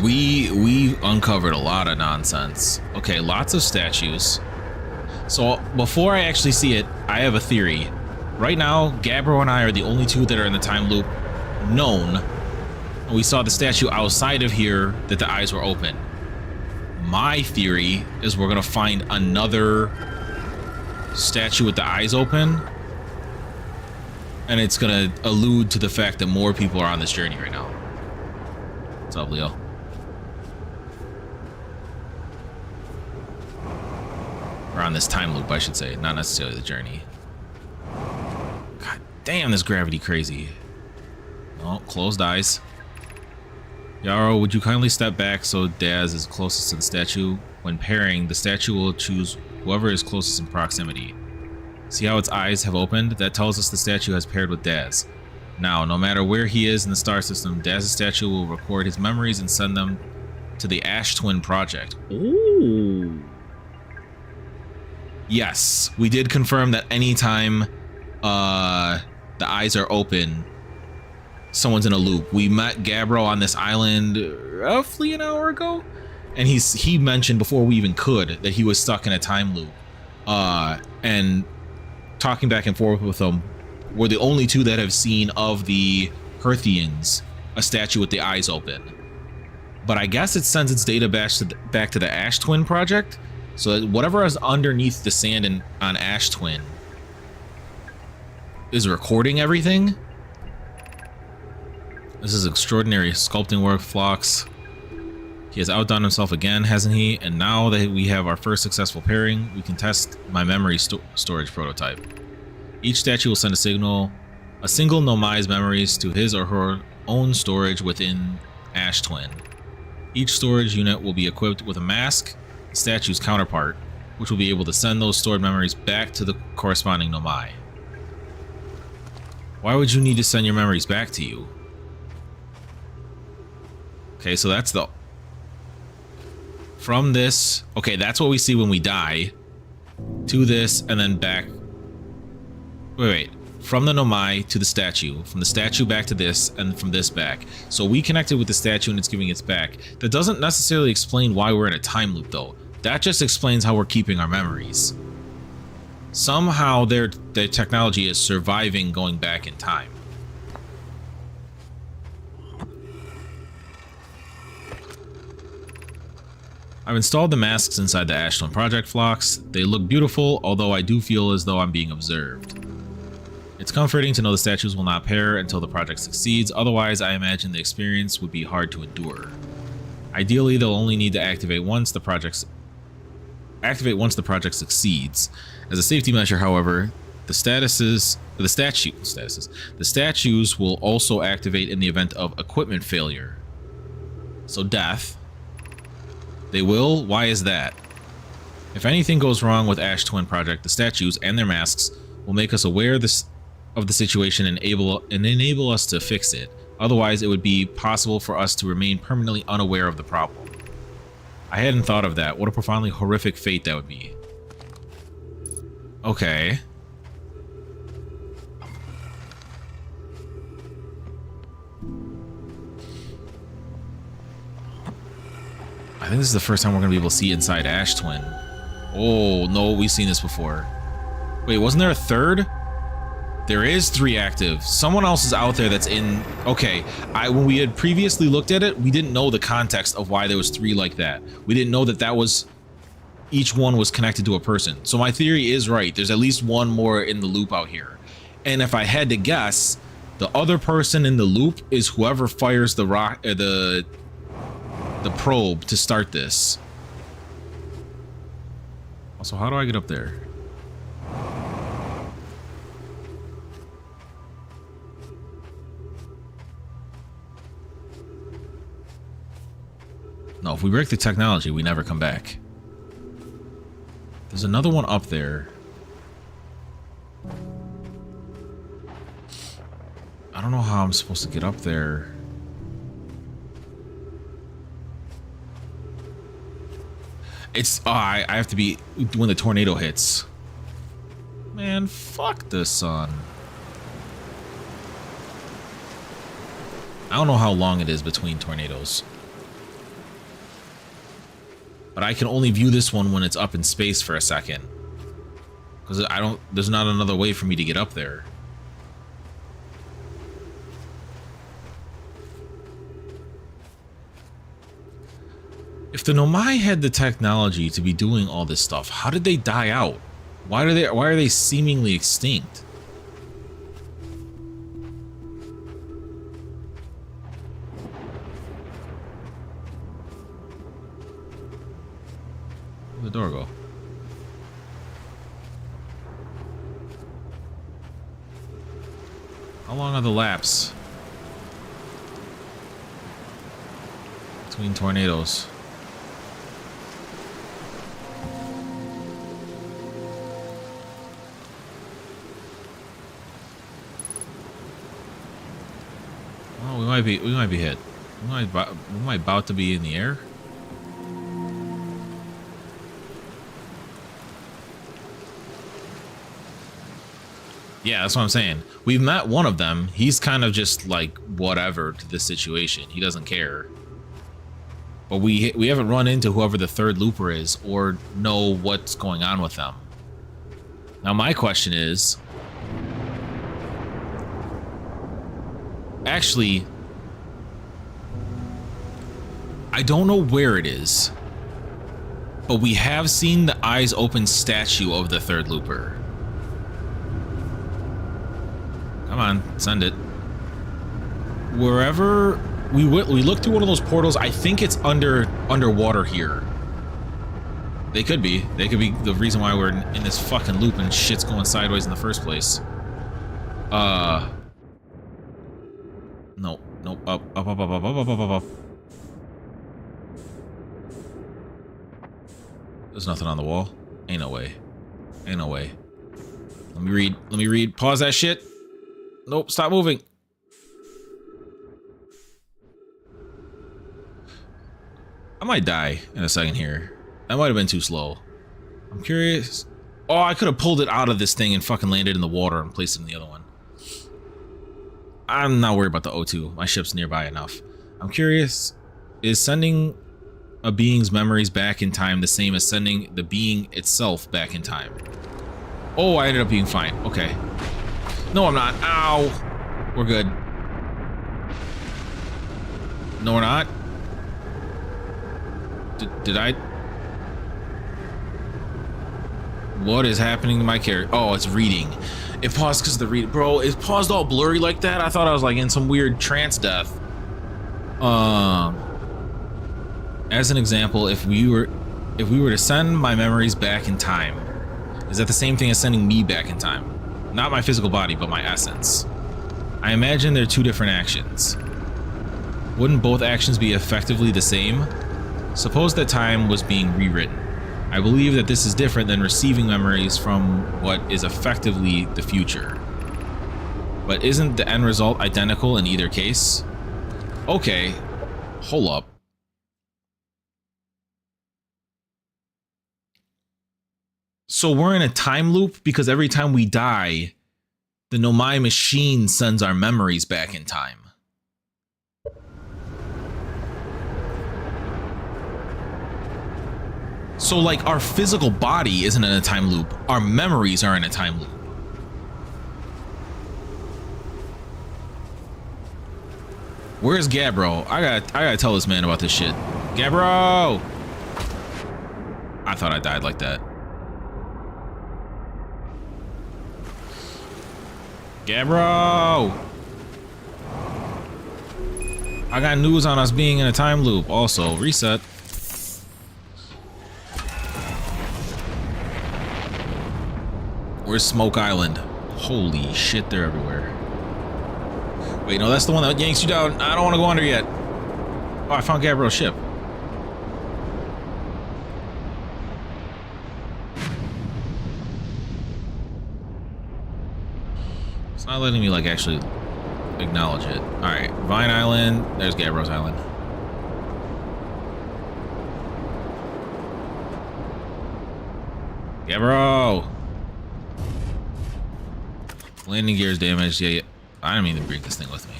Speaker 1: We uncovered a lot of nonsense. Okay, lots of statues. So before I actually see it, I have a theory. Right now, Gabbro and I are the only 2 that are in the time loop known. And we saw the statue outside of here that the eyes were open. My theory is we're gonna find another statue with the eyes open, and it's gonna allude to the fact that more people are on this journey right now. What's up, Leo? Or on this time loop, I should say, not necessarily the journey. God damn, this gravity crazy. Oh, closed eyes. Yarrow, would you kindly step back so Daz is closest to the statue? When pairing, the statue will choose whoever is closest in proximity. See how its eyes have opened? That tells us the statue has paired with Daz. Now, no matter where he is in the star system, Daz's statue will record his memories and send them to the Ash Twin Project. Ooh. Yes, we did confirm that anytime the eyes are open, someone's in a loop. We met Gabbro on this island roughly an hour ago, and he mentioned before we even could that he was stuck in a time loop. And talking back and forth with them, we're the only two that have seen of the Herthians a statue with the eyes open. But I guess it sends its data back to the Ash Twin project, so that whatever is underneath the sand on Ash Twin is recording everything. This is extraordinary sculpting work, Phlox. He has outdone himself again, hasn't he? And now that we have our first successful pairing, we can test my memory storage prototype. Each statue will send a single Nomai's memories to his or her own storage within Ash Twin. Each storage unit will be equipped with a mask, the statue's counterpart, which will be able to send those stored memories back to the corresponding Nomai. Why would you need to send your memories back to you? Okay, so that's the... From this... Okay, that's what we see when we die. To this, and then back... Wait. From the Nomai to the statue. From the statue back to this, and from this back. So we connected with the statue and it's giving it back. That doesn't necessarily explain why we're in a time loop, though. That just explains how we're keeping our memories. Somehow their technology is surviving going back in time. I've installed the masks inside the Ash Twin project, Phlox. They look beautiful, although I do feel as though I'm being observed. It's comforting to know the statues will not pair until the project succeeds, otherwise I imagine the experience would be hard to endure. Ideally, they'll only need to activate once the project succeeds. As a safety measure, however, the statues will also activate in the event of equipment failure. So death. They will? Why is that? If anything goes wrong with Ash Twin project, the statues and their masks will make us aware of the situation and enable us to fix it. Otherwise, it would be possible for us to remain permanently unaware of the problem. I hadn't thought of that. What a profoundly horrific fate that would be. Okay. I think this is the first time we're going to be able to see inside Ash Twin. Oh, no, we've seen this before. Wait, wasn't there a third? There is 3 active. Someone else is out there that's in... Okay, when we had previously looked at it, we didn't know the context of why there was 3 like that. We didn't know that that was... Each one was connected to a person. So my theory is right. There's at least one more in the loop out here. And if I had to guess, the other person in the loop is whoever fires the probe to start this. Also, how do I get up there? No, if we break the technology, we never come back. There's another one up there. I don't know how I'm supposed to get up there. It's... Oh, I have to be... When the tornado hits. Man, fuck the sun. I don't know how long it is between tornadoes. But I can only view this one when it's up in space for a second. Because there's not another way for me to get up there. If the Nomai had the technology to be doing all this stuff, how did they die out? Why are they seemingly extinct? Where'd the door go? How long are the laps between tornadoes? Oh, we might be hit. We might about to be in the air. Yeah, that's what I'm saying. We've met one of them. He's kind of just like whatever to this situation. He doesn't care. But we haven't run into whoever the third looper is or know what's going on with them. Now my question is, actually, I don't know where it is, but we have seen the eyes open statue of the third looper. Come on, send it. Wherever we look through one of those portals, I think it's underwater here. They could be. They could be the reason why we're in this fucking loop and shit's going sideways in the first place. Nope. Up. There's nothing on the wall. Ain't no way. Let me read. Pause that shit. Nope, stop moving. I might die in a second here. That might have been too slow. I'm curious. Oh, I could have pulled it out of this thing and fucking landed in the water and placed it in the other one. I'm not worried about the O2. My ship's nearby enough. I'm curious, is sending a being's memories back in time the same as sending the being itself back in time? Oh, I ended up being fine. Okay. No, I'm not. Ow. We're good. No, we're not. Did I? What is happening to my character? Oh, it's reading. It paused because of the read. Bro, it paused all blurry like that. I thought I was like in some weird trance death. As an example, if we were to send my memories back in time, is that the same thing as sending me back in time? Not my physical body, but my essence. I imagine they're two different actions. Wouldn't both actions be effectively the same? Suppose that time was being rewritten. I believe that this is different than receiving memories from what is effectively the future. But isn't the end result identical in either case? Okay, hold up. So we're in a time loop because every time we die, the Nomai machine sends our memories back in time. So like our physical body isn't in a time loop, our memories are in a time loop. Where's Gabbro? I gotta tell this man about this shit. Gabbro! I thought I died like that. Gabbro! I got news on us being in a time loop. Also, reset. Where's Smoke Island? Holy shit, they're everywhere. Wait, no, that's the one that yanks you down. I don't want to go under yet. Oh, I found Gabbro's ship. It's not letting me, like, actually acknowledge it. Alright, Vine Island. There's Gabbro's Island. Gabbro! Landing gears damaged. Yeah, I didn't mean to bring this thing with me.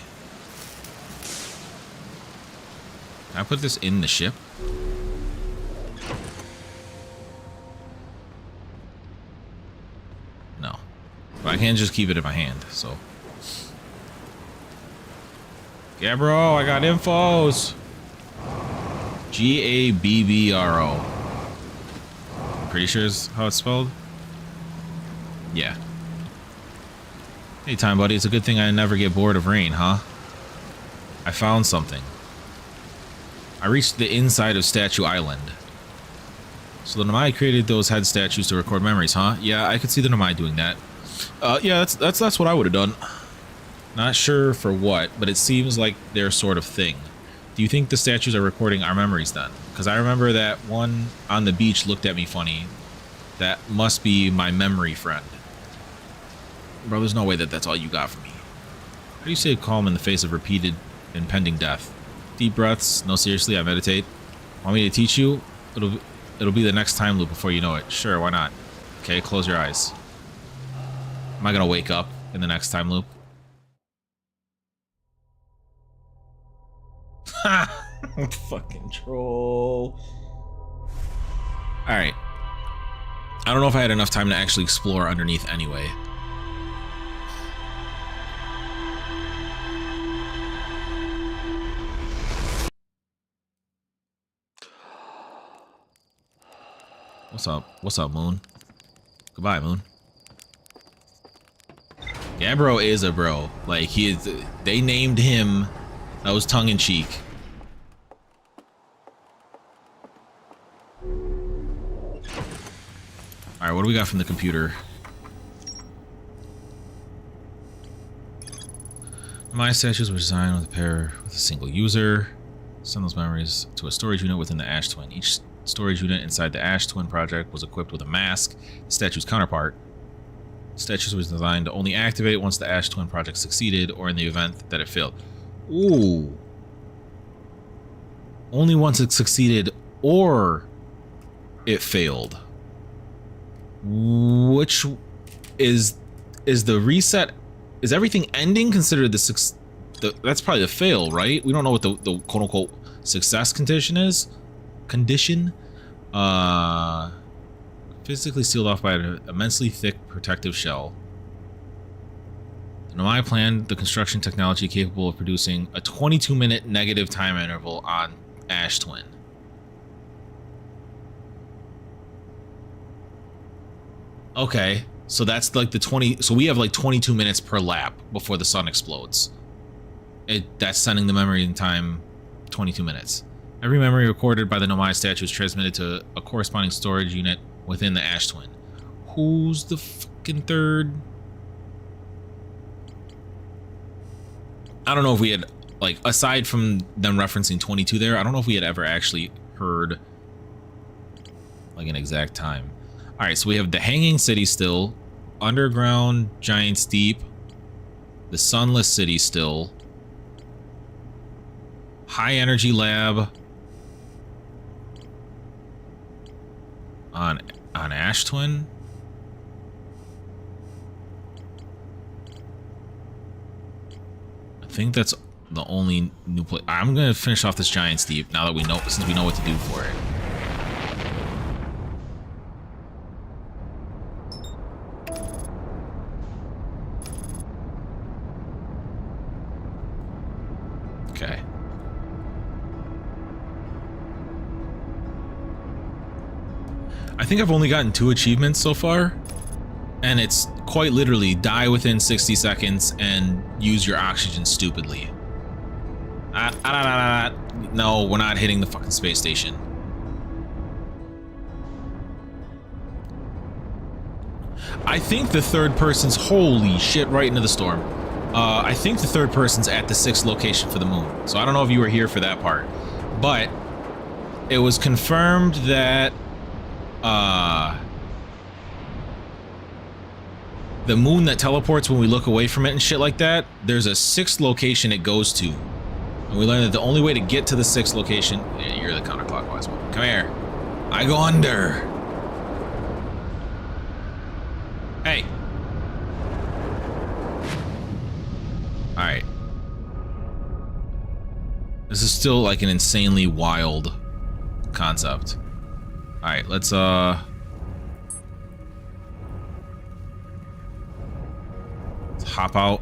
Speaker 1: Can I put this in the ship? No. But I can't just keep it in my hand, so. Gabbro, I got infos. Gabbro. Pretty sure is how it's spelled? Yeah. Hey, time buddy, it's a good thing I never get bored of rain, huh? I found something. I reached the inside of Statue Island. So the Nomai created those head statues to record memories, huh? Yeah, I could see the Nomai doing that. Yeah, that's what I would have done. Not sure for what, but it seems like their sort of thing. Do you think the statues are recording our memories then? Because I remember that one on the beach looked at me funny. That must be my memory friend. Bro, there's no way that that's all you got from me. How do you stay calm in the face of repeated impending death? Deep breaths. No, seriously, I meditate. Want me to teach you? It'll be the next time loop before you know it. Sure, why not? Okay, close your eyes. Am I gonna wake up? in the next time loop. Ha! Fucking troll. Alright. I don't know if I had enough time to actually explore underneath anyway. What's up? What's up, Moon? Goodbye, Moon. Yeah, bro is a bro. Like, he is. They named him. That was tongue in cheek. Alright, what do we got from the computer? My statues were designed with a single user. Send those memories to a storage unit within the Ash Twin. Each storage unit inside the Ash Twin project was equipped with a mask, the statue's counterpart. The statue was designed to only activate once the Ash Twin project succeeded or in the event that it failed. Ooh. Only once it succeeded or it failed. Which is the reset? Is everything ending considered that's probably the fail, right? We don't know what the quote unquote success condition is. Physically sealed off by an immensely thick protective shell. The Nomai planned the construction technology capable of producing a 22-minute negative time interval on Ash Twin. Okay, so that's like the 20. So we have like 22 minutes per lap before the sun explodes. That's sending the memory in time 22 minutes. Every memory recorded by the Nomai statue is transmitted to a corresponding storage unit within the Ash Twin. Who's the fucking third? I don't know if we had, like, aside from them referencing 22 there, I don't know if we had ever actually heard like an exact time. All right, so we have the Hanging City still, Underground Giant's Deep, the Sunless City still, High Energy Lab on Ash Twin. I think that's the only new place. I'm gonna finish off this Giant's Deep now that we know, since we know what to do for it. Okay. I think I've only gotten 2 achievements so far, and it's quite literally die within 60 seconds and use your oxygen stupidly. No, we're not hitting the fucking space station. I think the third person's, holy shit, right into the storm. I think the third person's at the 6th location for the moon. So I don't know if you were here for that part, but it was confirmed that the moon that teleports when we look away from it and shit like that, there's a 6th location it goes to. And we learned that the only way to get to the 6th location, yeah, you're the counterclockwise one. Come here. I go under. Hey. Alright. This is still like an insanely wild concept. Alright, let's hop out.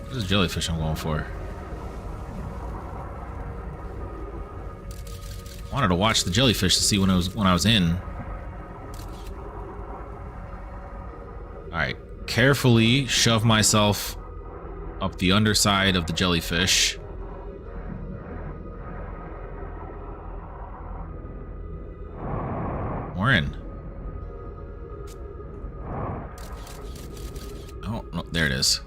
Speaker 1: This is jellyfish I'm going for. Wanted to watch the jellyfish to see when I was in. Alright, carefully shove myself up the underside of the jellyfish. We're in. Oh, no, there it is.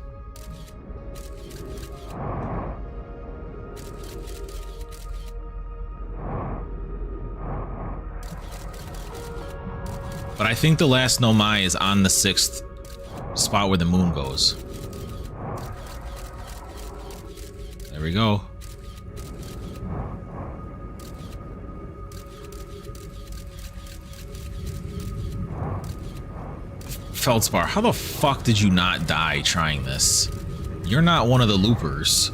Speaker 1: But I think the last Nomai is on the 6th spot where the moon goes. There we go. Feldspar, how the fuck did you not die trying this? You're not one of the loopers.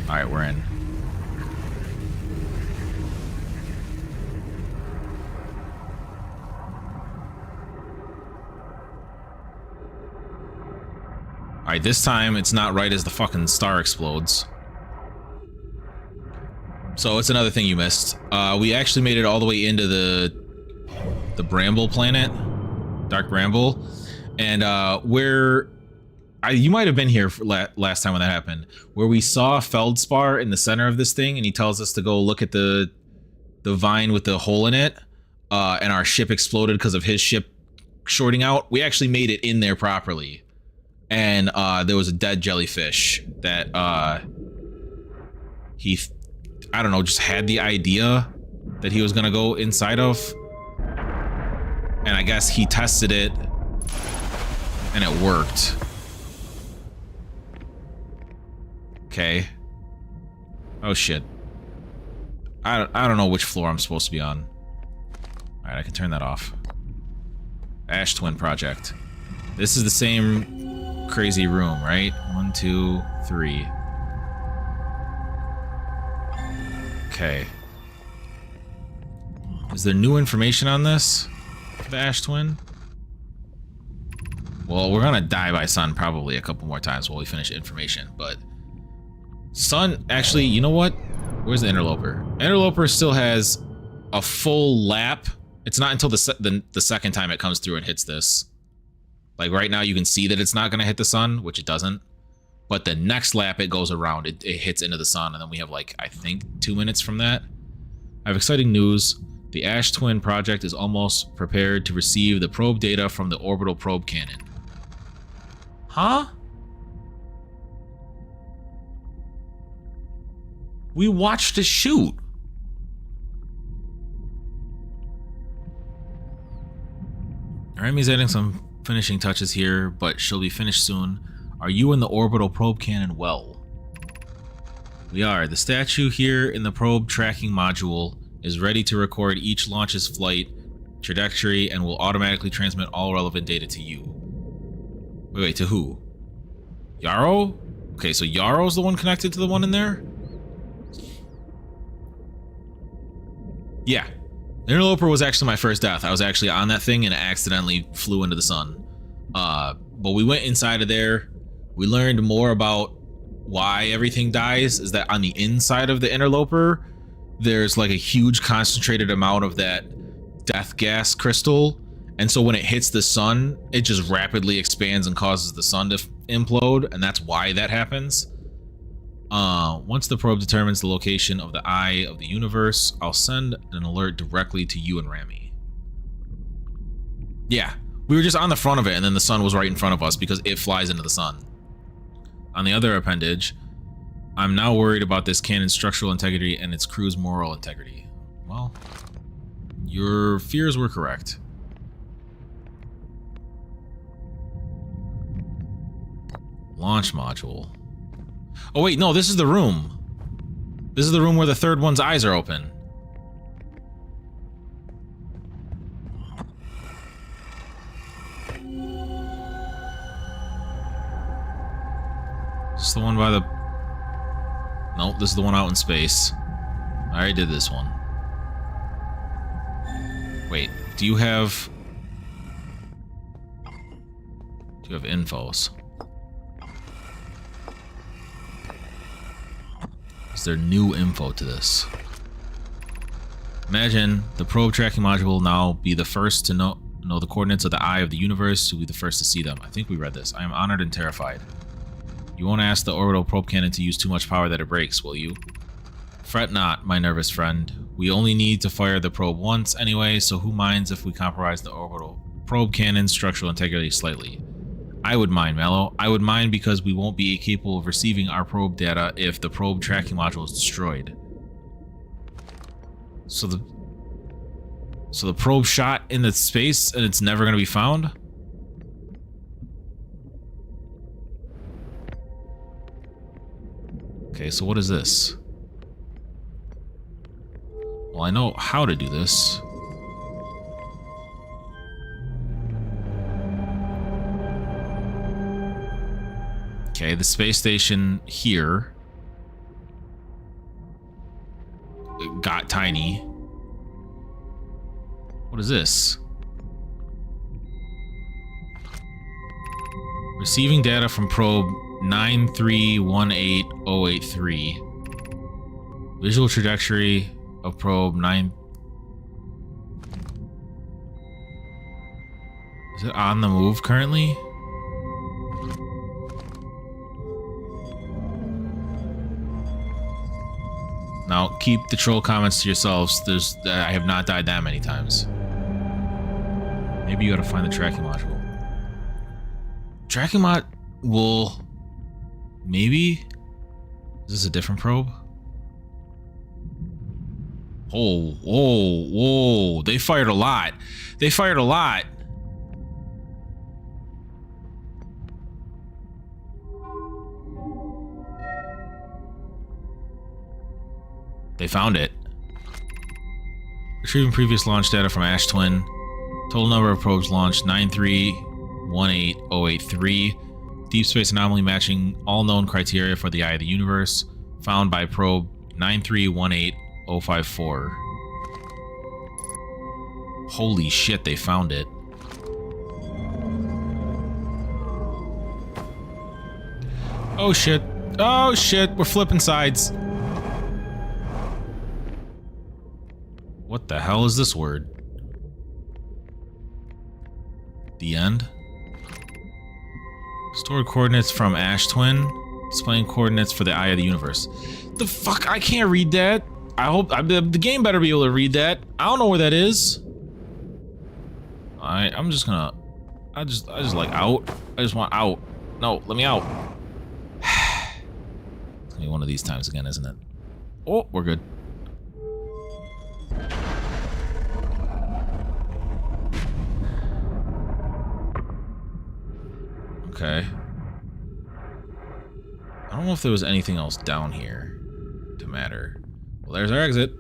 Speaker 1: Alright, we're in. Alright, this time it's not right as the fucking star explodes. So it's another thing you missed. We actually made it all the way into the Bramble planet. Dark Bramble. And you might have been here for last time when that happened, where we saw Feldspar in the center of this thing, and he tells us to go look at the vine with the hole in it, and our ship exploded because of his ship shorting out. We actually made it in there properly, and there was a dead jellyfish that he, I don't know, just had the idea that he was gonna go inside of, and I guess he tested it, and it worked. Okay. Oh shit. I don't know which floor I'm supposed to be on. Alright, I can turn that off. Ash Twin Project. This is the same crazy room, right? 1, 2, 3. Okay. Is there new information on this? The Ash Twin? Well, we're gonna die by sun probably a couple more times while we finish information, but Sun, actually, you know what? Where's the Interloper? Interloper still has a full lap. It's not until the second time it comes through and hits this. Like right now you can see that it's not going to hit the sun, which it doesn't. But the next lap it goes around, it hits into the sun, and then we have like, I think, 2 minutes from that. I have exciting news. The Ash Twin Project is almost prepared to receive the probe data from the orbital probe cannon. Huh? We watched it shoot. Remy's adding some finishing touches here, but she'll be finished soon. Are you in the orbital probe cannon well? We are. The statue here in the probe tracking module is ready to record each launch's flight trajectory and will automatically transmit all relevant data to you. Wait, to who? Yarrow? Okay, so Yarrow's the one connected to the one in there? Yeah. Interloper was actually my first death. I was actually on that thing and accidentally flew into the sun. But we went inside of there. We learned more about why everything dies, is that on the inside of the Interloper, there's like a huge concentrated amount of that death gas crystal. And so when it hits the sun, it just rapidly expands and causes the sun to implode. And that's why that happens. Once the probe determines the location of the eye of the universe, I'll send an alert directly to you and Ramy. Yeah, we were just on the front of it, and then the sun was right in front of us because it flies into the sun. On the other appendage, I'm now worried about this cannon's structural integrity and its crew's moral integrity. Well, your fears were correct. Launch module. Oh wait, no, this is the room. This is the room where the third one's eyes are open. Is this the one by the... Nope, this is the one out in space. I already did this one. Wait, do you have... Do you have infos? Is there new info to this? Imagine the probe tracking module will now be the first to know the coordinates of the eye of the universe, to be the first to see them. I think we read this. I am honored and terrified. You won't ask the orbital probe cannon to use too much power that it breaks, will you? Fret not, my nervous friend. We only need to fire the probe once anyway, so who minds if we compromise the orbital probe cannon's structural integrity slightly? I would mind, Mello. I would mind because we won't be capable of receiving our probe data if the probe tracking module is destroyed. So the probe shot in the space and it's never going to be found? Okay, so what is this? Well, I know how to do this. Okay, the space station here got tiny. What is this? Receiving data from probe 9318083. Visual trajectory of probe 9. Is it on the move currently? Now, keep the troll comments to yourselves. I have not died that many times. Maybe you gotta find the tracking module. Tracking mod will... Maybe? Is this a different probe? Oh, whoa, whoa. They fired a lot. They fired a lot. They found it. Retrieving previous launch data from Ash Twin. Total number of probes launched 9318083. Deep space anomaly matching all known criteria for the Eye of the Universe. Found by probe 9318054. Holy shit, they found it. Oh shit. Oh shit, we're flipping sides. What the hell is this word? The end? Stored coordinates from Ash Twin. Displaying coordinates for the Eye of the Universe. The fuck? I can't read that. I hope the game better be able to read that. I don't know where that is. Alright, I'm just gonna... I just like out. I just want out. No, let me out. It's gonna be one of these times again, isn't it? Oh, we're good. Okay. I don't know if there was anything else down here to matter. Well, there's our exit.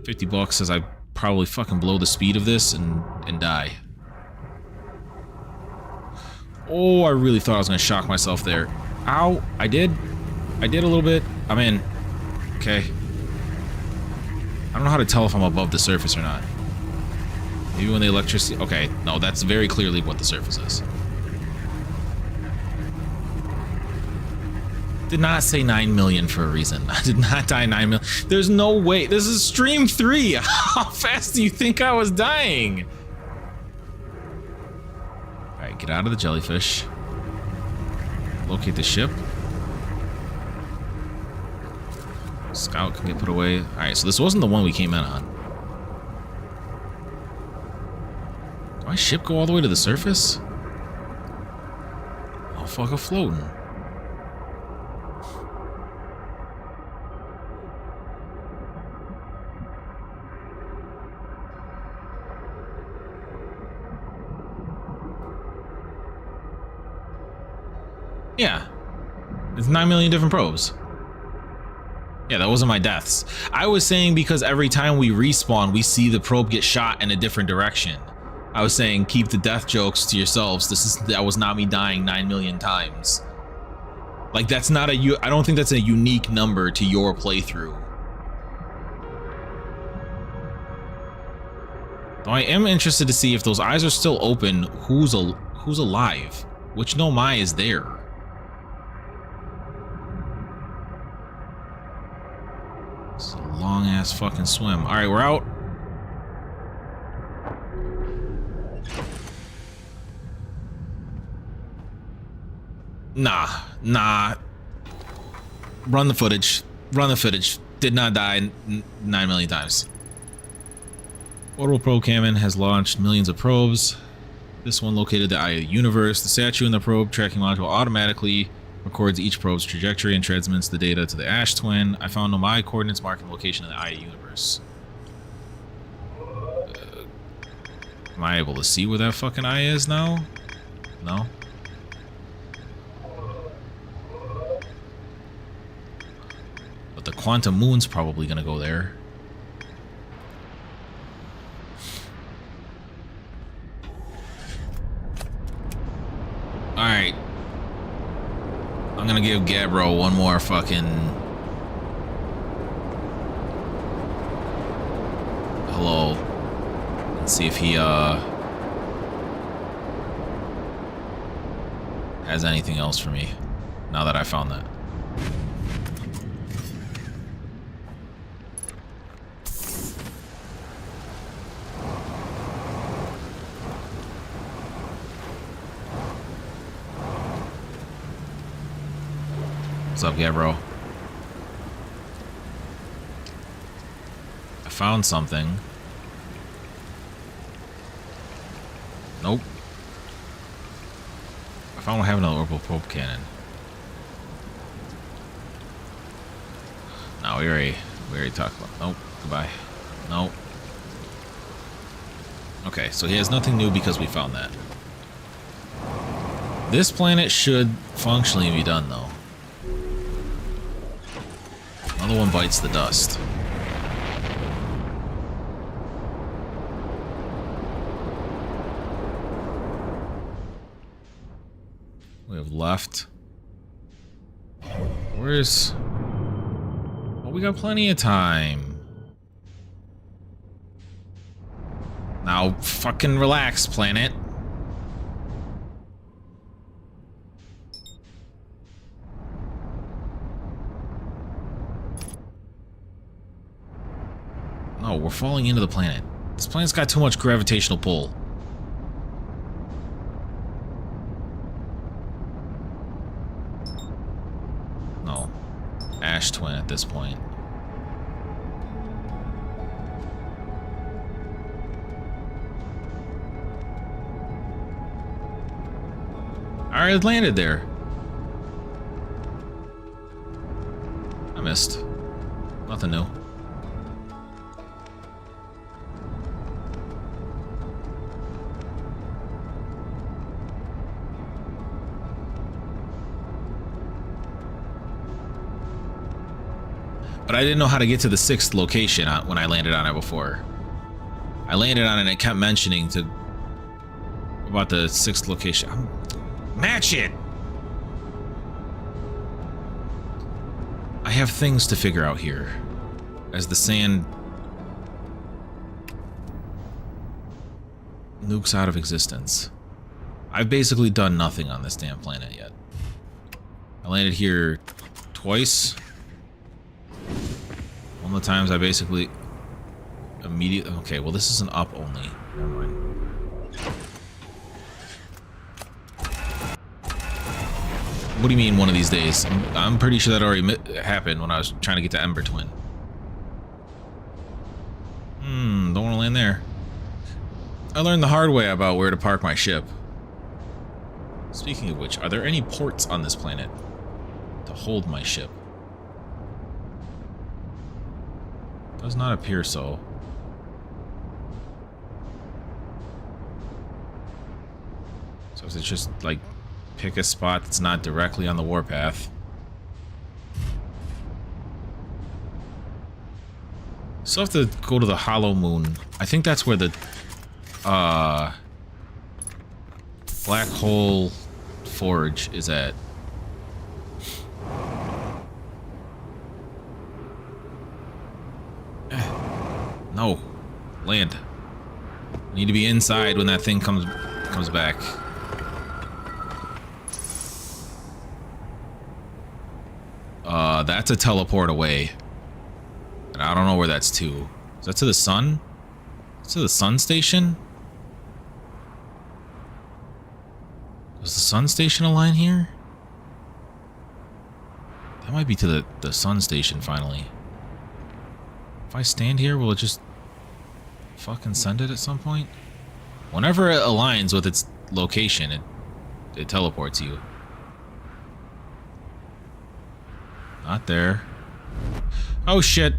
Speaker 1: $50 says I probably fucking blow the speed of this and die. Oh, I really thought I was gonna shock myself there. Ow, I did a little bit. I'm in. Okay. I don't know how to tell if I'm above the surface or not. Maybe when the electricity... Okay, no, that's very clearly what the surface is. Did not say 9 million for a reason. I did not die 9 million. There's no way. This is stream 3. How fast do you think I was dying? Alright, get out of the jellyfish. Locate the ship. Scout can get put away. Alright, so this wasn't the one we came in on. Did my ship go all the way to the surface? Oh, fuck, I'm floating. Yeah. It's 9 million different probes. Yeah, that wasn't my deaths. I was saying because every time we respawn, we see the probe get shot in a different direction. I was saying keep the death jokes to yourselves. That was not me dying 9 million times. Like, that's not I don't think that's a unique number to your playthrough. Though I am interested to see if those eyes are still open, who's alive? Which Nomai is there? It's a long ass fucking swim. Alright, we're out. Nah. Run the footage. Run the footage. Did not die 9 million times. Orbital probe Kamen has launched millions of probes. This one located the eye of the universe. The statue in the probe tracking module automatically records each probe's trajectory and transmits the data to the Ash Twin. I found nomadic coordinates marking the location of the eye of the universe. Am I able to see where that fucking eye is now? No? But the quantum moon's probably gonna go there. Alright. I'm gonna give Gabbro one more fucking hello. And see if he has anything else for me now that I found that. What's up, Gabbro? I found something. Nope. I found I have another orbital probe cannon. No, we already talked about. Nope. Goodbye. Nope. Okay, so he has nothing new because we found that. This planet should functionally be done, though. Another one bites the dust. We have left. Where's... Oh, we got plenty of time. Now, fucking relax, planet. No, we're falling into the planet. This planet's got too much gravitational pull. No. Ash Twin at this point. Alright, it landed there. I missed. Nothing new. But I didn't know how to get to the 6th location when I landed on it before. I landed on it and it kept mentioning about the 6th location. Match it! I have things to figure out here. As the sand nukes out of existence. I've basically done nothing on this damn planet yet. I landed here twice. One of the times I basically immediately... Okay, well this is an up only. Never mind. What do you mean one of these days? I'm pretty sure that already happened when I was trying to get to Ember Twin. Don't want to land there. I learned the hard way about where to park my ship. Speaking of which, are there any ports on this planet to hold my ship? Does not appear so. So is it just like pick a spot that's not directly on the warpath? So I have to go to the Hollow Moon. I think that's where the Black Hole Forge is at. No, land. I need to be inside when that thing comes back. That's a teleport away. And I don't know where that's to. Is that to the sun? Is it to the sun station? Does the sun station align here? That might be to the sun station finally. If I stand here, will it just... fucking send it at some point? Whenever it aligns with its location, it teleports you. Not there. Oh shit.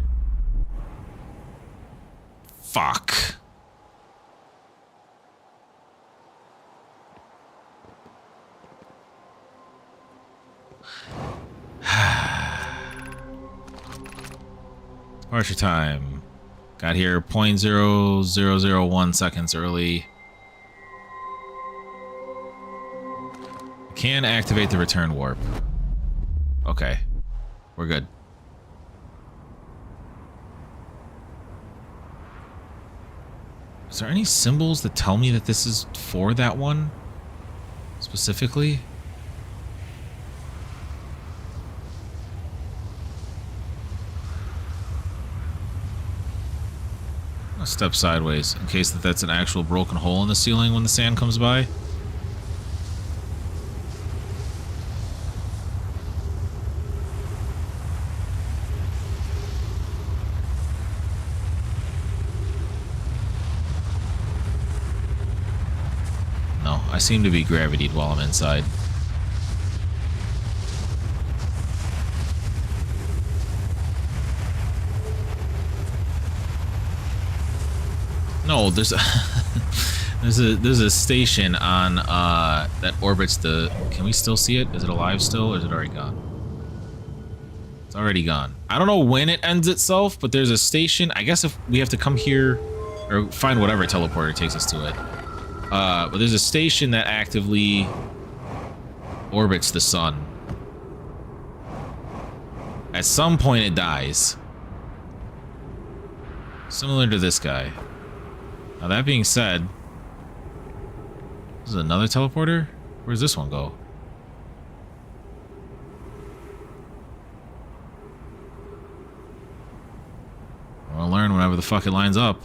Speaker 1: Fuck. Departure time. Got here 0.0001 seconds early. Can activate the return warp. Okay. We're good. Is there any symbols that tell me that this is for that one? Specifically? I'll step sideways in case that's an actual broken hole in the ceiling when the sand comes by. I seem to be gravitied while I'm inside. No, there's a there's a station on that orbits the. Can we still see it? Is it alive still, or is it already gone? It's already gone. I don't know when it ends itself, but there's a station. I guess if we have to come here or find whatever teleporter takes us to it. But there's a station that actively orbits the sun. At some point it dies. Similar to this guy. Now that being said, this is another teleporter? Where's this one go? We'll learn whenever the fuck it lines up.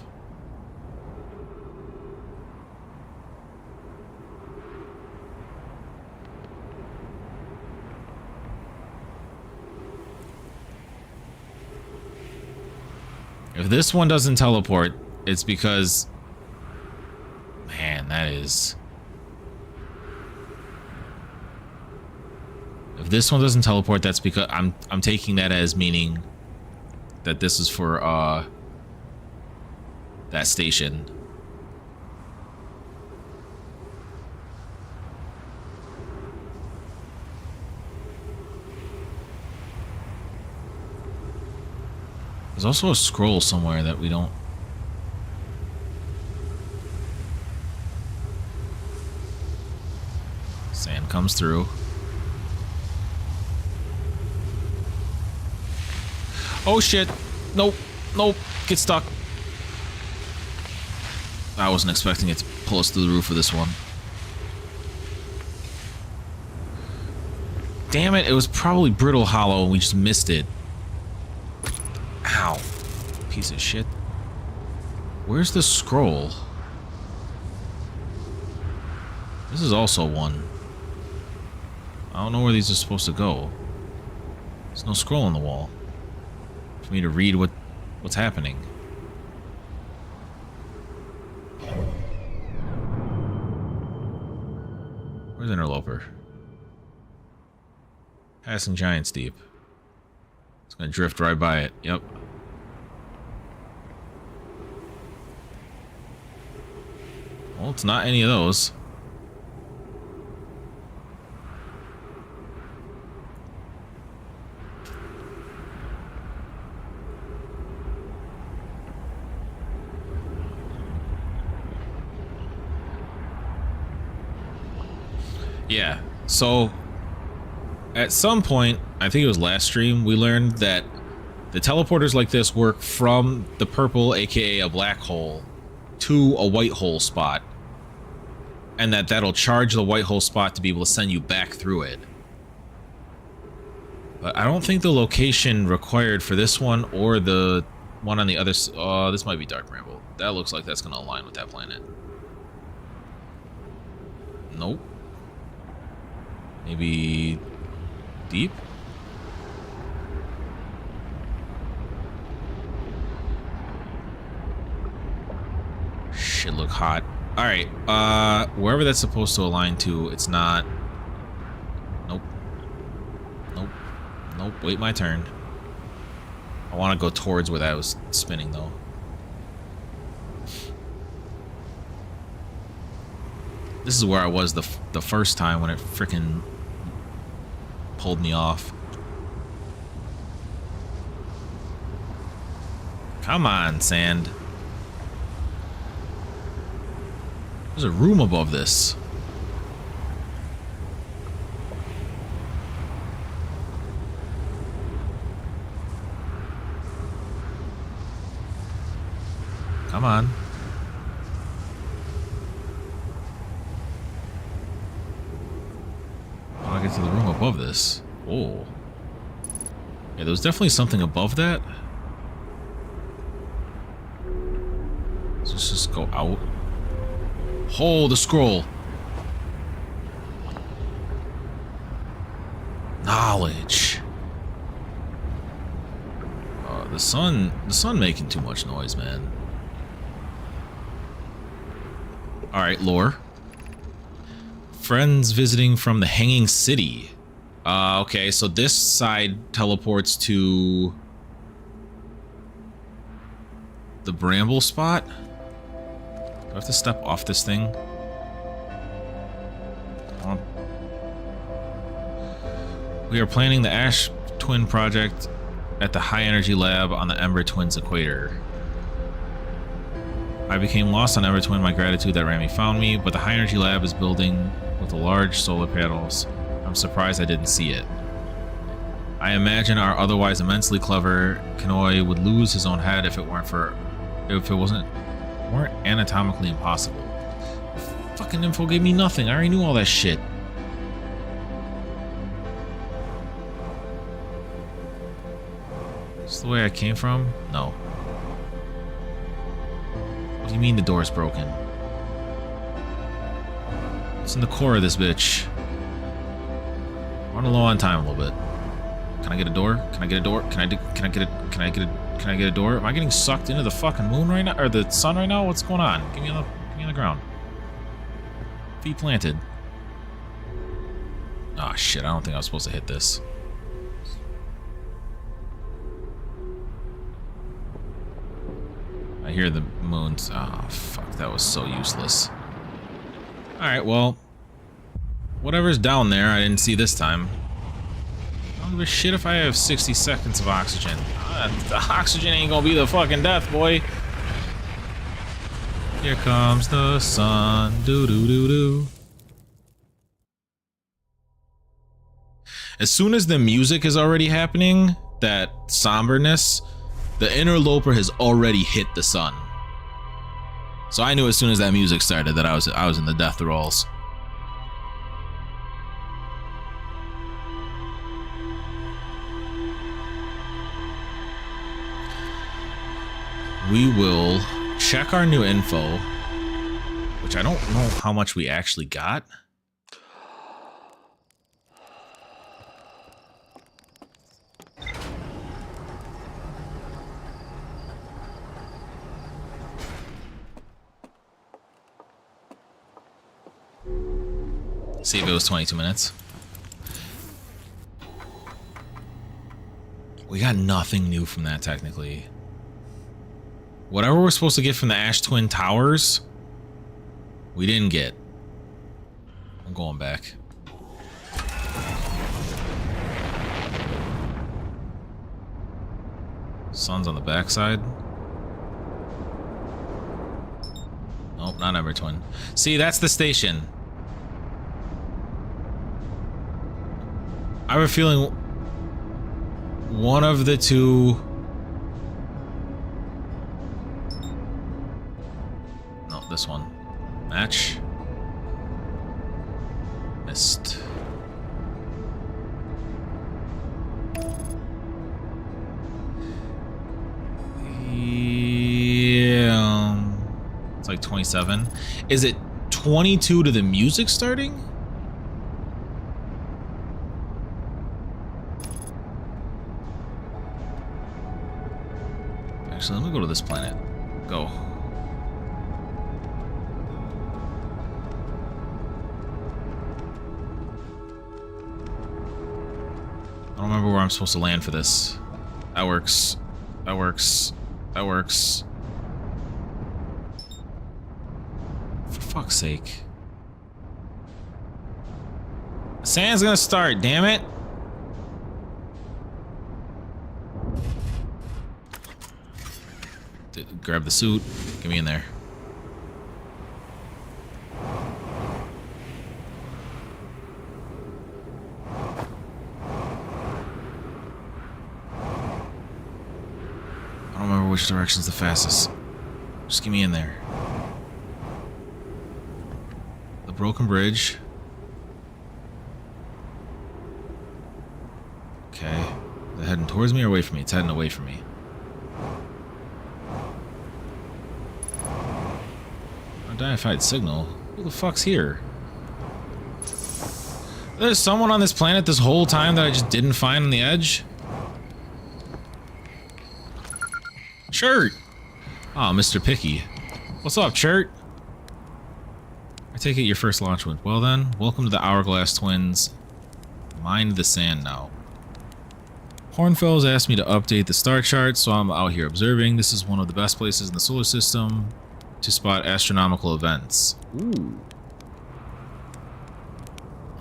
Speaker 1: If this one doesn't teleport, it's because... Man, that is... If this one doesn't teleport, that's because I'm taking that as meaning that this is for that station. There's also a scroll somewhere that we don't... Sand comes through. Oh shit! Nope, nope, get stuck. I wasn't expecting it to pull us through the roof of this one. Damn it, it was probably brittle hollow and we just missed it. Ow. Piece of shit. Where's the scroll? This is also one. I don't know where these are supposed to go. There's no scroll on the wall for me to read what's happening. Where's Interloper? Passing Giant's Deep. It's gonna drift right by it. Yep. Well, it's not any of those. Yeah, so at some point, I think it was last stream, we learned that the teleporters like this work from the purple, aka a black hole, to a white hole spot. And that'll charge the white hole spot to be able to send you back through it. But I don't think the location required for this one or the one on the other... Oh, this might be Dark Bramble. That looks like that's going to align with that planet. Nope. Maybe... Deep? hot. All right, wherever that's supposed to align to, it's not. Nope. Nope. Nope. Wait my turn. I want to go towards where that was spinning, though. This is where I was the first time when it frickin' pulled me off. Come on, sand. There's a room above this. Come on. How do I get to the room above this? Oh. Yeah, there was definitely something above that. So let's just go out. Hold the scroll. Knowledge. The sun making too much noise, man. All right, lore. Friends visiting from the Hanging City. Okay, so this side teleports to the bramble spot. Do I have to step off this thing? We are planning the Ash Twin project at the High Energy Lab on the Ember Twins equator. I became lost on Ember Twin. My gratitude that Rami found me, but the High Energy Lab is building with the large solar panels. I'm surprised I didn't see it. I imagine our otherwise immensely clever Kanoi would lose his own head if it weren't anatomically impossible. Fucking info gave me nothing. I already knew all that shit. Is this the way I came from? No. What do you mean the door's broken? It's in the core of this bitch. Running low on time a little bit. Can I get a door? Can I get a door? Can I get a door? Am I getting sucked into the fucking moon right now? Or the sun right now? What's going on? Get me on the ground. Feet planted. Oh shit, I don't think I was supposed to hit this. I hear the moons. Oh fuck, that was so useless. Alright, well. Whatever's down there, I didn't see this time. I don't give a shit if I have 60 seconds of oxygen. The oxygen ain't gonna be the fucking death, boy. Here comes the sun. Doo doo doo doo. As soon as the music is already happening, that somberness, the interloper has already hit the sun. So I knew as soon as that music started that I was in the death rolls. We will check our new info, which I don't know how much we actually got. See if it was 22 minutes. We got nothing new from that, technically. Whatever we're supposed to get from the Ash Twin Towers, we didn't get. I'm going back. Sun's on the backside. Nope, not Ember Twin. See, that's the station. I have a feeling one of the two... No, this one. Match. Missed. Yeah. It's like 27. Is it 22 to the music starting? Actually, let me go to this planet. Go. don't remember where I'm supposed to land for this. That works. That works. That works. For fuck's sake. Sand's gonna start, damn it. Grab the suit. Get me in there. I don't remember which direction's the fastest. Just get me in there. The broken bridge. Okay. Is it heading towards me or away from me? It's heading away from me. Unidentified signal? Who the fuck's here? There's someone on this planet this whole time that I just didn't find on the edge? Chert! Oh, Mr. Picky. What's up, Chert? I take it your first launch went well then. Welcome to the Hourglass Twins. Mind the sand now. Hornfels asked me to update the star chart, so I'm out here observing. This is one of the best places in the solar system to spot astronomical events. Ooh.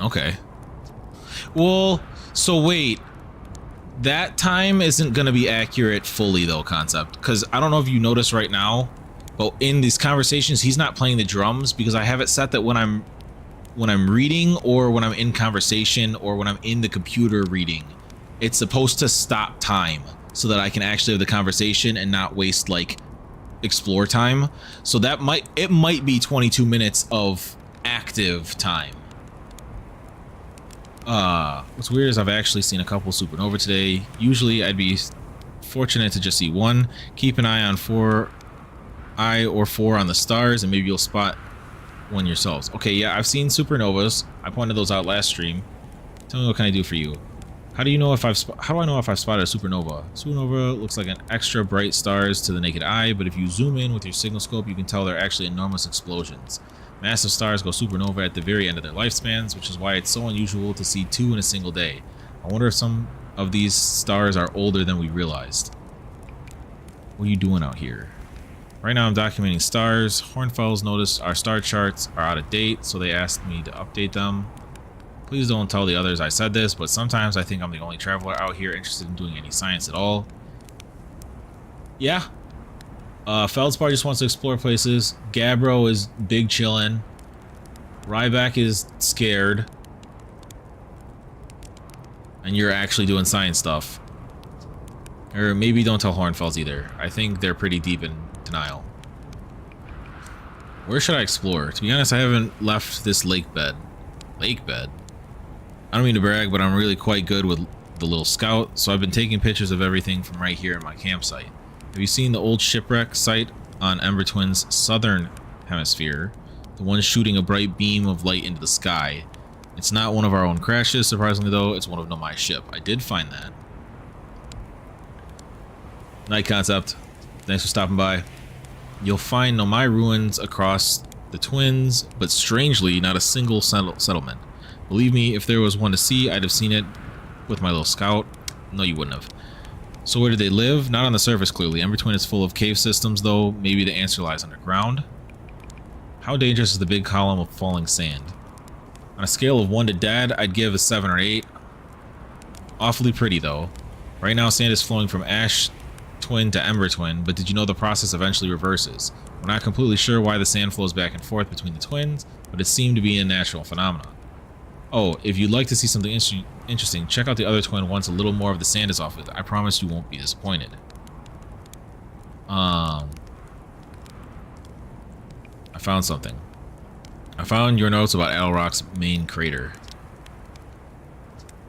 Speaker 1: Okay. Well, so wait. That time isn't going to be accurate fully, though, Concept. Because I don't know if you notice right now, but in these conversations, he's not playing the drums because I have it set that when I'm reading or when I'm in conversation or when I'm in the computer reading, it's supposed to stop time so that I can actually have the conversation and not waste, like, explore time. So that might be 22 minutes of active time. What's weird is I've actually seen a couple supernova today. Usually I'd be fortunate to just see one. Keep an eye on 4 on the stars and maybe you'll spot one yourselves. Okay, yeah, I've seen supernovas. I pointed those out last stream. Tell me, what can I do for you? How do I know if I've spotted a supernova? Supernova looks like an extra bright stars to the naked eye, but if you zoom in with your signal scope, you can tell they're actually enormous explosions. Massive stars go supernova at the very end of their lifespans, which is why it's so unusual to see 2 in a single day. I wonder if some of these stars are older than we realized. What are you doing out here? Right now I'm documenting stars. Hornfels noticed our star charts are out of date, so they asked me to update them. Please don't tell the others I said this, but sometimes I think I'm the only traveler out here interested in doing any science at all. Yeah. Feldspar just wants to explore places. Gabbro is big chillin'. Ryback is scared. And you're actually doing science stuff. Or maybe don't tell Hornfels either. I think they're pretty deep in denial. Where should I explore? To be honest, I haven't left this lake bed. Lake bed? I don't mean to brag, but I'm really quite good with the little scout, so I've been taking pictures of everything from right here in my campsite. Have you seen the old shipwreck site on Ember Twin's southern hemisphere? The one shooting a bright beam of light into the sky. It's not one of our own crashes, surprisingly though, it's one of Nomai's ship. I did find that. Night, Concept. Thanks for stopping by. You'll find Nomai ruins across the Twins, but strangely, not a single settlement. Believe me, if there was one to see, I'd have seen it with my little scout. No, you wouldn't have. So where do they live? Not on the surface, clearly. Ember Twin is full of cave systems, though. Maybe the answer lies underground. How dangerous is the big column of falling sand? On a scale of 1 to dead, I'd give a 7 or 8. Awfully pretty, though. Right now, sand is flowing from Ash Twin to Ember Twin, but did you know the process eventually reverses? We're not completely sure why the sand flows back and forth between the twins, but it seemed to be a natural phenomenon. Oh, if you'd like to see something interesting, check out the other twin once a little more of the sand is off it. I promise you won't be disappointed. I found something. I found your notes about Alrock's main crater.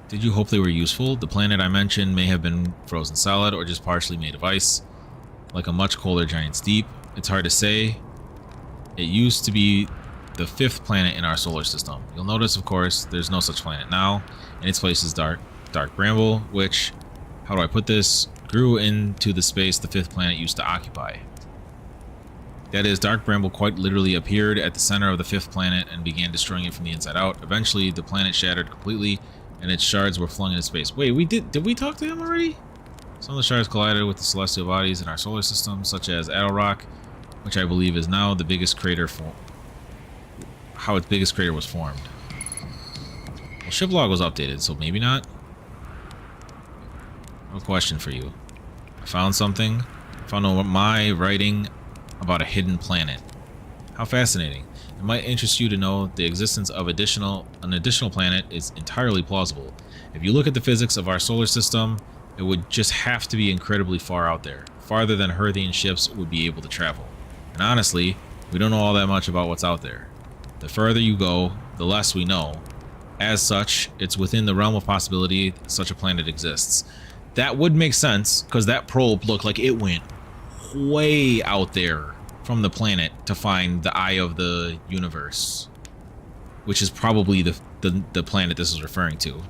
Speaker 1: Did you hope they were useful? The planet I mentioned may have been frozen solid or just partially made of ice, like a much colder giant's deep. It's hard to say. It used to be the 5th planet in our solar system. You'll notice, of course, there's no such planet now. In its place is dark bramble, which, how do I put this, grew into the space the 5th planet used to occupy. That is, dark bramble quite literally appeared at the center of the 5th planet and began destroying it from the inside out. Eventually, the planet shattered completely, and its shards were flung into space. Wait, did we talk to him already? Some of the shards collided with the celestial bodies in our solar system, such as Rock, which I believe is now the biggest crater how its biggest crater was formed. Well, ship log was updated, so maybe not. I have a question for you. I found something. I found my writing about a hidden planet. How fascinating. It might interest you to know the existence of an additional planet is entirely plausible. If you look at the physics of our solar system, it would just have to be incredibly far out there, farther than Herthian ships would be able to travel. And honestly, we don't know all that much about what's out there. The further you go, the less we know. As such, it's within the realm of possibility such a planet exists. That would make sense, because that probe looked like it went way out there from the planet to find the eye of the universe, which is probably the planet this is referring to.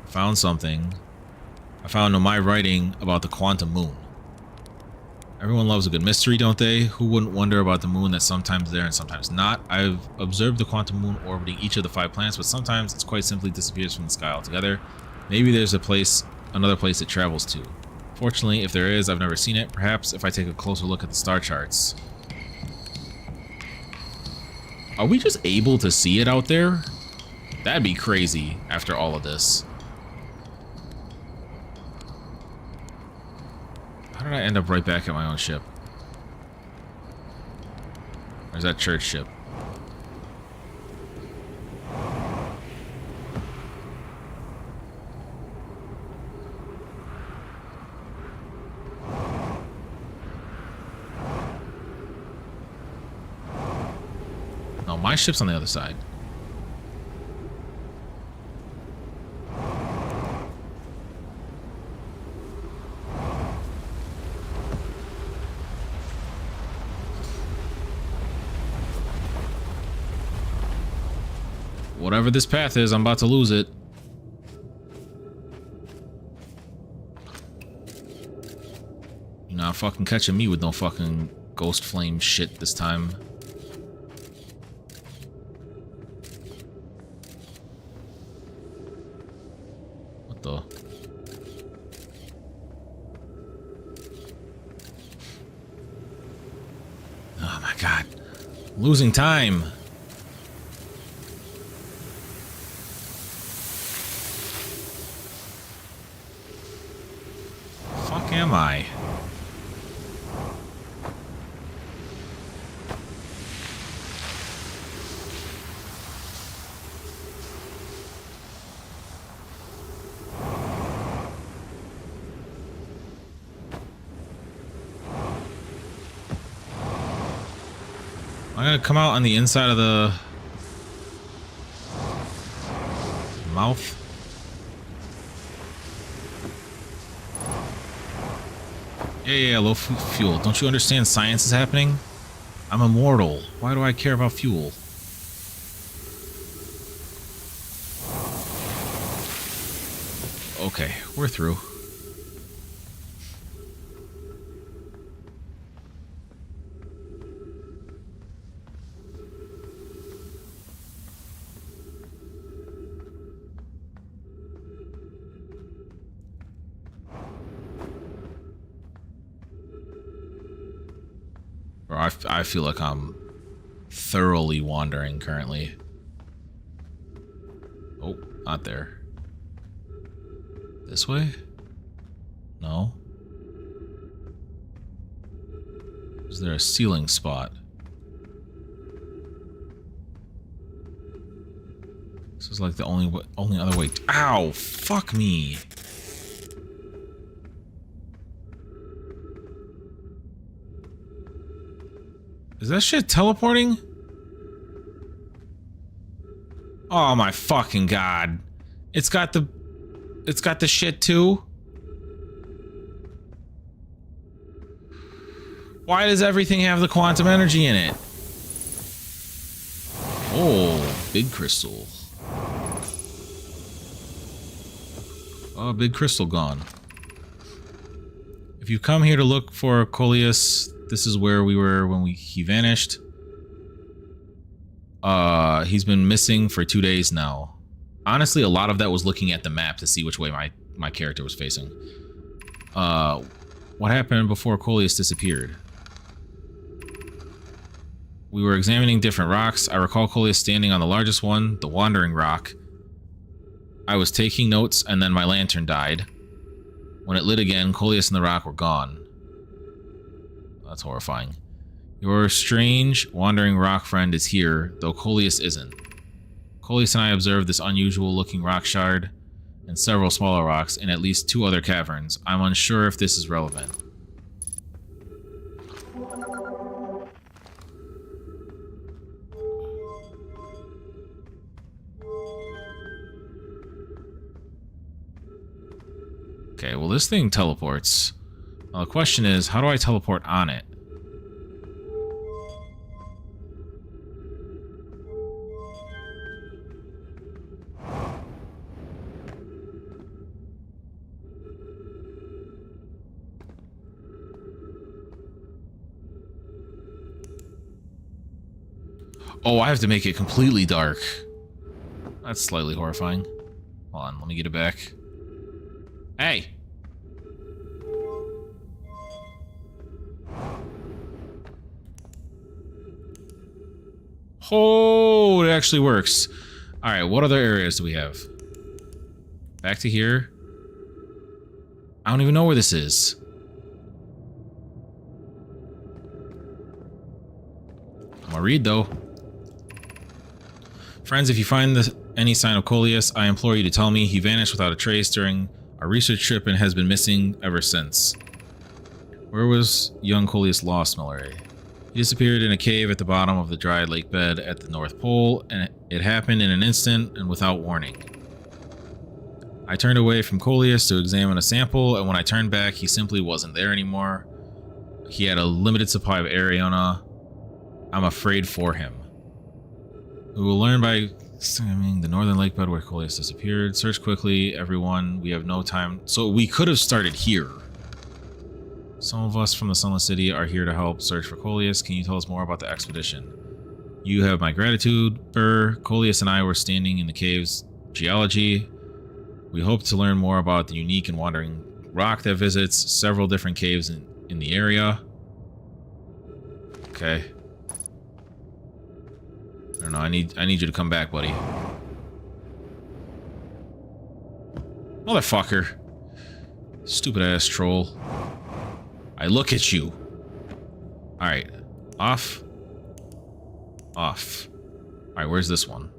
Speaker 1: Found something. I found my writing about the quantum moon. Everyone loves a good mystery, don't they? Who wouldn't wonder about the moon that's sometimes there and sometimes not? I've observed the quantum moon orbiting each of the 5 planets, but sometimes it's quite simply disappears from the sky altogether. Maybe there's another place it travels to. Fortunately, if there is, I've never seen it. Perhaps if I take a closer look at the star charts. Are we just able to see it out there? That'd be crazy after all of this. How did I end up right back at my own ship? Where's that church ship? No, my ship's on the other side. Whatever this path is, I'm about to lose it. You're not fucking catching me with no fucking ghost flame shit this time. What the? Oh my god. I'm losing time. Am I? I'm gonna come out on the inside of the mouth. Yeah, low fuel. Don't you understand science is happening? I'm immortal. Why do I care about fuel? Okay, we're through. I feel like I'm thoroughly wandering currently. Oh, not there. This way? No. Is there a ceiling spot? This is like the only other way. Ow! Fuck me! Is that shit teleporting? Oh my fucking god. It's got the shit too? Why does everything have the quantum energy in it? Oh, big crystal. Oh, big crystal gone. If you come here to look for Coleus, this is where we were when he vanished. He's been missing for 2 days now. Honestly, a lot of that was looking at the map to see which way my character was facing. What happened before Coleus disappeared? We were examining different rocks. I recall Coleus standing on the largest one, the Wandering Rock. I was taking notes, and then my lantern died. When it lit again, Coleus and the rock were gone. That's horrifying. Your strange, wandering rock friend is here, though Coleus isn't. Coleus and I observed this unusual-looking rock shard and several smaller rocks in at least 2 other caverns. I'm unsure if this is relevant. Okay, well, this thing teleports. Well, the question is, how do I teleport on it? Oh, I have to make it completely dark. That's slightly horrifying. Hold on, let me get it back. Hey! Oh, it actually works. Alright, what other areas do we have? Back to here. I don't even know where this is. I'm gonna read, though. Friends, if you find any sign of Coleus, I implore you to tell me. He vanished without a trace during our research trip and has been missing ever since. Where was young Coleus lost, Milleray? He disappeared in a cave at the bottom of the dry lake bed at the North Pole, and it happened in an instant and without warning. I turned away from Coleus to examine a sample, and when I turned back, he simply wasn't there anymore. He had a limited supply of Ariona. I'm afraid for him. We will learn by examining the northern lake bed where Coleus disappeared. Search quickly, everyone. We have no time. So we could have started here. Some of us from the Sunless City are here to help search for Coleus. Can you tell us more about the expedition? You have my gratitude, Burr. Coleus and I were standing in the cave's geology. We hope to learn more about the unique and wandering rock that visits several different caves in the area. Okay. I don't know, I need you to come back, buddy. Motherfucker. Stupid ass troll. I look at you. Alright. Off. Off. Alright, where's this one?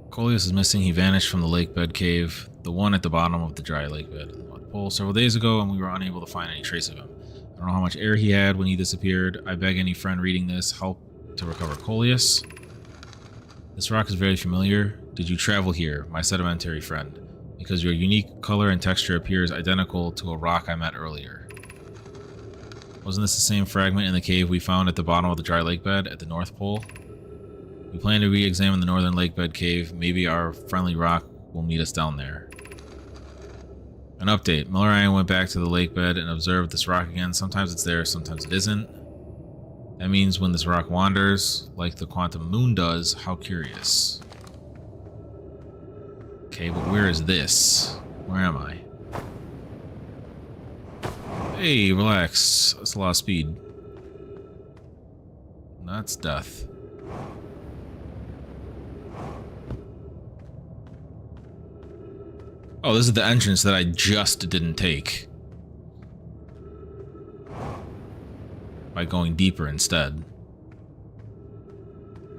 Speaker 1: Coleus is missing. He vanished from the lake bed cave, the one at the bottom of the dry lake bed, North Pole, several days ago, and we were unable to find any trace of him. I don't know how much air he had when he disappeared. I beg any friend reading this help to recover Coleus. This rock is very familiar. Did you travel here, my sedimentary friend? Because your unique color and texture appears identical to a rock I met earlier. Wasn't this the same fragment in the cave we found at the bottom of the dry lake bed at the North Pole? We plan to re-examine the northern lake bed cave. Maybe our friendly rock will meet us down there. An update. Miller and I went back to the lake bed and observed this rock again. Sometimes it's there, sometimes it isn't. That means when this rock wanders, like the quantum moon does, how curious. Okay, but where is this? Where am I? Hey, relax. That's a lot of speed. That's death. Oh, this is the entrance that I just didn't take. By going deeper instead.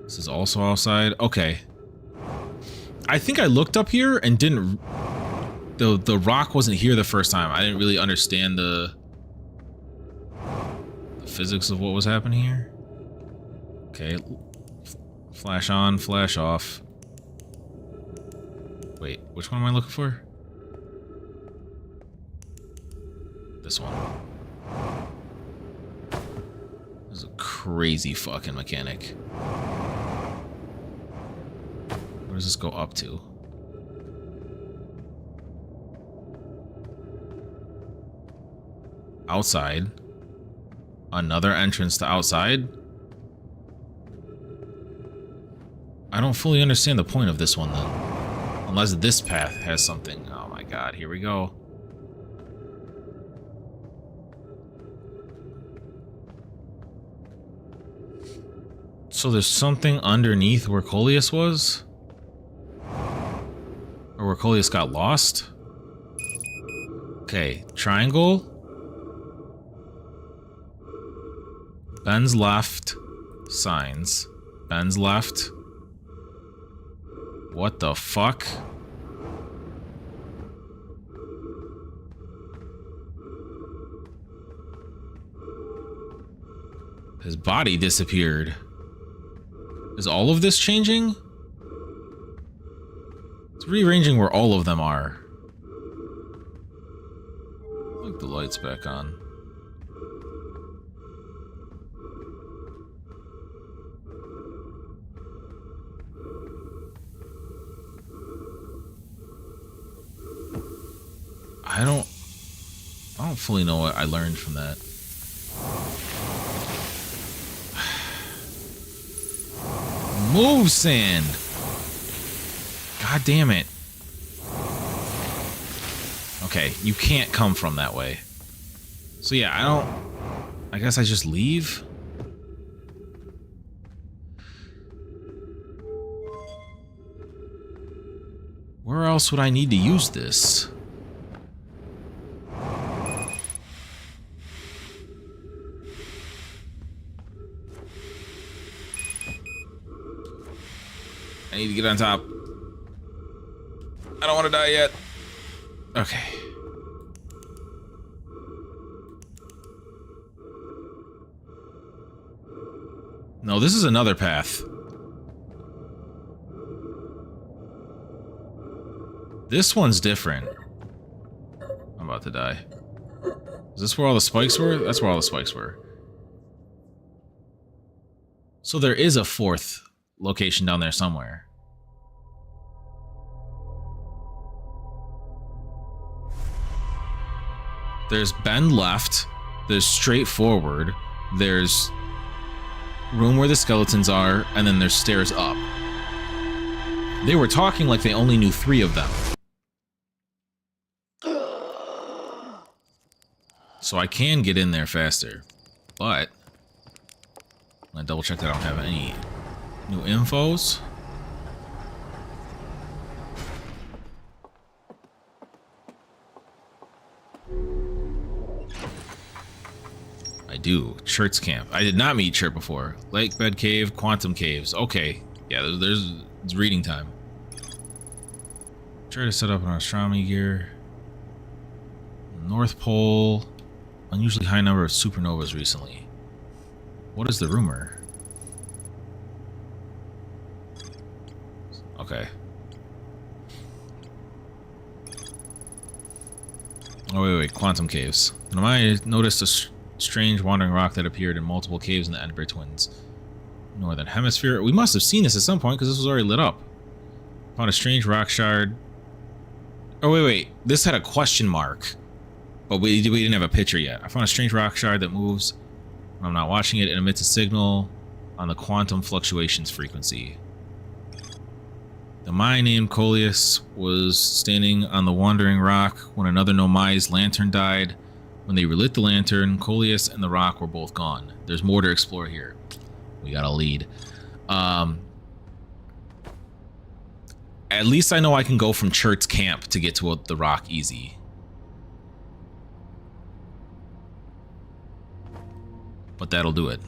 Speaker 1: This is also outside. Okay. I think I looked up here and didn't... The rock wasn't here the first time. I didn't really understand the physics of what was happening here. Okay. Flash on, flash off. Wait, which one am I looking for? This one. This is a crazy fucking mechanic. Where does this go up to? Outside. Another entrance to outside? I don't fully understand the point of this one then. Unless this path has something. Oh my god, here we go. So there's something underneath where Coleus was? Or where Coleus got lost? Okay, triangle. Ben's left. Signs. Ben's left. What the fuck? His body disappeared. Is all of this changing? It's rearranging where all of them are. Look, the light's back on. I don't fully know what I learned from that. Move, sand! God damn it. Okay, you can't come from that way. So yeah, I guess I just leave? Where else would I need to use this? I need to get on top. I don't want to die yet. Okay. No, this is another path. This one's different. I'm about to die. Is this where all the spikes were? That's where all the spikes were. So there is a fourth location down there somewhere. There's bend left, there's straight forward, there's room where the skeletons are, and then there's stairs up. They were talking like they only knew 3 of them. So I can get in there faster, but I'm gonna double check that I don't have any new infos. I do. Church camp. I did not meet Chert before. Lake bed cave, quantum caves. Okay. Yeah, it's reading time. Try to set up an astronomy gear. North Pole. Unusually high number of supernovas recently. What is the rumor? Okay. Oh, wait. Quantum caves. And I noticed a strange wandering rock that appeared in multiple caves in the Edinburgh Twins. Northern Hemisphere. We must have seen this at some point because this was already lit up. Found a strange rock shard. Oh, wait. This had a question mark. But we didn't have a picture yet. I found a strange rock shard that moves when I'm not watching it and emits a signal on the quantum fluctuations frequency. The Mai named Coleus was standing on the wandering rock when another Nomai's lantern died. When they relit the lantern, Coleus and the rock were both gone. There's more to explore here. We got a lead. At least I know I can go from Chert's camp to get to the rock easy. But that'll do it.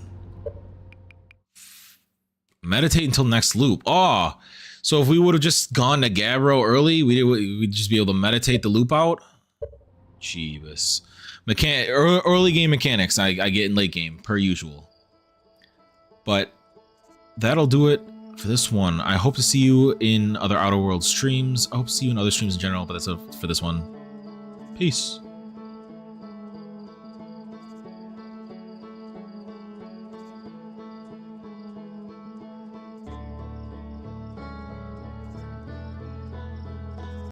Speaker 1: Meditate until next loop. Oh, so if we would have just gone to Gabbro early, we'd just be able to meditate the loop out? Jeebus. Early game mechanics I get in late game, per usual. But that'll do it for this one. I hope to see you in other Outer Worlds streams. I hope to see you in other streams in general, but that's it for this one. Peace.